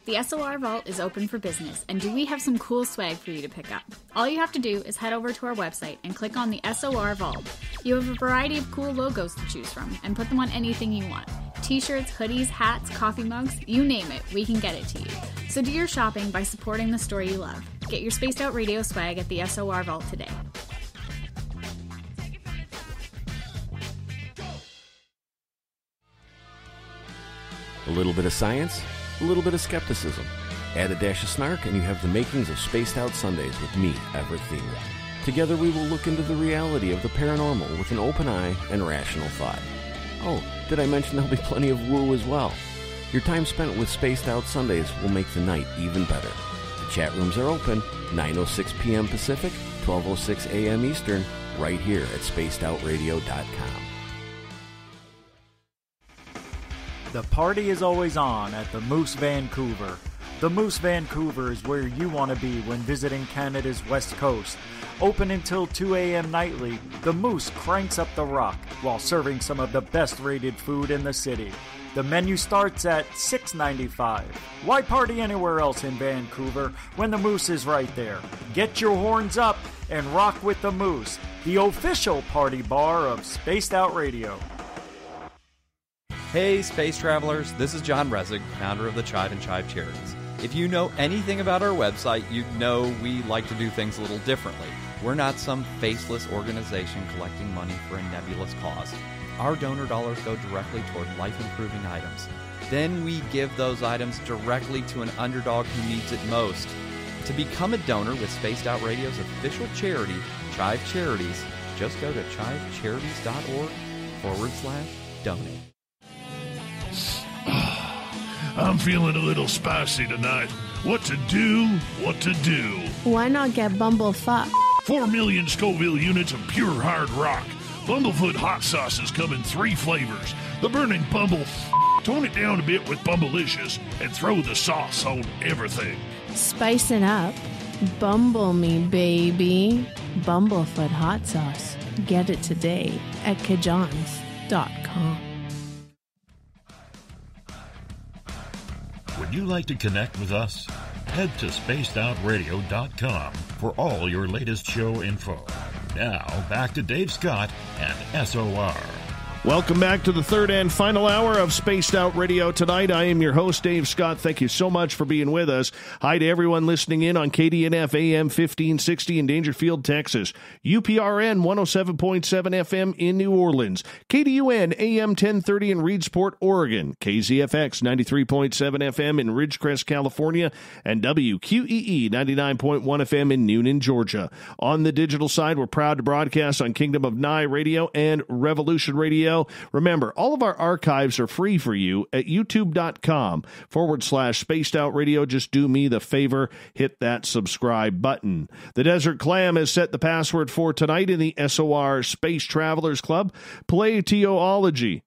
The SOR Vault is open for business, and do we have some cool swag for you to pick up? All you have to do is head over to our website and click on the SOR Vault. You have a variety of cool logos to choose from, and put them on anything you want. T-shirts, hoodies, hats, coffee mugs, you name it, we can get it to you. So do your shopping by supporting the store you love. Get your Spaced Out Radio swag at the SOR Vault today. A little bit of science, a little bit of skepticism. Add a dash of snark and you have the makings of Spaced Out Sundays with me, Everett Thiemann. Together we will look into the reality of the paranormal with an open eye and rational thought. Oh, did I mention there'll be plenty of woo as well? Your time spent with Spaced Out Sundays will make the night even better. The chat rooms are open, 9:06 p.m. Pacific, 12:06 a.m. Eastern, right here at spacedoutradio.com. The party is always on at the Moose Vancouver. The Moose Vancouver is where you want to be when visiting Canada's West Coast. Open until 2 a.m. nightly, the Moose cranks up the rock while serving some of the best-rated food in the city. The menu starts at $6.95. Why party anywhere else in Vancouver when the Moose is right there? Get your horns up and rock with the Moose, the official party bar of Spaced Out Radio. Hey, space travelers, this is John Resig, founder of the Chive and Chive Charities. If you know anything about our website, you know we like to do things a little differently. We're not some faceless organization collecting money for a nebulous cause. Our donor dollars go directly toward life-improving items. Then we give those items directly to an underdog who needs it most. To become a donor with Spaced Out Radio's official charity, Chive Charities, just go to chivecharities.org/donate. I'm feeling a little spicy tonight. What to do? What to do? Why not get bumblefuck? 4 million Scoville units of pure hard rock. Bumblefoot hot sauces come in 3 flavors. The burning bumble. Tone it down a bit with Bumblicious and throw the sauce on everything. Spice it up. Bumble me, baby. Bumblefoot hot sauce. Get it today at kajans.com. Would you like to connect with us? Head to spacedoutradio.com for all your latest show info. Now, back to Dave Scott and SOR. Welcome back to the third and final hour of Spaced Out Radio tonight. I am your host, Dave Scott. Thank you so much for being with us. Hi to everyone listening in on KDNF AM 1560 in Dangerfield, Texas. UPRN 107.7 FM in New Orleans. KDUN AM 1030 in Reedsport, Oregon. KZFX 93.7 FM in Ridgecrest, California. And WQEE 99.1 FM in Noonan, Georgia. On the digital side, we're proud to broadcast on Kingdom of Nye Radio and Revolution Radio. Remember, all of our archives are free for you at youtube.com/Spaced Out Radio. Just do me the favor, hit that subscribe button. The Desert Clam has set the password for tonight in the SOR Space Travelers Club. Paleontology.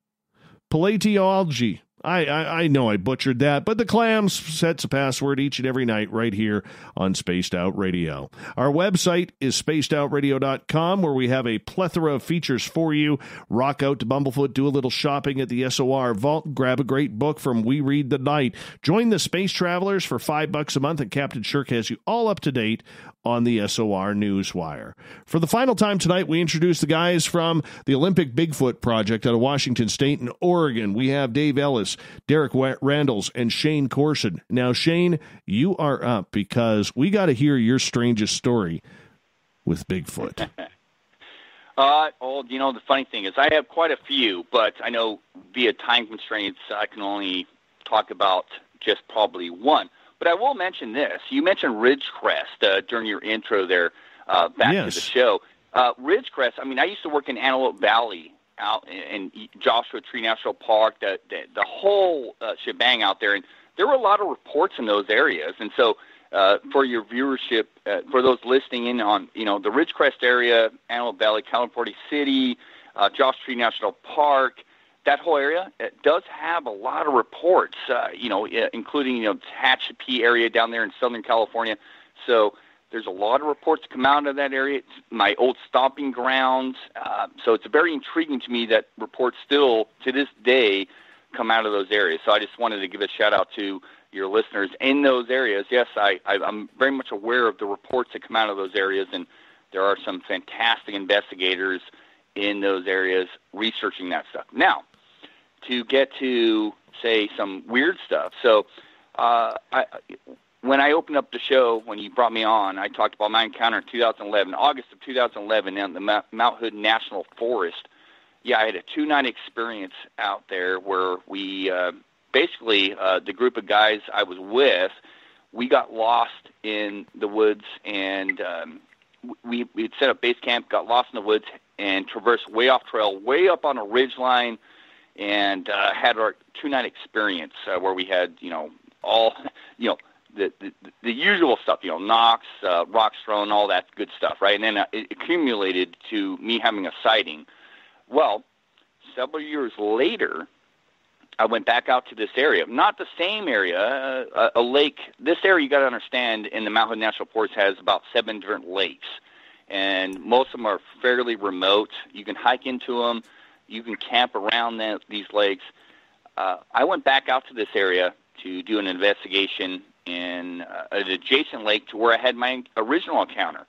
I know I butchered that, but the Clam sets a password each and every night right here on Spaced Out Radio. Our website is spacedoutradio.com, where we have a plethora of features for you. Rock out to Bumblefoot, do a little shopping at the SOR Vault, grab a great book from We Read the Night. Join the Space Travelers for $5 a month, and Captain Shirk has you all up to date on the SOR Newswire. For the final time tonight, we introduce the guys from the Olympic Bigfoot Project out of Washington State and Oregon. We have Dave Ellis, Derek Randles, and Shane Corson. Now, Shane, you are up because we got to hear your strangest story with Bigfoot. The funny thing is I have quite a few, but I know via time constraints I can only talk about just probably one. But I will mention this. You mentioned Ridgecrest during your intro there back to the show. Ridgecrest, I used to work in Antelope Valley out in Joshua Tree National Park, the whole shebang out there. And there were a lot of reports in those areas. And so for your viewership, for those listening in on, the Ridgecrest area, Antelope Valley, California City, Joshua Tree National Park, that whole area does have a lot of reports, including, Tehachapi area down there in Southern California. So there's a lot of reports that come out of that area. It's my old stomping grounds. So it's very intriguing to me that reports still, to this day, come out of those areas. So I just wanted to give a shout-out to your listeners in those areas. Yes, I'm very much aware of the reports that come out of those areas, and there are some fantastic investigators in those areas researching that stuff. Now, to get to, say, some weird stuff. So when I opened up the show, when you brought me on, I talked about my encounter in 2011, August of 2011, in the Mount Hood National Forest. Yeah, I had a 2-night experience out there where we basically the group of guys I was with, we got lost in the woods, and we'd set up base camp, got lost in the woods, and traversed way off trail, way up on a ridge line, and had our 2-night experience where we had, all, the usual stuff, knocks, rocks thrown, all that good stuff, right? And then it accumulated to me having a sighting. Well, several years later, I went back out to this area, not the same area, a lake. This area, you got to understand, in the Mount Hood National Forest has about 7 different lakes, and most of them are fairly remote. You can hike into them. You can camp around these lakes. I went back out to this area to do an investigation in an adjacent lake to where I had my original encounter.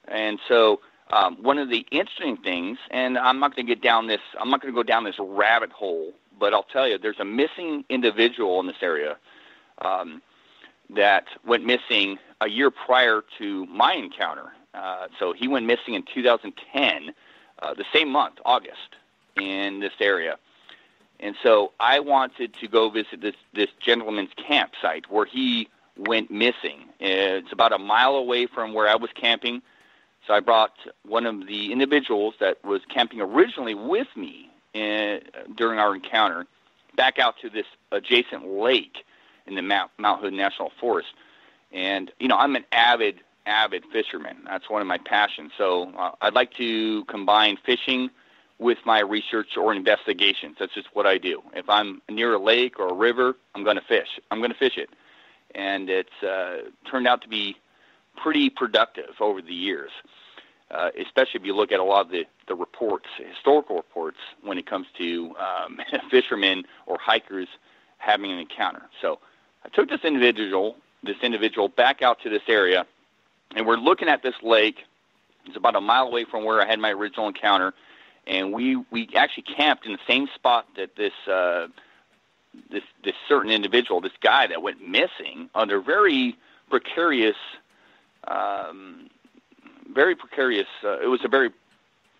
And so one of the interesting things, and I'm not going to go down this rabbit hole, but I'll tell you, there's a missing individual in this area that went missing a year prior to my encounter. So he went missing in 2010, the same month, August, in this area. And so I wanted to go visit this gentleman's campsite where he went missing. It's about a mile away from where I was camping. So I brought one of the individuals that was camping originally with me during our encounter back out to this adjacent lake in the Mount Hood National Forest. And, I'm an avid fisherman. That's one of my passions. So I'd like to combine fishing with my research or investigations. That's just what I do. If I'm near a lake or a river, I'm going to fish. I'm going to fish it. And it's turned out to be pretty productive over the years, especially if you look at a lot of the reports, historical reports, when it comes to fishermen or hikers having an encounter. So I took this individual back out to this area, and we're looking at this lake. It's about a mile away from where I had my original encounter, and we actually camped in the same spot that this certain individual, this guy that went missing under very precarious. It was a very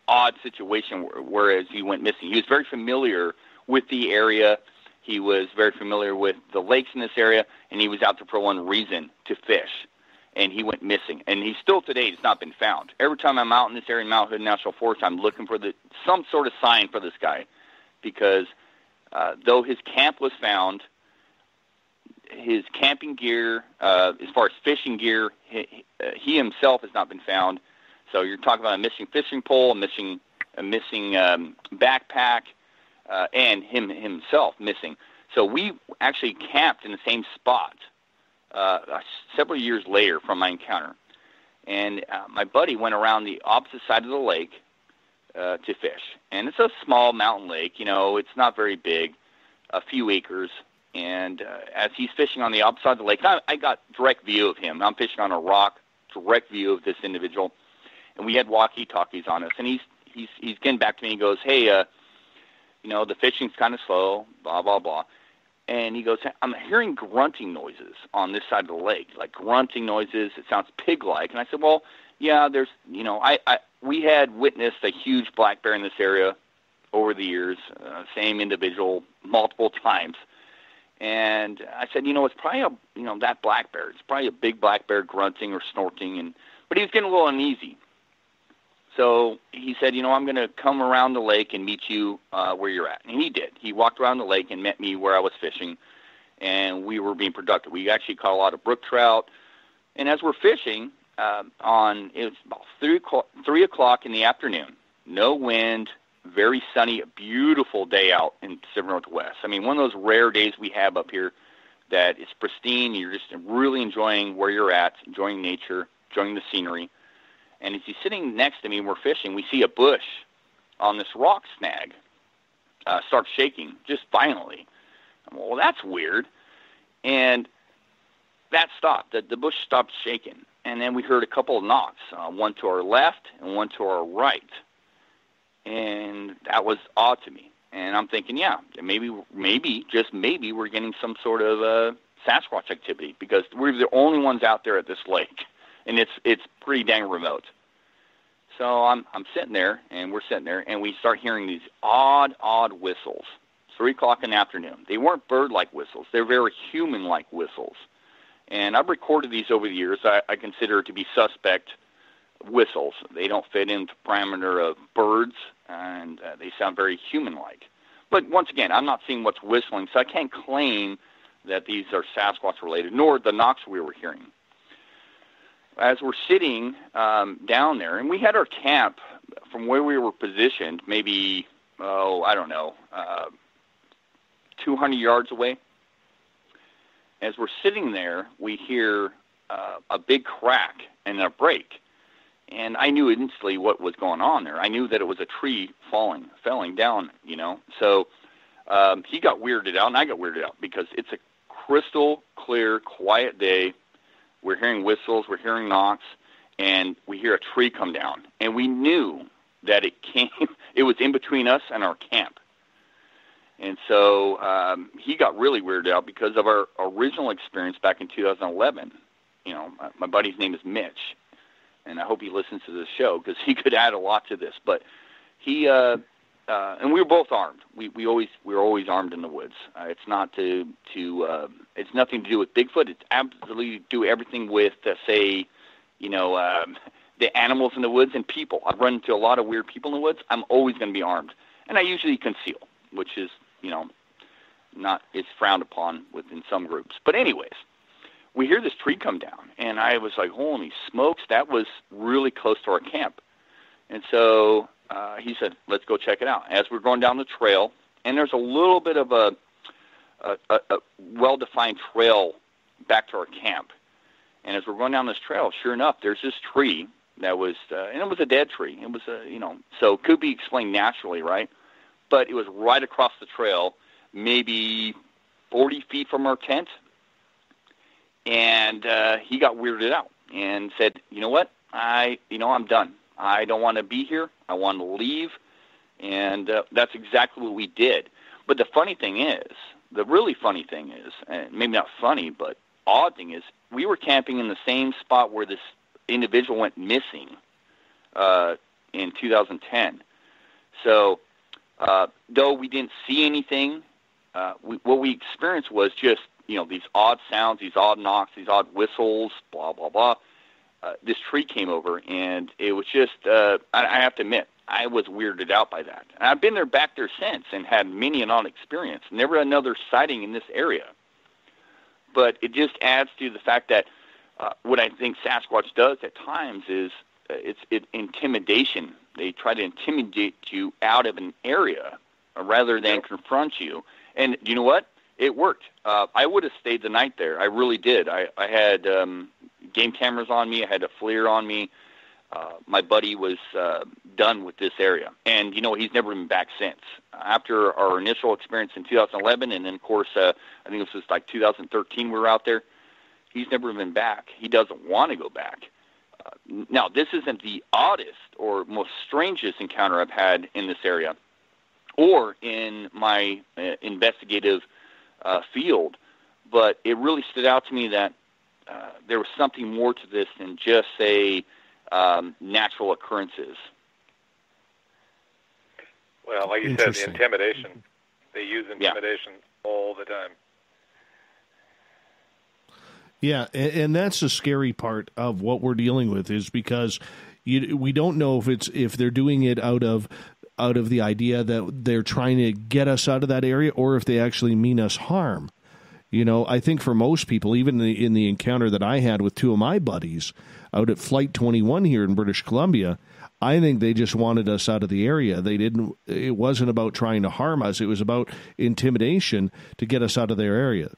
odd situation whereas he went missing. He was very familiar with the area. He was very familiar with the lakes in this area, and he was out there for one reason, to fish. And he went missing. And he still today has not been found. Every time I'm out in this area in Mount Hood National Forest, I'm looking for some sort of sign for this guy, because though his camp was found, his camping gear, as far as fishing gear, he himself has not been found. So you're talking about a missing fishing pole, a missing backpack, and himself missing. So we actually camped in the same spot several years later from my encounter. And my buddy went around the opposite side of the lake to fish. And it's a small mountain lake. It's not very big, a few acres. And as he's fishing on the opposite side of the lake, I got direct view of him. I'm fishing on a rock, direct view of this individual. And we had walkie-talkies on us. And he's getting back to me. He goes, hey, the fishing's kind of slow, blah, blah, blah. And he goes, I'm hearing grunting noises on this side of the lake, like grunting noises. It sounds pig-like. And I said, well, yeah, there's, we had witnessed a huge black bear in this area over the years, same individual multiple times. And I said, it's probably that black bear. It's probably a big black bear grunting or snorting. But he was getting a little uneasy. So he said, I'm going to come around the lake and meet you where you're at. And he did. He walked around the lake and met me where I was fishing, and we were being productive. We actually caught a lot of brook trout. And as we're fishing, it was about 3 o'clock in the afternoon, no wind, very sunny, a beautiful day out in Pacific Northwest. I mean, one of those rare days we have up here that is pristine. You're just really enjoying where you're at, enjoying nature, enjoying the scenery. And as he's sitting next to me and we're fishing, we see a bush on this rock snag start shaking just violently. Well, that's weird. And that stopped. The bush stopped shaking. And then we heard a couple of knocks, one to our left and one to our right. And that was odd to me. And I'm thinking, yeah, maybe, just maybe, we're getting some sort of Sasquatch activity, because we're the only ones out there at this lake. And it's pretty dang remote. So I'm sitting there, and we're sitting there, and we start hearing these odd whistles, 3 o'clock in the afternoon. They weren't bird-like whistles. They're very human-like whistles. And I've recorded these over the years. I consider to be suspect whistles. They don't fit into the parameter of birds, and they sound very human-like. But once again, I'm not seeing what's whistling, so I can't claim that these are Sasquatch-related, nor the knocks we were hearing. As we're sitting down there, and we had our camp from where we were positioned, maybe, 200 yards away. As we're sitting there, we hear a big crack and a break. And I knew instantly what was going on there. I knew that it was a tree falling down, So he got weirded out, and I got weirded out, because it's a crystal clear, quiet day. We're hearing whistles, we're hearing knocks, and we hear a tree come down. And we knew that it was in between us and our camp. And so he got really weirded out because of our original experience back in 2011. My buddy's name is Mitch, and I hope he listens to this show because he could add a lot to this. But he and we were both armed. We were always armed in the woods. It's not it's nothing to do with Bigfoot. It's absolutely to do everything with the animals in the woods and people. I've run into a lot of weird people in the woods. I'm always going to be armed, and I usually conceal, which is it's frowned upon within some groups. But anyways, we hear this tree come down, and I was like, holy smokes, that was really close to our camp. And so he said, let's go check it out. As we're going down the trail, and there's a little bit of a well-defined trail back to our camp. And as we're going down this trail, sure enough, there's this tree that was, and it was a dead tree. It was, so it could be explained naturally, right? But it was right across the trail, maybe 40 feet from our tent. And he got weirded out and said, you know what? I'm done. I don't want to be here. I want to leave. And that's exactly what we did. But the really funny thing is, maybe not funny, but odd thing is, we were camping in the same spot where this individual went missing in 2010. So though we didn't see anything, what we experienced was just, these odd sounds, these odd knocks, these odd whistles, blah, blah, blah. This tree came over, and it was just, I have to admit, I was weirded out by that. And I've been back there since and had many an odd experience. Never another sighting in this area. But it just adds to the fact that what I think Sasquatch does at times is it's intimidation. They try to intimidate you out of an area rather than confront you. And you know what? It worked. I would have stayed the night there. I really did. I had game cameras on me. I had a FLIR on me. My buddy was done with this area. And, he's never been back since. After our initial experience in 2011, and then, of course, I think this was like 2013 we were out there, he's never been back. He doesn't want to go back. Now, this isn't the oddest or most strangest encounter I've had in this area or in my investigative field, but it really stood out to me that there was something more to this than just, say, natural occurrences. Well, like you said, the intimidation. They use intimidation all the time. Yeah, and that's the scary part of what we're dealing with, is because we don't know if they're doing it out of the idea that they're trying to get us out of that area, or if they actually mean us harm. I think for most people, even in the encounter that I had with two of my buddies out at Flight 21 here in British Columbia, I think they just wanted us out of the area. It wasn't about trying to harm us. It was about intimidation to get us out of their area.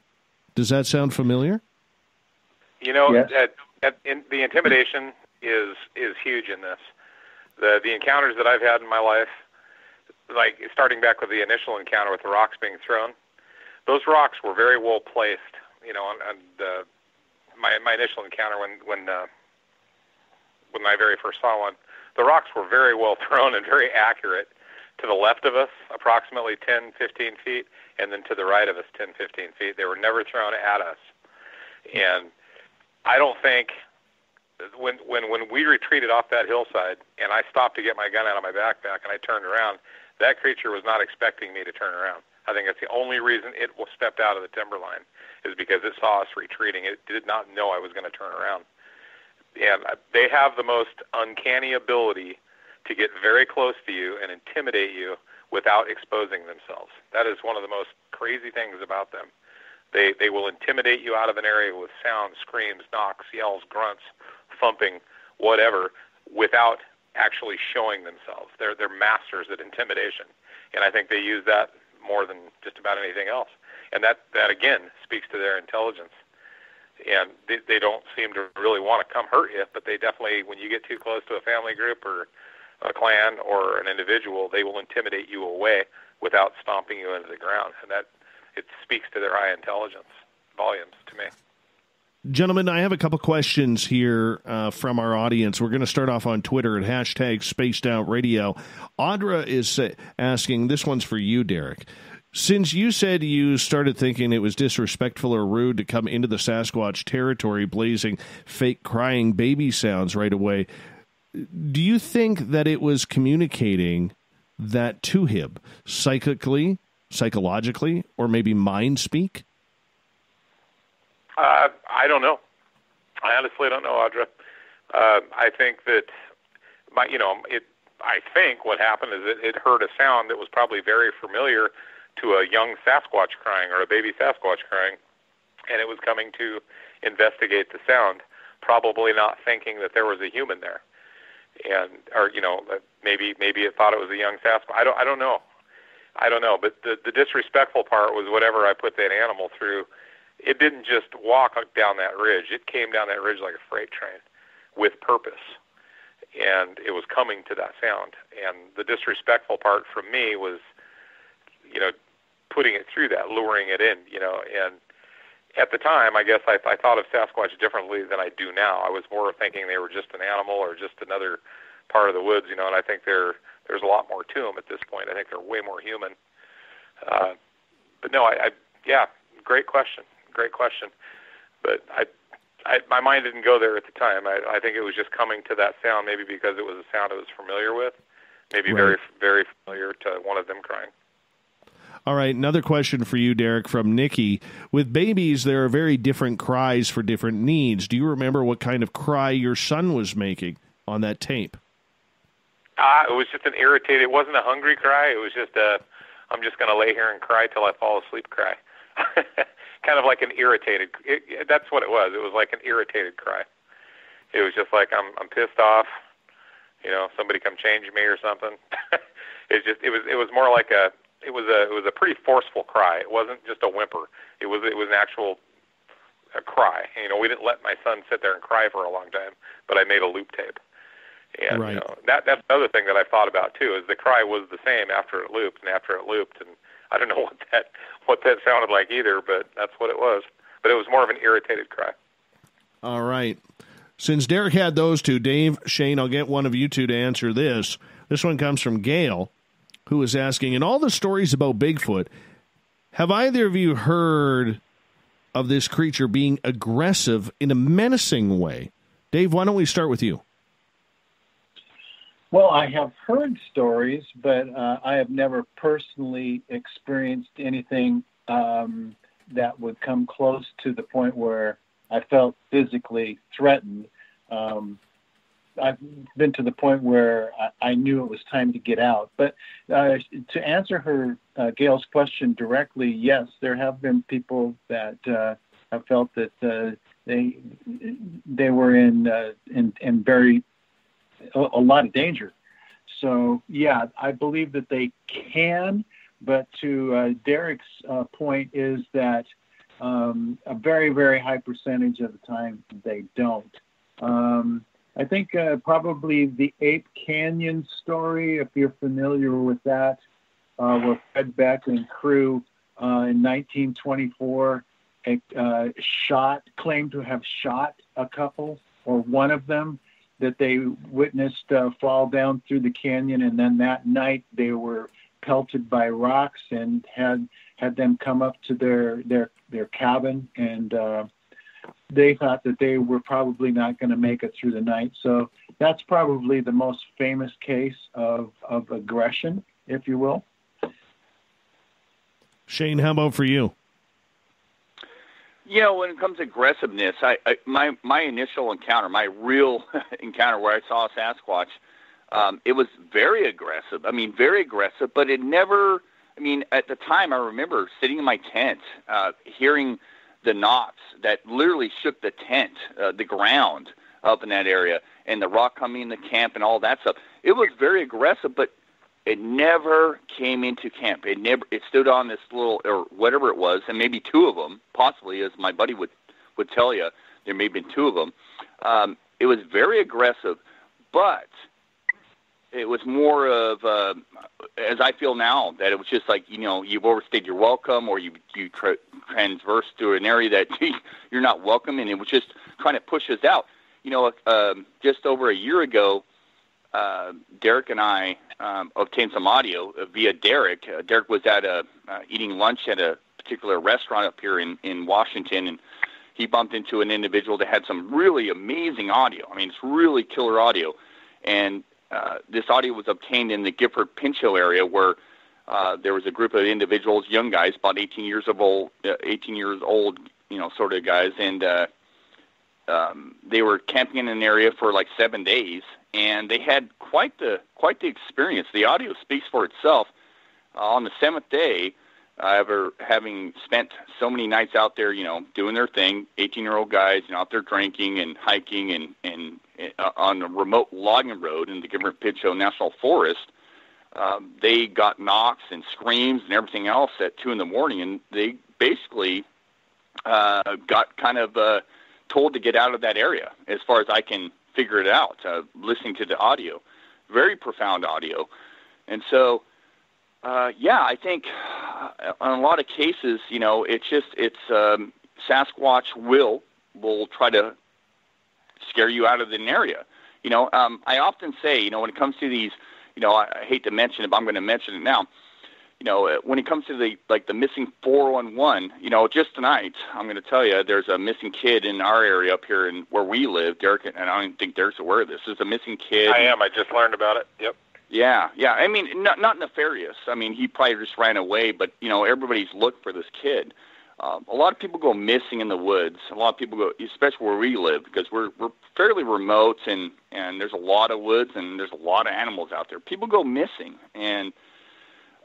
Does that sound familiar? Yes. The intimidation is huge in this. The encounters that I've had in my life, like starting back with the initial encounter with the rocks being thrown, those rocks were very well placed. My initial encounter when I very first saw one, the rocks were very well thrown and very accurate to the left of us, approximately 10, 15 feet, and then to the right of us, 10, 15 feet. They were never thrown at us. And I don't think when we retreated off that hillside and I stopped to get my gun out of my backpack and I turned around, That creature was not expecting me to turn around. I think that's the only reason it stepped out of the timberline, is because it saw us retreating. It did not know I was going to turn around. And they have the most uncanny ability to get very close to you and intimidate you without exposing themselves. That is one of the most crazy things about them. They will intimidate you out of an area with sounds, screams, knocks, yells, grunts, thumping, whatever, without actually showing themselves. They're masters at intimidation, and I think they use that more than just about anything else. And that again speaks to their intelligence. And they don't seem to really want to come hurt you, but they definitely, when you get too close to a family group or a clan or an individual, they will intimidate you away without stomping you into the ground. And that, it speaks to their high intelligence volumes to me. Gentlemen, I have a couple questions here from our audience. We're going to start off on Twitter at #SpacedOutRadio. Audra is asking, this one's for you, Derek. Since you said you started thinking it was disrespectful or rude to come into the Sasquatch territory blazing fake crying baby sounds right away, do you think that it was communicating that to him psychologically, or maybe mind speak? I don't know. I honestly don't know, Audra. I think that I think what happened is it heard a sound that was probably very familiar to a young Sasquatch crying or a baby Sasquatch crying, and it was coming to investigate the sound, probably not thinking that there was a human there, or maybe it thought it was a young Sasquatch. I don't know. But the disrespectful part was whatever I put that animal through. It didn't just walk down that ridge. It came down that ridge like a freight train with purpose, and it was coming to that sound. And the disrespectful part from me was, putting it through that, luring it in, and at the time, I guess I thought of Sasquatch differently than I do now. I was more thinking they were just an animal or just another part of the woods, and I think there's a lot more to them at this point. I think they're way more human. But no, great question. But my mind didn't go there at the time. I think it was just coming to that sound, maybe because it was a sound it was familiar with, maybe very, very familiar to one of them crying. All right, another question for you, Derek, from Nikki. With babies, there are very different cries for different needs. Do you remember what kind of cry your son was making on that tape? It was just an irritated, it wasn't a hungry cry. It was just I'm just going to lay here and cry till I fall asleep cry. Kind of like an irritated, that's what it was. It was like an irritated cry. It was just like, I'm pissed off, somebody come change me or something. It was more like it was a pretty forceful cry. It wasn't just a whimper. It was an actual cry. We didn't let my son sit there and cry for a long time, but I made a loop tape. And right. That's another thing that I thought about too, is the cry was the same after it looped, and I don't know what that sounded like either, but that's what it was. But it was more of an irritated cry. All right. Since Derek had those two, Dave, Shane, I'll get one of you two to answer this. This one comes from Gail, who is asking, in all the stories about Bigfoot, have either of you heard of this creature being aggressive in a menacing way? Dave, why don't we start with you? Well, I have heard stories, but I have never personally experienced anything that would come close to the point where I felt physically threatened. I've been to the point where I knew it was time to get out. But to answer Gail's question directly, yes, there have been people that have felt that they were in very a lot of danger. So yeah, I believe that they can. But to Derek's point is that a very, very high percentage of the time they don't. I think probably the Ape Canyon story, if you're familiar with that, where Fred Beck and crew in 1924 claimed to have shot a couple, or one of them, that they witnessed fall down through the canyon, and then that night they were pelted by rocks and had them come up to their cabin, and they thought that they were probably not going to make it through the night. So that's probably the most famous case of aggression. if you will. Shane, how about for you? You know, when it comes to aggressiveness, my initial encounter, my real encounter where I saw a Sasquatch, it was very aggressive. I mean, very aggressive, but it never, I mean, at the time I remember sitting in my tent, hearing the knocks that literally shook the tent, the ground up in that area, and the rock coming in the camp and all that stuff. It was very aggressive, but it never came into camp. It stood on this little, or whatever it was, and maybe two of them, possibly, as my buddy would tell you, there may have been two of them. It was very aggressive, but it was more of, as I feel now, that it was just like, you know, you've overstayed your welcome, or you transverse through an area that you're not welcome, and it was just trying to push us out. You know, just over a year ago, Derek and I obtained some audio via Derek. Derek was at eating lunch at a particular restaurant up here in Washington, and he bumped into an individual that had some really amazing audio. I mean, it's really killer audio. And this audio was obtained in the Gifford Pinchot area, where there was a group of individuals, young guys, about 18 years old, you know, sort of guys, and they were camping in an area for like 7 days, and they had quite the experience. The audio speaks for itself. On the 7th day, having spent so many nights out there, you know, doing their thing, 18-year-old guys, you know, out there drinking and hiking and on a remote logging road in the Gifford Pinchot National Forest, they got knocks and screams and everything else at 2 a.m, and they basically got kind of told to get out of that area, as far as I can figure it out, listening to the audio. Very profound audio. And so, I think in a lot of cases, you know, Sasquatch will try to scare you out of an area. You know, I often say, you know, when it comes to these, you know, I hate to mention it, but I'm going to mention it now. You know, when it comes to the missing 411, you know, just tonight, I'm going to tell you, there's a missing kid in our area up here where we live. Derek, and I don't think Derek's aware of this. There's a missing kid. I am. I just learned about it. Yep. Yeah. I mean, not nefarious. I mean, he probably just ran away, but, you know, everybody's looked for this kid. A lot of people go missing in the woods. A lot of people go, especially where we live, because we're fairly remote, and there's a lot of woods, and there's a lot of animals out there. People go missing, and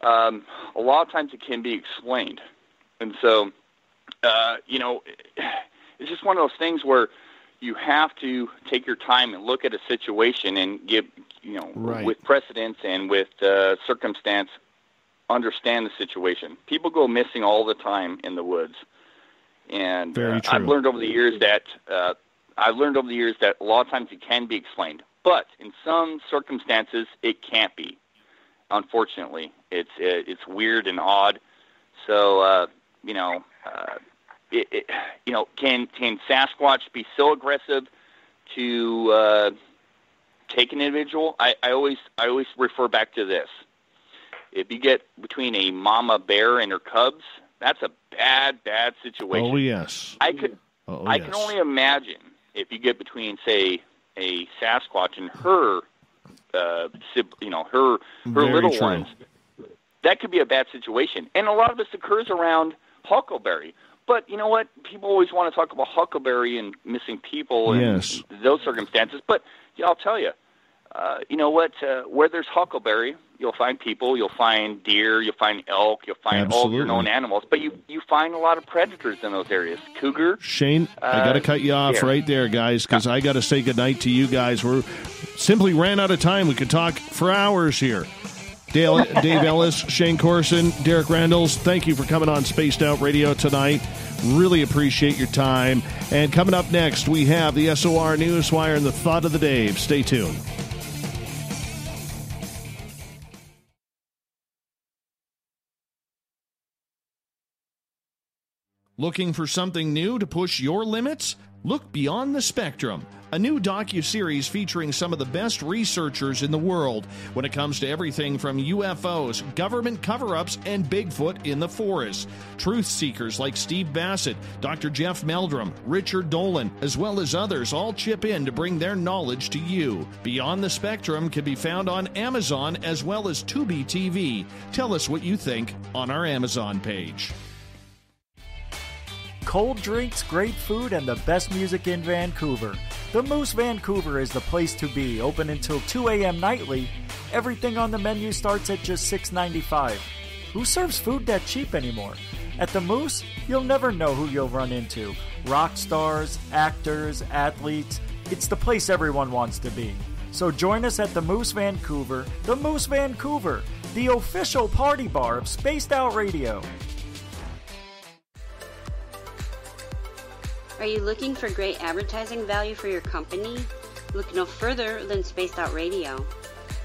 a lot of times it can be explained. And so, you know, it's just one of those things where you have to take your time and look at a situation and give, you know, right, with precedence and with circumstance, understand the situation. People go missing all the time in the woods. And I've learned over the years that a lot of times it can be explained. But in some circumstances, it can't be. Unfortunately, it's weird and odd. So you know, can Sasquatch be so aggressive to take an individual? I always refer back to this. If you get between a mama bear and her cubs, that's a bad situation. Oh yes. I can only imagine if you get between, say, a Sasquatch and her. Her little ones, that could be a bad situation. And a lot of this occurs around huckleberry. But you know what? People always want to talk about huckleberry and missing people and those circumstances. But I'll tell you, you know what? Where there's huckleberry, you'll find people, you'll find deer, you'll find elk, you'll find all your known animals. But you find a lot of predators in those areas. Cougar. Shane, I got to cut you off right there, guys, because I got to say goodnight to you guys. We're simply ran out of time. We could talk for hours here. Dave Ellis, Shane Corson, Derek Randles, thank you for coming on Spaced Out Radio tonight. Really appreciate your time. And coming up next, we have the SOR Newswire and the Thought of the Day. Stay tuned. Looking for something new to push your limits? Look Beyond the Spectrum, a new docuseries featuring some of the best researchers in the world when it comes to everything from UFOs, government cover-ups, and Bigfoot in the forest. Truth seekers like Steve Bassett, Dr. Jeff Meldrum, Richard Dolan, as well as others all chip in to bring their knowledge to you. Beyond the Spectrum can be found on Amazon as well as Tubi TV. Tell us what you think on our Amazon page. Cold drinks, great food, and the best music in Vancouver. The Moose Vancouver is the place to be, open until 2 a.m. nightly. Everything on the menu starts at just $6.95. Who serves food that cheap anymore? At the Moose, you'll never know who you'll run into. Rock stars, actors, athletes. It's the place everyone wants to be. So join us at the Moose Vancouver, the official party bar of Spaced Out Radio. Are you looking for great advertising value for your company? Look no further than Spaced Out Radio.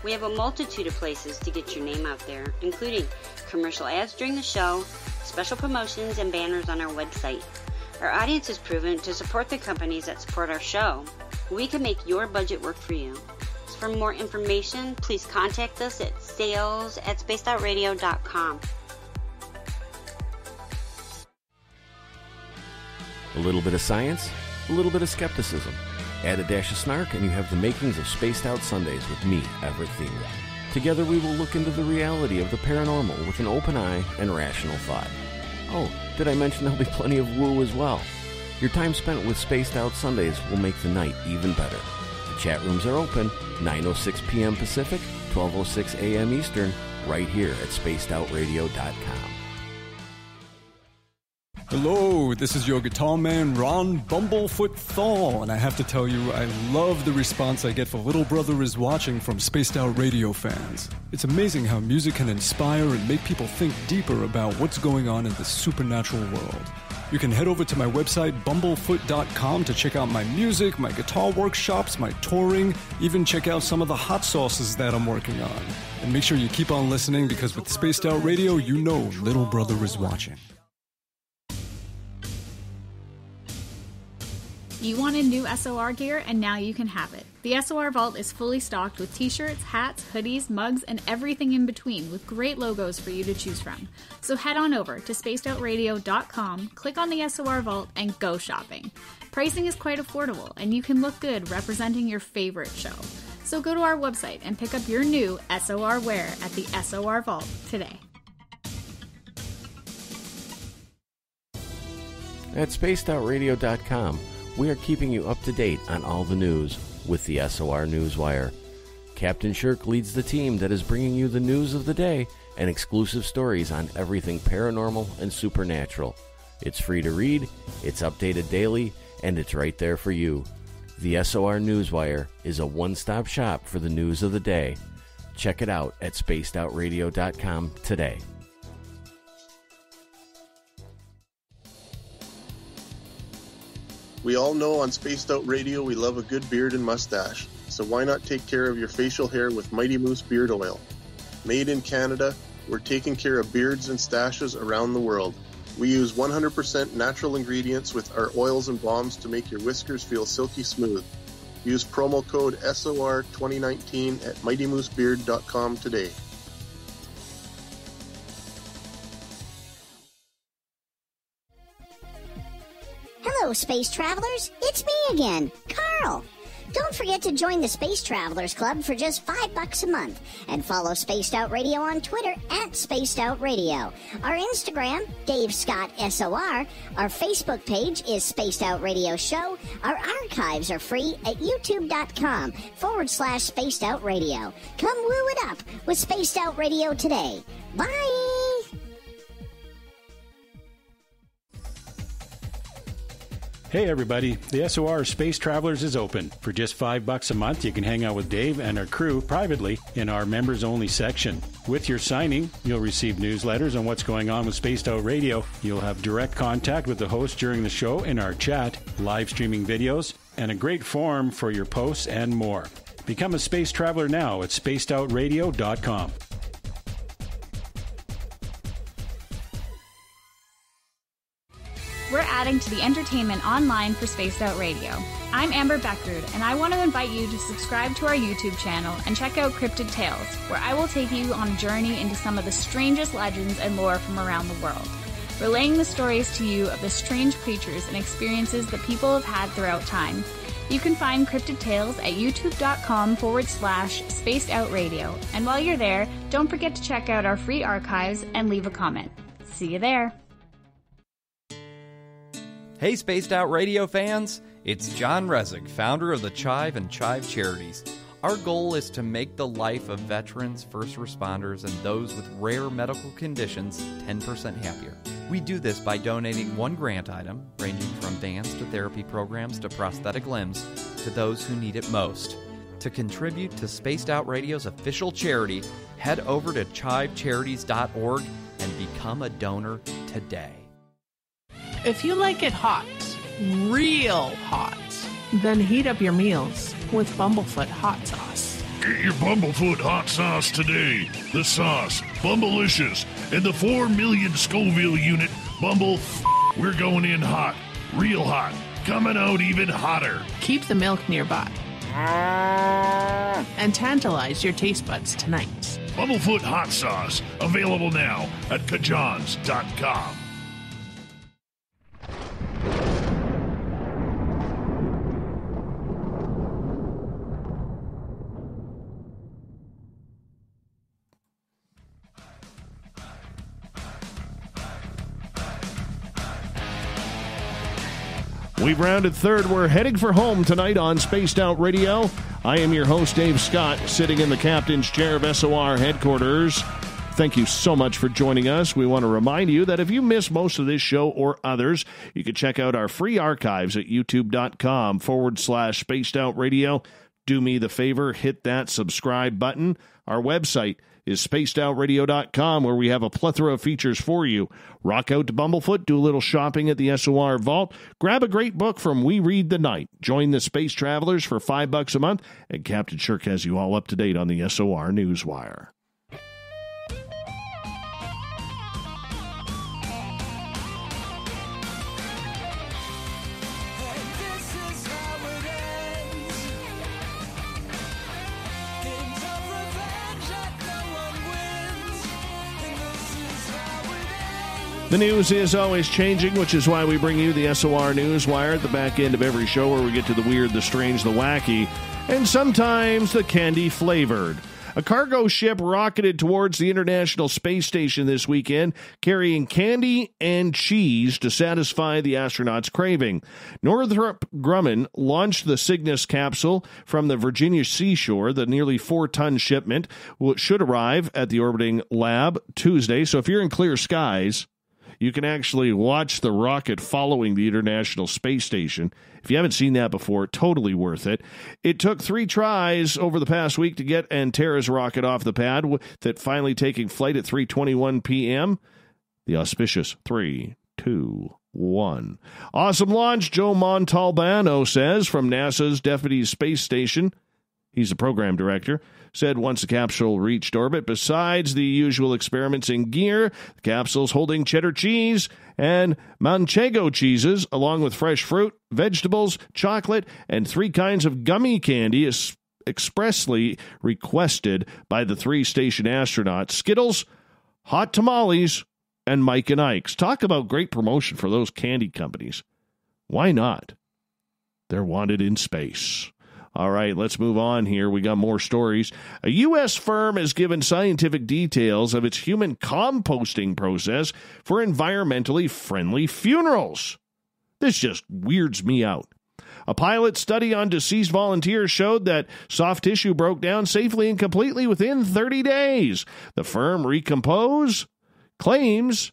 We have a multitude of places to get your name out there, including commercial ads during the show, special promotions, and banners on our website. Our audience is proven to support the companies that support our show. We can make your budget work for you. So for more information, please contact us at sales@spacedoutradio.com. A little bit of science, a little bit of skepticism. Add a dash of snark and you have the makings of Spaced Out Sundays with me, Everett Thielen. Together we will look into the reality of the paranormal with an open eye and rational thought. Oh, did I mention there'll be plenty of woo as well? Your time spent with Spaced Out Sundays will make the night even better. The chat rooms are open, 9:06 p.m. Pacific, 12:06 a.m. Eastern, right here at spacedoutradio.com. Hello, this is your guitar man, Ron Bumblefoot Thal, and I have to tell you, I love the response I get for Little Brother is Watching from Spaced Out Radio fans. It's amazing how music can inspire and make people think deeper about what's going on in the supernatural world. You can head over to my website, bumblefoot.com, to check out my music, my guitar workshops, my touring, even check out some of the hot sauces that I'm working on. And make sure you keep on listening, because with Spaced Out Radio, you know Little Brother is watching. You wanted new SOR gear, and now you can have it. The SOR Vault is fully stocked with t-shirts, hats, hoodies, mugs, and everything in between, with great logos for you to choose from. So head on over to spacedoutradio.com, click on the SOR Vault, and go shopping. Pricing is quite affordable, and you can look good representing your favorite show. So go to our website and pick up your new SOR wear at the SOR Vault today. At spacedoutradio.com, we are keeping you up to date on all the news with the SOR Newswire. Captain Shirk leads the team that is bringing you the news of the day and exclusive stories on everything paranormal and supernatural. It's free to read, it's updated daily, and it's right there for you. The SOR Newswire is a one-stop shop for the news of the day. Check it out at spacedoutradio.com today. We all know on Spaced Out Radio we love a good beard and mustache, so why not take care of your facial hair with Mighty Moose Beard Oil? Made in Canada, we're taking care of beards and stashes around the world. We use 100% natural ingredients with our oils and balms to make your whiskers feel silky smooth. Use promo code SOR2019 at MightyMooseBeard.com today. Hello, Space Travelers. It's me again, Carl. Don't forget to join the Space Travelers Club for just $5 a month, and follow Spaced Out Radio on Twitter at Spaced Out Radio. Our Instagram, Dave Scott SOR. Our Facebook page is Spaced Out Radio Show. Our archives are free at youtube.com/Spaced Out Radio. Come woo it up with Spaced Out Radio today. Bye! Hey everybody, the SOR Space Travelers is open. For just $5 a month, you can hang out with Dave and our crew privately in our members-only section. With your signing, you'll receive newsletters on what's going on with Spaced Out Radio. You'll have direct contact with the host during the show in our chat, live streaming videos, and a great forum for your posts and more. Become a Space Traveler now at spacedoutradio.com. we're adding to the entertainment online for Spaced Out Radio. I'm Amber Beckrud, and I want to invite you to subscribe to our YouTube channel and check out Cryptid Tales, where I will take you on a journey into some of the strangest legends and lore from around the world, relaying the stories to you of the strange creatures and experiences that people have had throughout time. You can find Cryptid Tales at youtube.com/Spaced Out Radio. And while you're there, don't forget to check out our free archives and leave a comment. See you there. Hey, Spaced Out Radio fans! It's John Resig, founder of the Chive and Chive Charities. Our goal is to make the life of veterans, first responders, and those with rare medical conditions 10% happier. We do this by donating one grant item, ranging from dance to therapy programs to prosthetic limbs, to those who need it most. To contribute to Spaced Out Radio's official charity, head over to chivecharities.org and become a donor today. If you like it hot, real hot, then heat up your meals with Bumblefoot hot sauce. Get your Bumblefoot hot sauce today. The sauce, Bumblicious, and the 4 million Scoville unit Bumble. We're going in hot, real hot, coming out even hotter. Keep the milk nearby and tantalize your taste buds tonight. Bumblefoot hot sauce, available now at kajans.com. We've rounded third. We're heading for home tonight on Spaced Out Radio. I am your host, Dave Scott, sitting in the captain's chair of SOR headquarters. Thank you so much for joining us. We want to remind you that if you missed most of this show or others, you can check out our free archives at youtube.com/Spaced Out Radio. Do me the favor, hit that subscribe button. Our website is spacedoutradio.com, where we have a plethora of features for you. Rock out to Bumblefoot, do a little shopping at the SOR Vault, grab a great book from We Read the Night, join the Space Travelers for $5 a month, and Captain Shirk has you all up to date on the SOR Newswire. The news is always changing, which is why we bring you the SOR Newswire at the back end of every show, where we get to the weird, the strange, the wacky, and sometimes the candy-flavored. A cargo ship rocketed towards the International Space Station this weekend, carrying candy and cheese to satisfy the astronauts' craving. Northrop Grumman launched the Cygnus capsule from the Virginia seashore. The nearly 4-ton shipment should arrive at the orbiting lab Tuesday, so if you're in clear skies, you can actually watch the rocket following the International Space Station. If you haven't seen that before, totally worth it. It took 3 tries over the past week to get Antares rocket off the pad, that finally taking flight at 3:21 p.m. The auspicious 3, 2, 1. Awesome launch, Joe Montalbano says, from NASA's Deputy Space Station. He's the program director. Said once the capsule reached orbit, besides the usual experiments in gear, the capsule's holding cheddar cheese and manchego cheeses, along with fresh fruit, vegetables, chocolate, and 3 kinds of gummy candy, is expressly requested by the 3 station astronauts: Skittles, hot tamales, and Mike and Ike's. Talk about great promotion for those candy companies. Why not? They're wanted in space. All right, let's move on here. We got more stories. A U.S. firm has given scientific details of its human composting process for environmentally friendly funerals. This just weirds me out. A pilot study on deceased volunteers showed that soft tissue broke down safely and completely within 30 days. The firm Recompose claims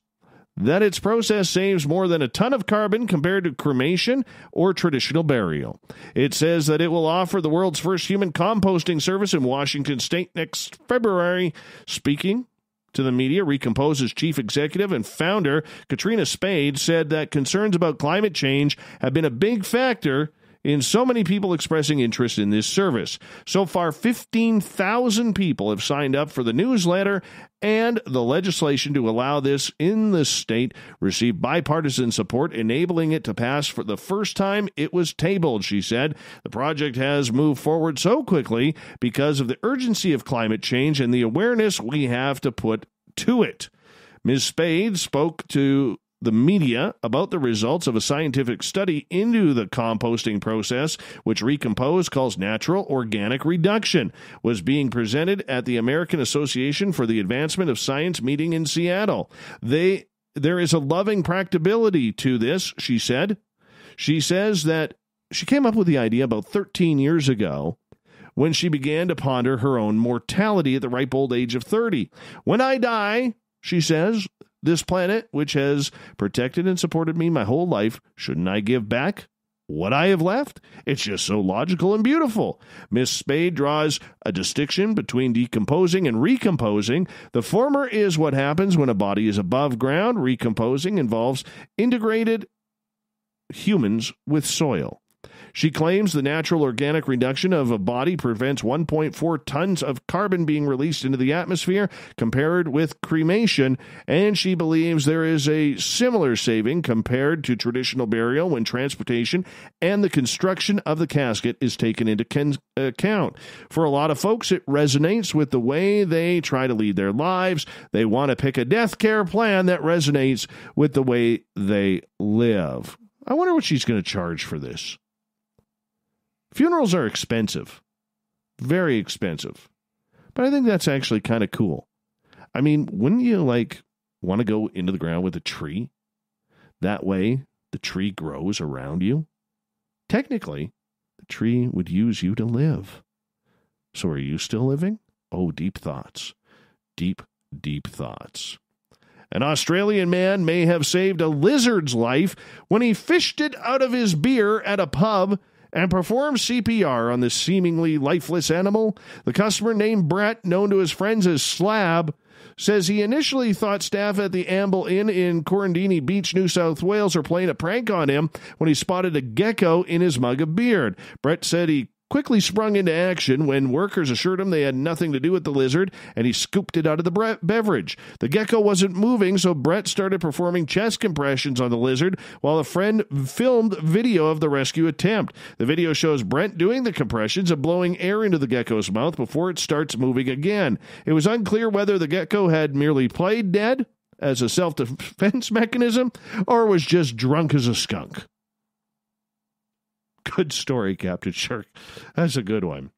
that its process saves more than a ton of carbon compared to cremation or traditional burial. It says that it will offer the world's first human composting service in Washington State next February. Speaking to the media, Recompose's chief executive and founder, Katrina Spade, said that concerns about climate change have been a big factor in so many people expressing interest in this service. So far, 15,000 people have signed up for the newsletter, and the legislation to allow this in the state received bipartisan support, enabling it to pass for the first time it was tabled, she said. The project has moved forward so quickly because of the urgency of climate change and the awareness we have to put to it. Ms. Spade spoke to the media about the results of a scientific study into the composting process, which Recompose calls natural organic reduction, was being presented at the American Association for the Advancement of Science meeting in Seattle. There is a loving practicability to this, she said. She says that she came up with the idea about 13 years ago when she began to ponder her own mortality at the ripe old age of 30. When I die, she says, this planet, which has protected and supported me my whole life, shouldn't I give back what I have left? It's just so logical and beautiful. Miss Spade draws a distinction between decomposing and recomposing. The former is what happens when a body is above ground. Recomposing involves integrated humans with soil. She claims the natural organic reduction of a body prevents 1.4 tons of carbon being released into the atmosphere compared with cremation, and she believes there is a similar saving compared to traditional burial when transportation and the construction of the casket is taken into account. For a lot of folks, it resonates with the way they try to lead their lives. They want to pick a death care plan that resonates with the way they live. I wonder what she's going to charge for this. Funerals are expensive, very expensive, but I think that's actually kind of cool. I mean, wouldn't you want to go into the ground with a tree? That way, the tree grows around you. Technically, the tree would use you to live. So are you still living? Oh, deep thoughts. Deep, deep thoughts. An Australian man may have saved a lizard's life when he fished it out of his beer at a pub and performed CPR on this seemingly lifeless animal. The customer, named Brett, known to his friends as Slab, says he initially thought staff at the Amble Inn in Correndini Beach, New South Wales, were playing a prank on him when he spotted a gecko in his mug of beer. Brett said he quickly sprung into action when workers assured him they had nothing to do with the lizard, and he scooped it out of the beverage. The gecko wasn't moving, so Brett started performing chest compressions on the lizard while a friend filmed video of the rescue attempt. The video shows Brett doing the compressions and blowing air into the gecko's mouth before it starts moving again. It was unclear whether the gecko had merely played dead as a self-defense mechanism or was just drunk as a skunk. Good story, Captain Shirk. That's a good one.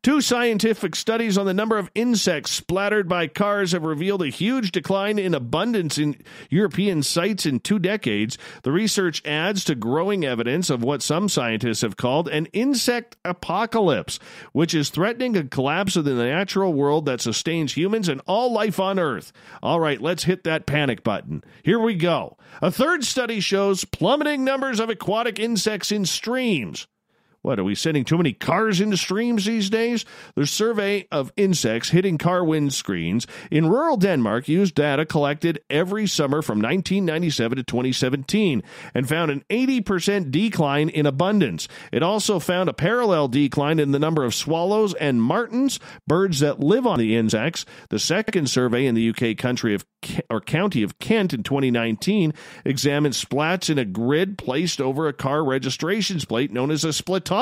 2 scientific studies on the number of insects splattered by cars have revealed a huge decline in abundance in European sites in 2 decades. The research adds to growing evidence of what some scientists have called an insect apocalypse, which is threatening a collapse of the natural world that sustains humans and all life on Earth. All right, let's hit that panic button. Here we go. A 3rd study shows plummeting numbers of aquatic insects in streams. What, are we sending too many cars into streams these days? The survey of insects hitting car windscreens in rural Denmark used data collected every summer from 1997 to 2017 and found an 80% decline in abundance. It also found a parallel decline in the number of swallows and martins, birds that live on the insects. The second survey in the UK county of Kent in 2019 examined splats in a grid placed over a car registrations plate known as a splatometer.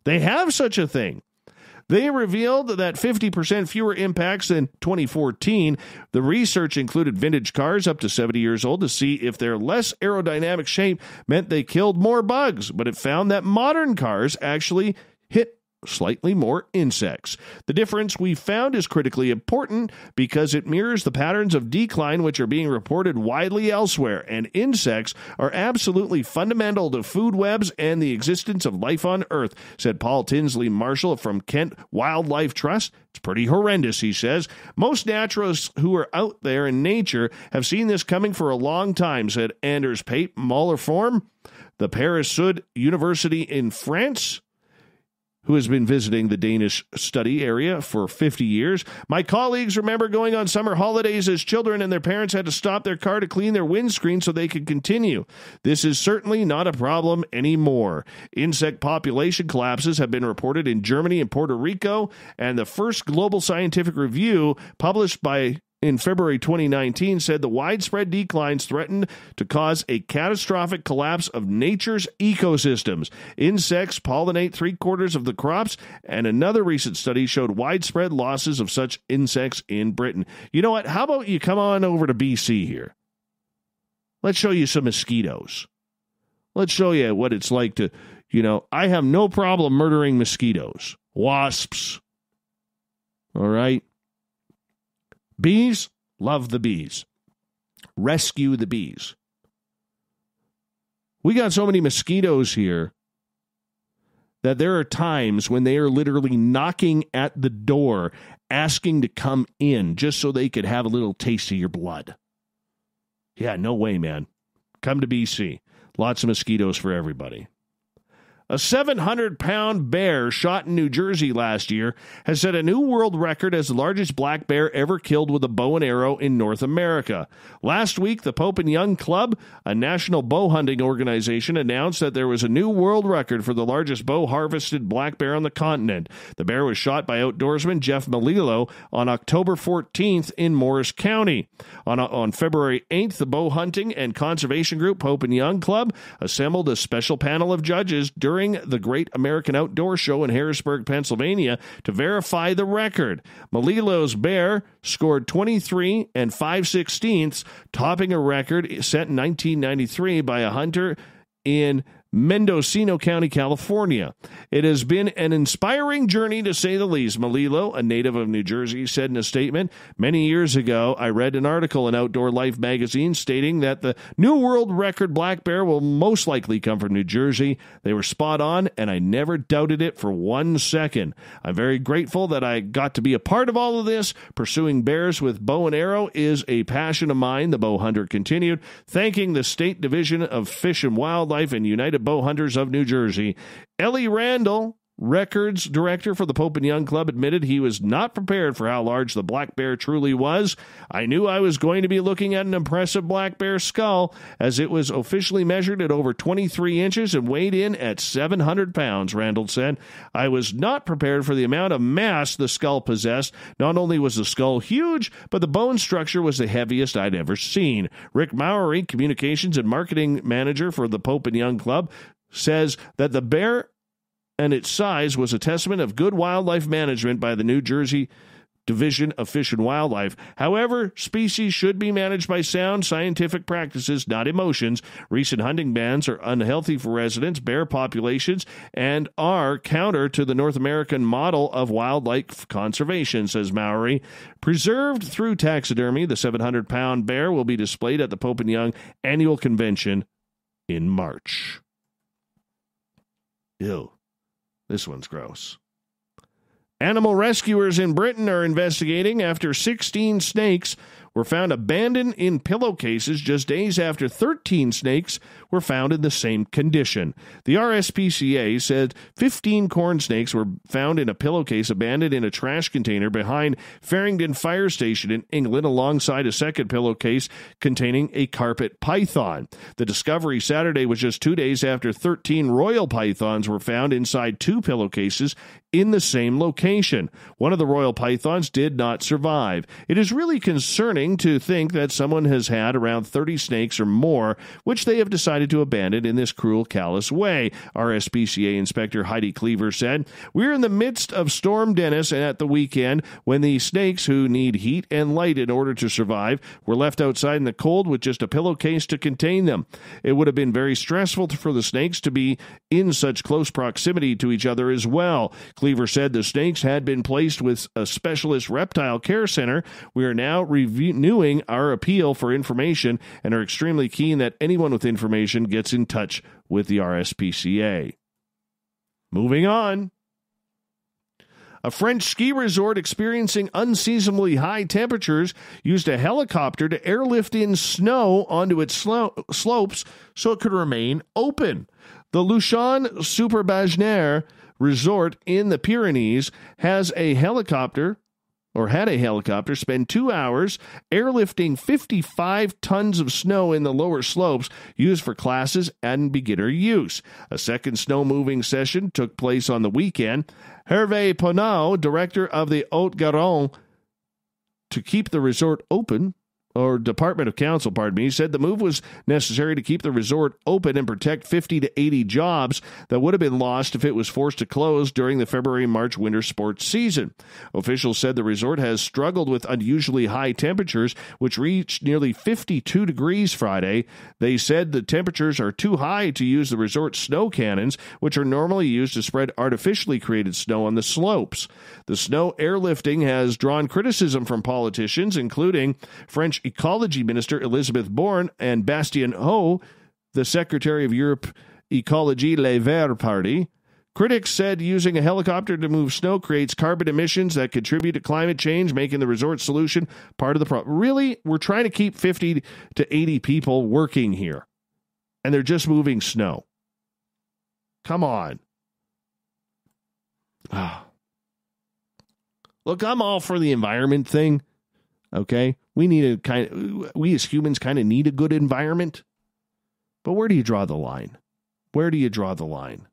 They have such a thing. They revealed that 50% fewer impacts than 2014. The research included vintage cars up to 70 years old to see if their less aerodynamic shape meant they killed more bugs, but it found that modern cars actually hit slightly more insects. The difference we found is critically important because it mirrors the patterns of decline which are being reported widely elsewhere, and insects are absolutely fundamental to food webs and the existence of life on Earth, said Paul Tinsley Marshall from Kent Wildlife Trust. It's pretty horrendous, he says. Most naturalists who are out there in nature have seen this coming for a long time, said Anders Pape Mollerform, the Paris Sud University in France. who has been visiting the Danish study area for 50 years. My colleagues remember going on summer holidays as children and their parents had to stop their car to clean their windscreen so they could continue. This is certainly not a problem anymore. Insect population collapses have been reported in Germany and Puerto Rico, and the first global scientific review published in February 2019 said the widespread declines threatened to cause a catastrophic collapse of nature's ecosystems. Insects pollinate 3/4 of the crops, and another recent study showed widespread losses of such insects in Britain. You know what? How about you come on over to BC here? Let's show you some mosquitoes. Let's show you what it's like to, I have no problem murdering mosquitoes, wasps. All right? Bees, love the bees. Rescue the bees. We got so many mosquitoes here that there are times when they are literally knocking at the door, asking to come in just so they could have a little taste of your blood. Yeah, no way, man. Come to BC. Lots of mosquitoes for everybody. A 700-pound bear shot in New Jersey last year has set a new world record as the largest black bear ever killed with a bow and arrow in North America. Last week, the Pope and Young Club, a national bow hunting organization, announced that there was a new world record for the largest bow-harvested black bear on the continent. The bear was shot by outdoorsman Jeff Melillo on October 14th in Morris County. On February 8th, the bow hunting and conservation group Pope and Young Club assembled a special panel of judges during the Great American Outdoor Show in Harrisburg, Pennsylvania, to verify the record. Melillo's bear scored 23 5/16, topping a record set in 1993 by a hunter in Mendocino County, California. It has been an inspiring journey, to say the least, Melillo, a native of New Jersey, said in a statement. Many years ago, I read an article in Outdoor Life magazine stating that the new world record black bear will most likely come from New Jersey. They were spot on, and I never doubted it for 1 second. I'm very grateful that I got to be a part of all of this. Pursuing bears with bow and arrow is a passion of mine, the bow hunter continued, thanking the State Division of Fish and Wildlife and United Bow Hunters of New Jersey. Ellie Randall, records director for the Pope and Young Club, admitted he was not prepared for how large the black bear truly was. I knew I was going to be looking at an impressive black bear skull, as it was officially measured at over 23 inches and weighed in at 700 pounds, Randall said. I was not prepared for the amount of mass the skull possessed. Not only was the skull huge, but the bone structure was the heaviest I'd ever seen. Rick Mowry, communications and marketing manager for the Pope and Young Club, says that the bear and its size was a testament of good wildlife management by the New Jersey Division of Fish and Wildlife. However, species should be managed by sound scientific practices, not emotions. Recent hunting bans are unhealthy for residents, bear populations, and are counter to the North American model of wildlife conservation, says Mowry. Preserved through taxidermy, the 700-pound bear will be displayed at the Pope and Young annual convention in March. Ew. This one's gross. Animal rescuers in Britain are investigating after 16 snakes were found abandoned in pillowcases just days after 13 snakes were found in the same condition. The RSPCA said 15 corn snakes were found in a pillowcase abandoned in a trash container behind Farringdon Fire Station in England, alongside a second pillowcase containing a carpet python. The discovery Saturday was just 2 days after 13 royal pythons were found inside 2 pillowcases in the same location. One of the royal pythons did not survive. It is really concerning to think that someone has had around 30 snakes or more, which they have decided to abandon in this cruel, callous way, RSPCA Inspector Heidi Cleaver said. We're in the midst of Storm Dennis at the weekend when the snakes, who need heat and light in order to survive, were left outside in the cold with just a pillowcase to contain them. It would have been very stressful for the snakes to be in such close proximity to each other as well. Cleaver said the snakes had been placed with a specialist reptile care center. We are now renewing our appeal for information and are extremely keen that anyone with information gets in touch with the RSPCA. Moving on. A French ski resort experiencing unseasonably high temperatures used a helicopter to airlift in snow onto its slopes so it could remain open. The Luchon Superbagnaire resort in the Pyrenees had a helicopter spend 2 hours airlifting 55 tons of snow in the lower slopes used for classes and beginner use. A second snow-moving session took place on the weekend. Hervé Ponau, director of the Haute-Garonne, to keep the resort open, or Department of Council, said the move was necessary to keep the resort open and protect 50 to 80 jobs that would have been lost if it was forced to close during the February-March winter sports season. Officials said the resort has struggled with unusually high temperatures, which reached nearly 52 degrees Friday. They said the temperatures are too high to use the resort's snow cannons, which are normally used to spread artificially created snow on the slopes. The snow airlifting has drawn criticism from politicians, including French Ecology Minister Elizabeth Borne and Bastien Ho, the Secretary of Europe Ecology Les Verts Party. Critics said using a helicopter to move snow creates carbon emissions that contribute to climate change, making the resort solution part of the problem. Really? We're trying to keep 50 to 80 people working here, and they're just moving snow. Come on. Look, I'm all for the environment thing. Okay, we as humans kind of need a good environment. But where do you draw the line? Where do you draw the line?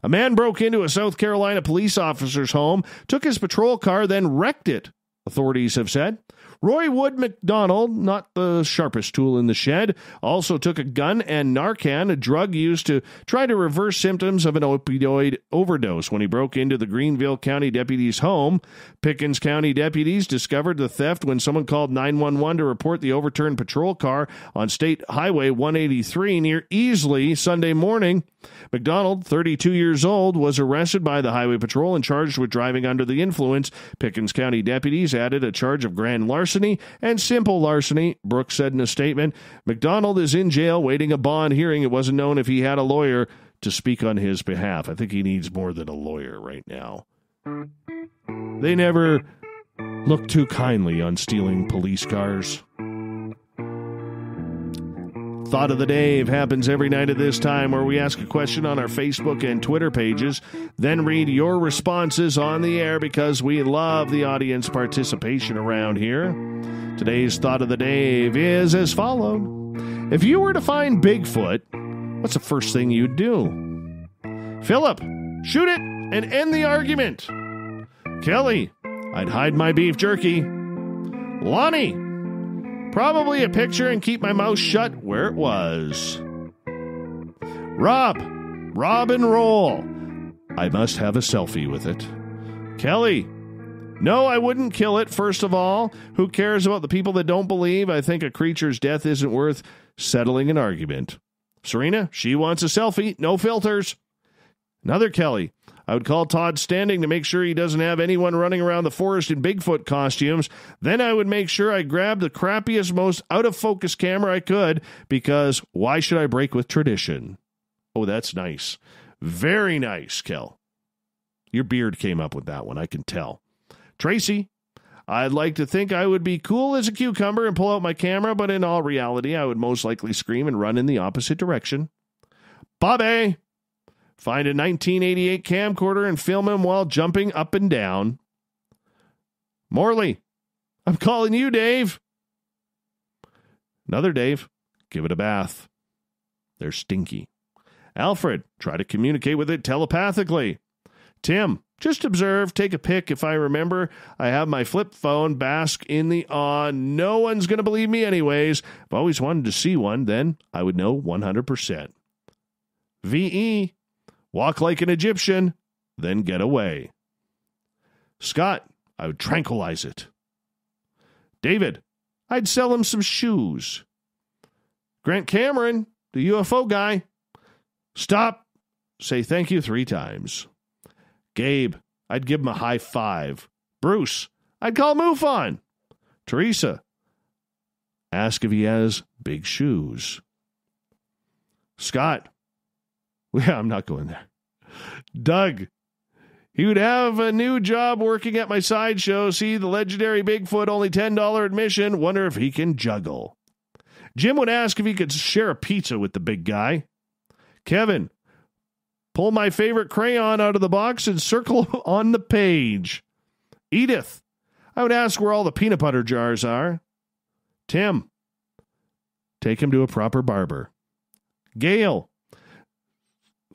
A man broke into a South Carolina police officer's home, took his patrol car, then wrecked it, authorities have said. Roy Wood McDonald, not the sharpest tool in the shed, also took a gun and Narcan, a drug used to try to reverse symptoms of an opioid overdose, when he broke into the Greenville County deputy's home. Pickens County deputies discovered the theft when someone called 911 to report the overturned patrol car on State Highway 183 near Easley Sunday morning. McDonald, 32 years old, was arrested by the Highway Patrol and charged with driving under the influence. Pickens County deputies added a charge of grand larceny and simple larceny, Brooks said in a statement. McDonald is in jail waiting a bond hearing. It wasn't known if he had a lawyer to speak on his behalf. I think he needs more than a lawyer right now. They never look too kindly on stealing police cars. Thought of the Day happens every night at this time, where we ask a question on our Facebook and Twitter pages, then read your responses on the air because we love the audience participation around here. Today's Thought of the Day is as follows. If you were to find Bigfoot, what's the first thing you'd do? Philip, shoot it and end the argument. Kelly, I'd hide my beef jerky. Lonnie, probably a picture and keep my mouth shut where it was. Rob and roll. I must have a selfie with it. Kelly, no, I wouldn't kill it, first of all. Who cares about the people that don't believe? I think a creature's death isn't worth settling an argument. Serena, she wants a selfie, no filters. Another Kelly, I would call Todd Standing to make sure he doesn't have anyone running around the forest in Bigfoot costumes. Then I would make sure I grabbed the crappiest, most out-of-focus camera I could, because why should I break with tradition? Oh, that's nice. Very nice, Kel. Your beard came up with that one, I can tell. Tracy, I'd like to think I would be cool as a cucumber and pull out my camera, but in all reality, I would most likely scream and run in the opposite direction. Bobby, find a 1988 camcorder and film him while jumping up and down. Morley, I'm calling you, Dave. Another Dave, give it a bath. They're stinky. Alfred, try to communicate with it telepathically. Tim, just observe, take a pic if I remember. I have my flip phone, bask in the awe. No one's going to believe me anyways. I've always wanted to see one, then I would know 100%. V.E., walk like an Egyptian, then get away. Scott, I would tranquilize it. David, I'd sell him some shoes. Grant Cameron, the UFO guy. Stop. Say thank you 3 times. Gabe, I'd give him a high 5. Bruce, I'd call MUFON. Teresa, ask if he has big shoes. Scott, yeah, I'm not going there. Doug, he would have a new job working at my sideshow. See the legendary Bigfoot, only $10 admission. Wonder if he can juggle. Jim would ask if he could share a pizza with the big guy. Kevin, Pull my favorite crayon out of the box and circle on the page. Edith, I would ask where all the peanut butter jars are. Tim, take him to a proper barber. Gail,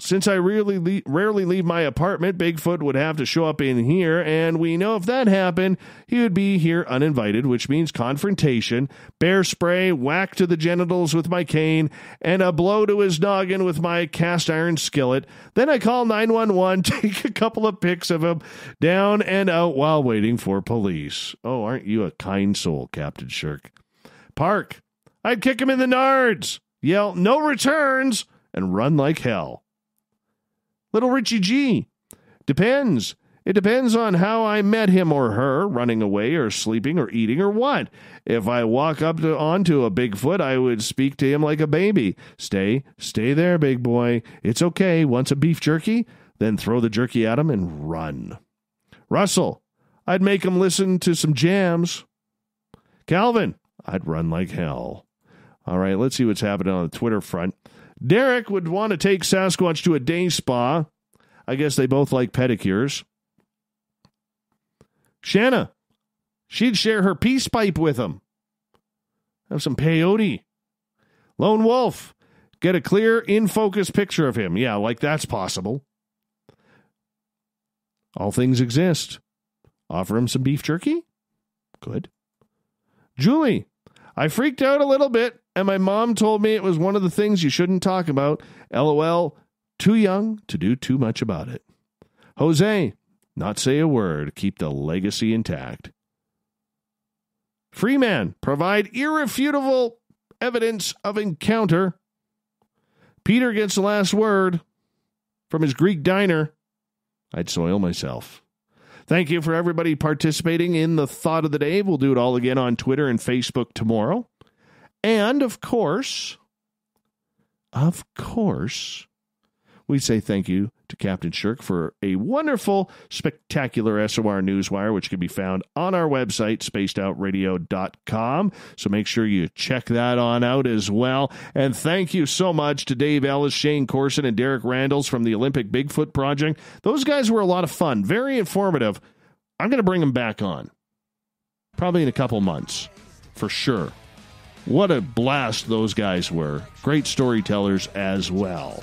since I rarely leave my apartment, Bigfoot would have to show up in here, and we know if that happened, he would be here uninvited, which means confrontation, bear spray, whack to the genitals with my cane, and a blow to his noggin with my cast iron skillet. Then I call 911, take a couple of pics of him down and out while waiting for police. Oh, aren't you a kind soul, Captain Shirk? Park, I'd kick him in the nards, yell, no returns, and run like hell. Little Richie G. Depends. It depends on how I met him or her, running away or sleeping or eating or what. If I walk onto a Bigfoot, I would speak to him like a baby. Stay there, big boy. It's okay. Wants a beef jerky? Then throw the jerky at him and run. Russell, I'd make him listen to some jams. Calvin, I'd run like hell. All right, let's see what's happening on the Twitter front. Derek would want to take Sasquatch to a day spa. I guess they both like pedicures. Shanna, she'd share her peace pipe with him. Have some peyote. Lone Wolf, get a clear, in-focus picture of him. Yeah, like that's possible. All things exist. Offer him some beef jerky? Good. Julie, I freaked out a little bit, and my mom told me it was one of the things you shouldn't talk about. LOL, too young to do too much about it. Jose, not say a word. Keep the legacy intact. Freeman, provide irrefutable evidence of encounter. Peter gets the last word from his Greek diner. I'd soil myself. Thank you for everybody participating in the Thought of the Day. We'll do it all again on Twitter and Facebook tomorrow. And, of course, we say thank you to Captain Shirk for a wonderful, spectacular SOR Newswire, which can be found on our website, spacedoutradio.com. So make sure you check that on out as well. And thank you so much to Dave Ellis, Shane Corson, and Derek Randles from the Olympic Bigfoot Project. Those guys were a lot of fun, very informative. I'm going to bring them back on, probably in a couple months, for sure. What a blast those guys were. Great storytellers as well.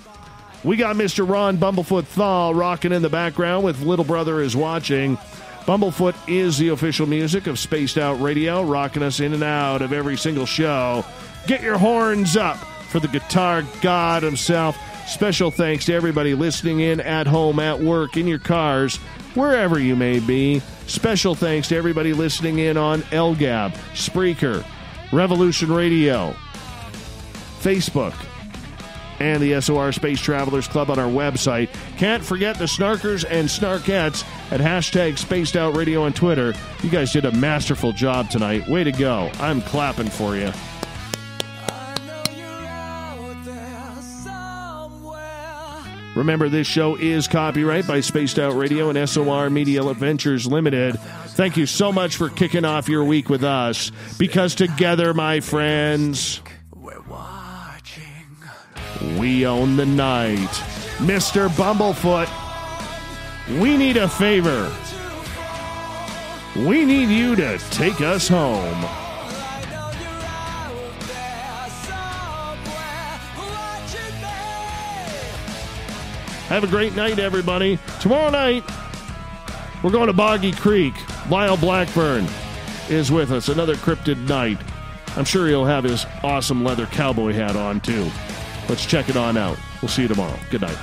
We got Mr. Ron Bumblefoot Thal rocking in the background with Little Brother Is Watching. Bumblefoot is the official music of Spaced Out Radio, rocking us in and out of every single show. Get your horns up for the guitar god himself. Special thanks to everybody listening in at home, at work, in your cars, wherever you may be. Special thanks to everybody listening in on LGAB, Spreaker, Revolution Radio, Facebook, and the SOR Space Travelers Club on our website. Can't forget the snarkers and snarkettes at hashtag Spaced Out Radio on Twitter. You guys did a masterful job tonight. Way to go. I'm clapping for you. Remember, this show is copyright by Spaced Out Radio and SOR Media Adventures Limited. Thank you so much for kicking off your week with us, because together, my friends, we own the night. Mr. Bumblefoot, we need a favor. We need you to take us home. Have a great night, everybody. Tomorrow night, we're going to Boggy Creek. Lyle Blackburn is with us. Another cryptid night. I'm sure he'll have his awesome leather cowboy hat on, too. Let's check it on out. We'll see you tomorrow. Good night.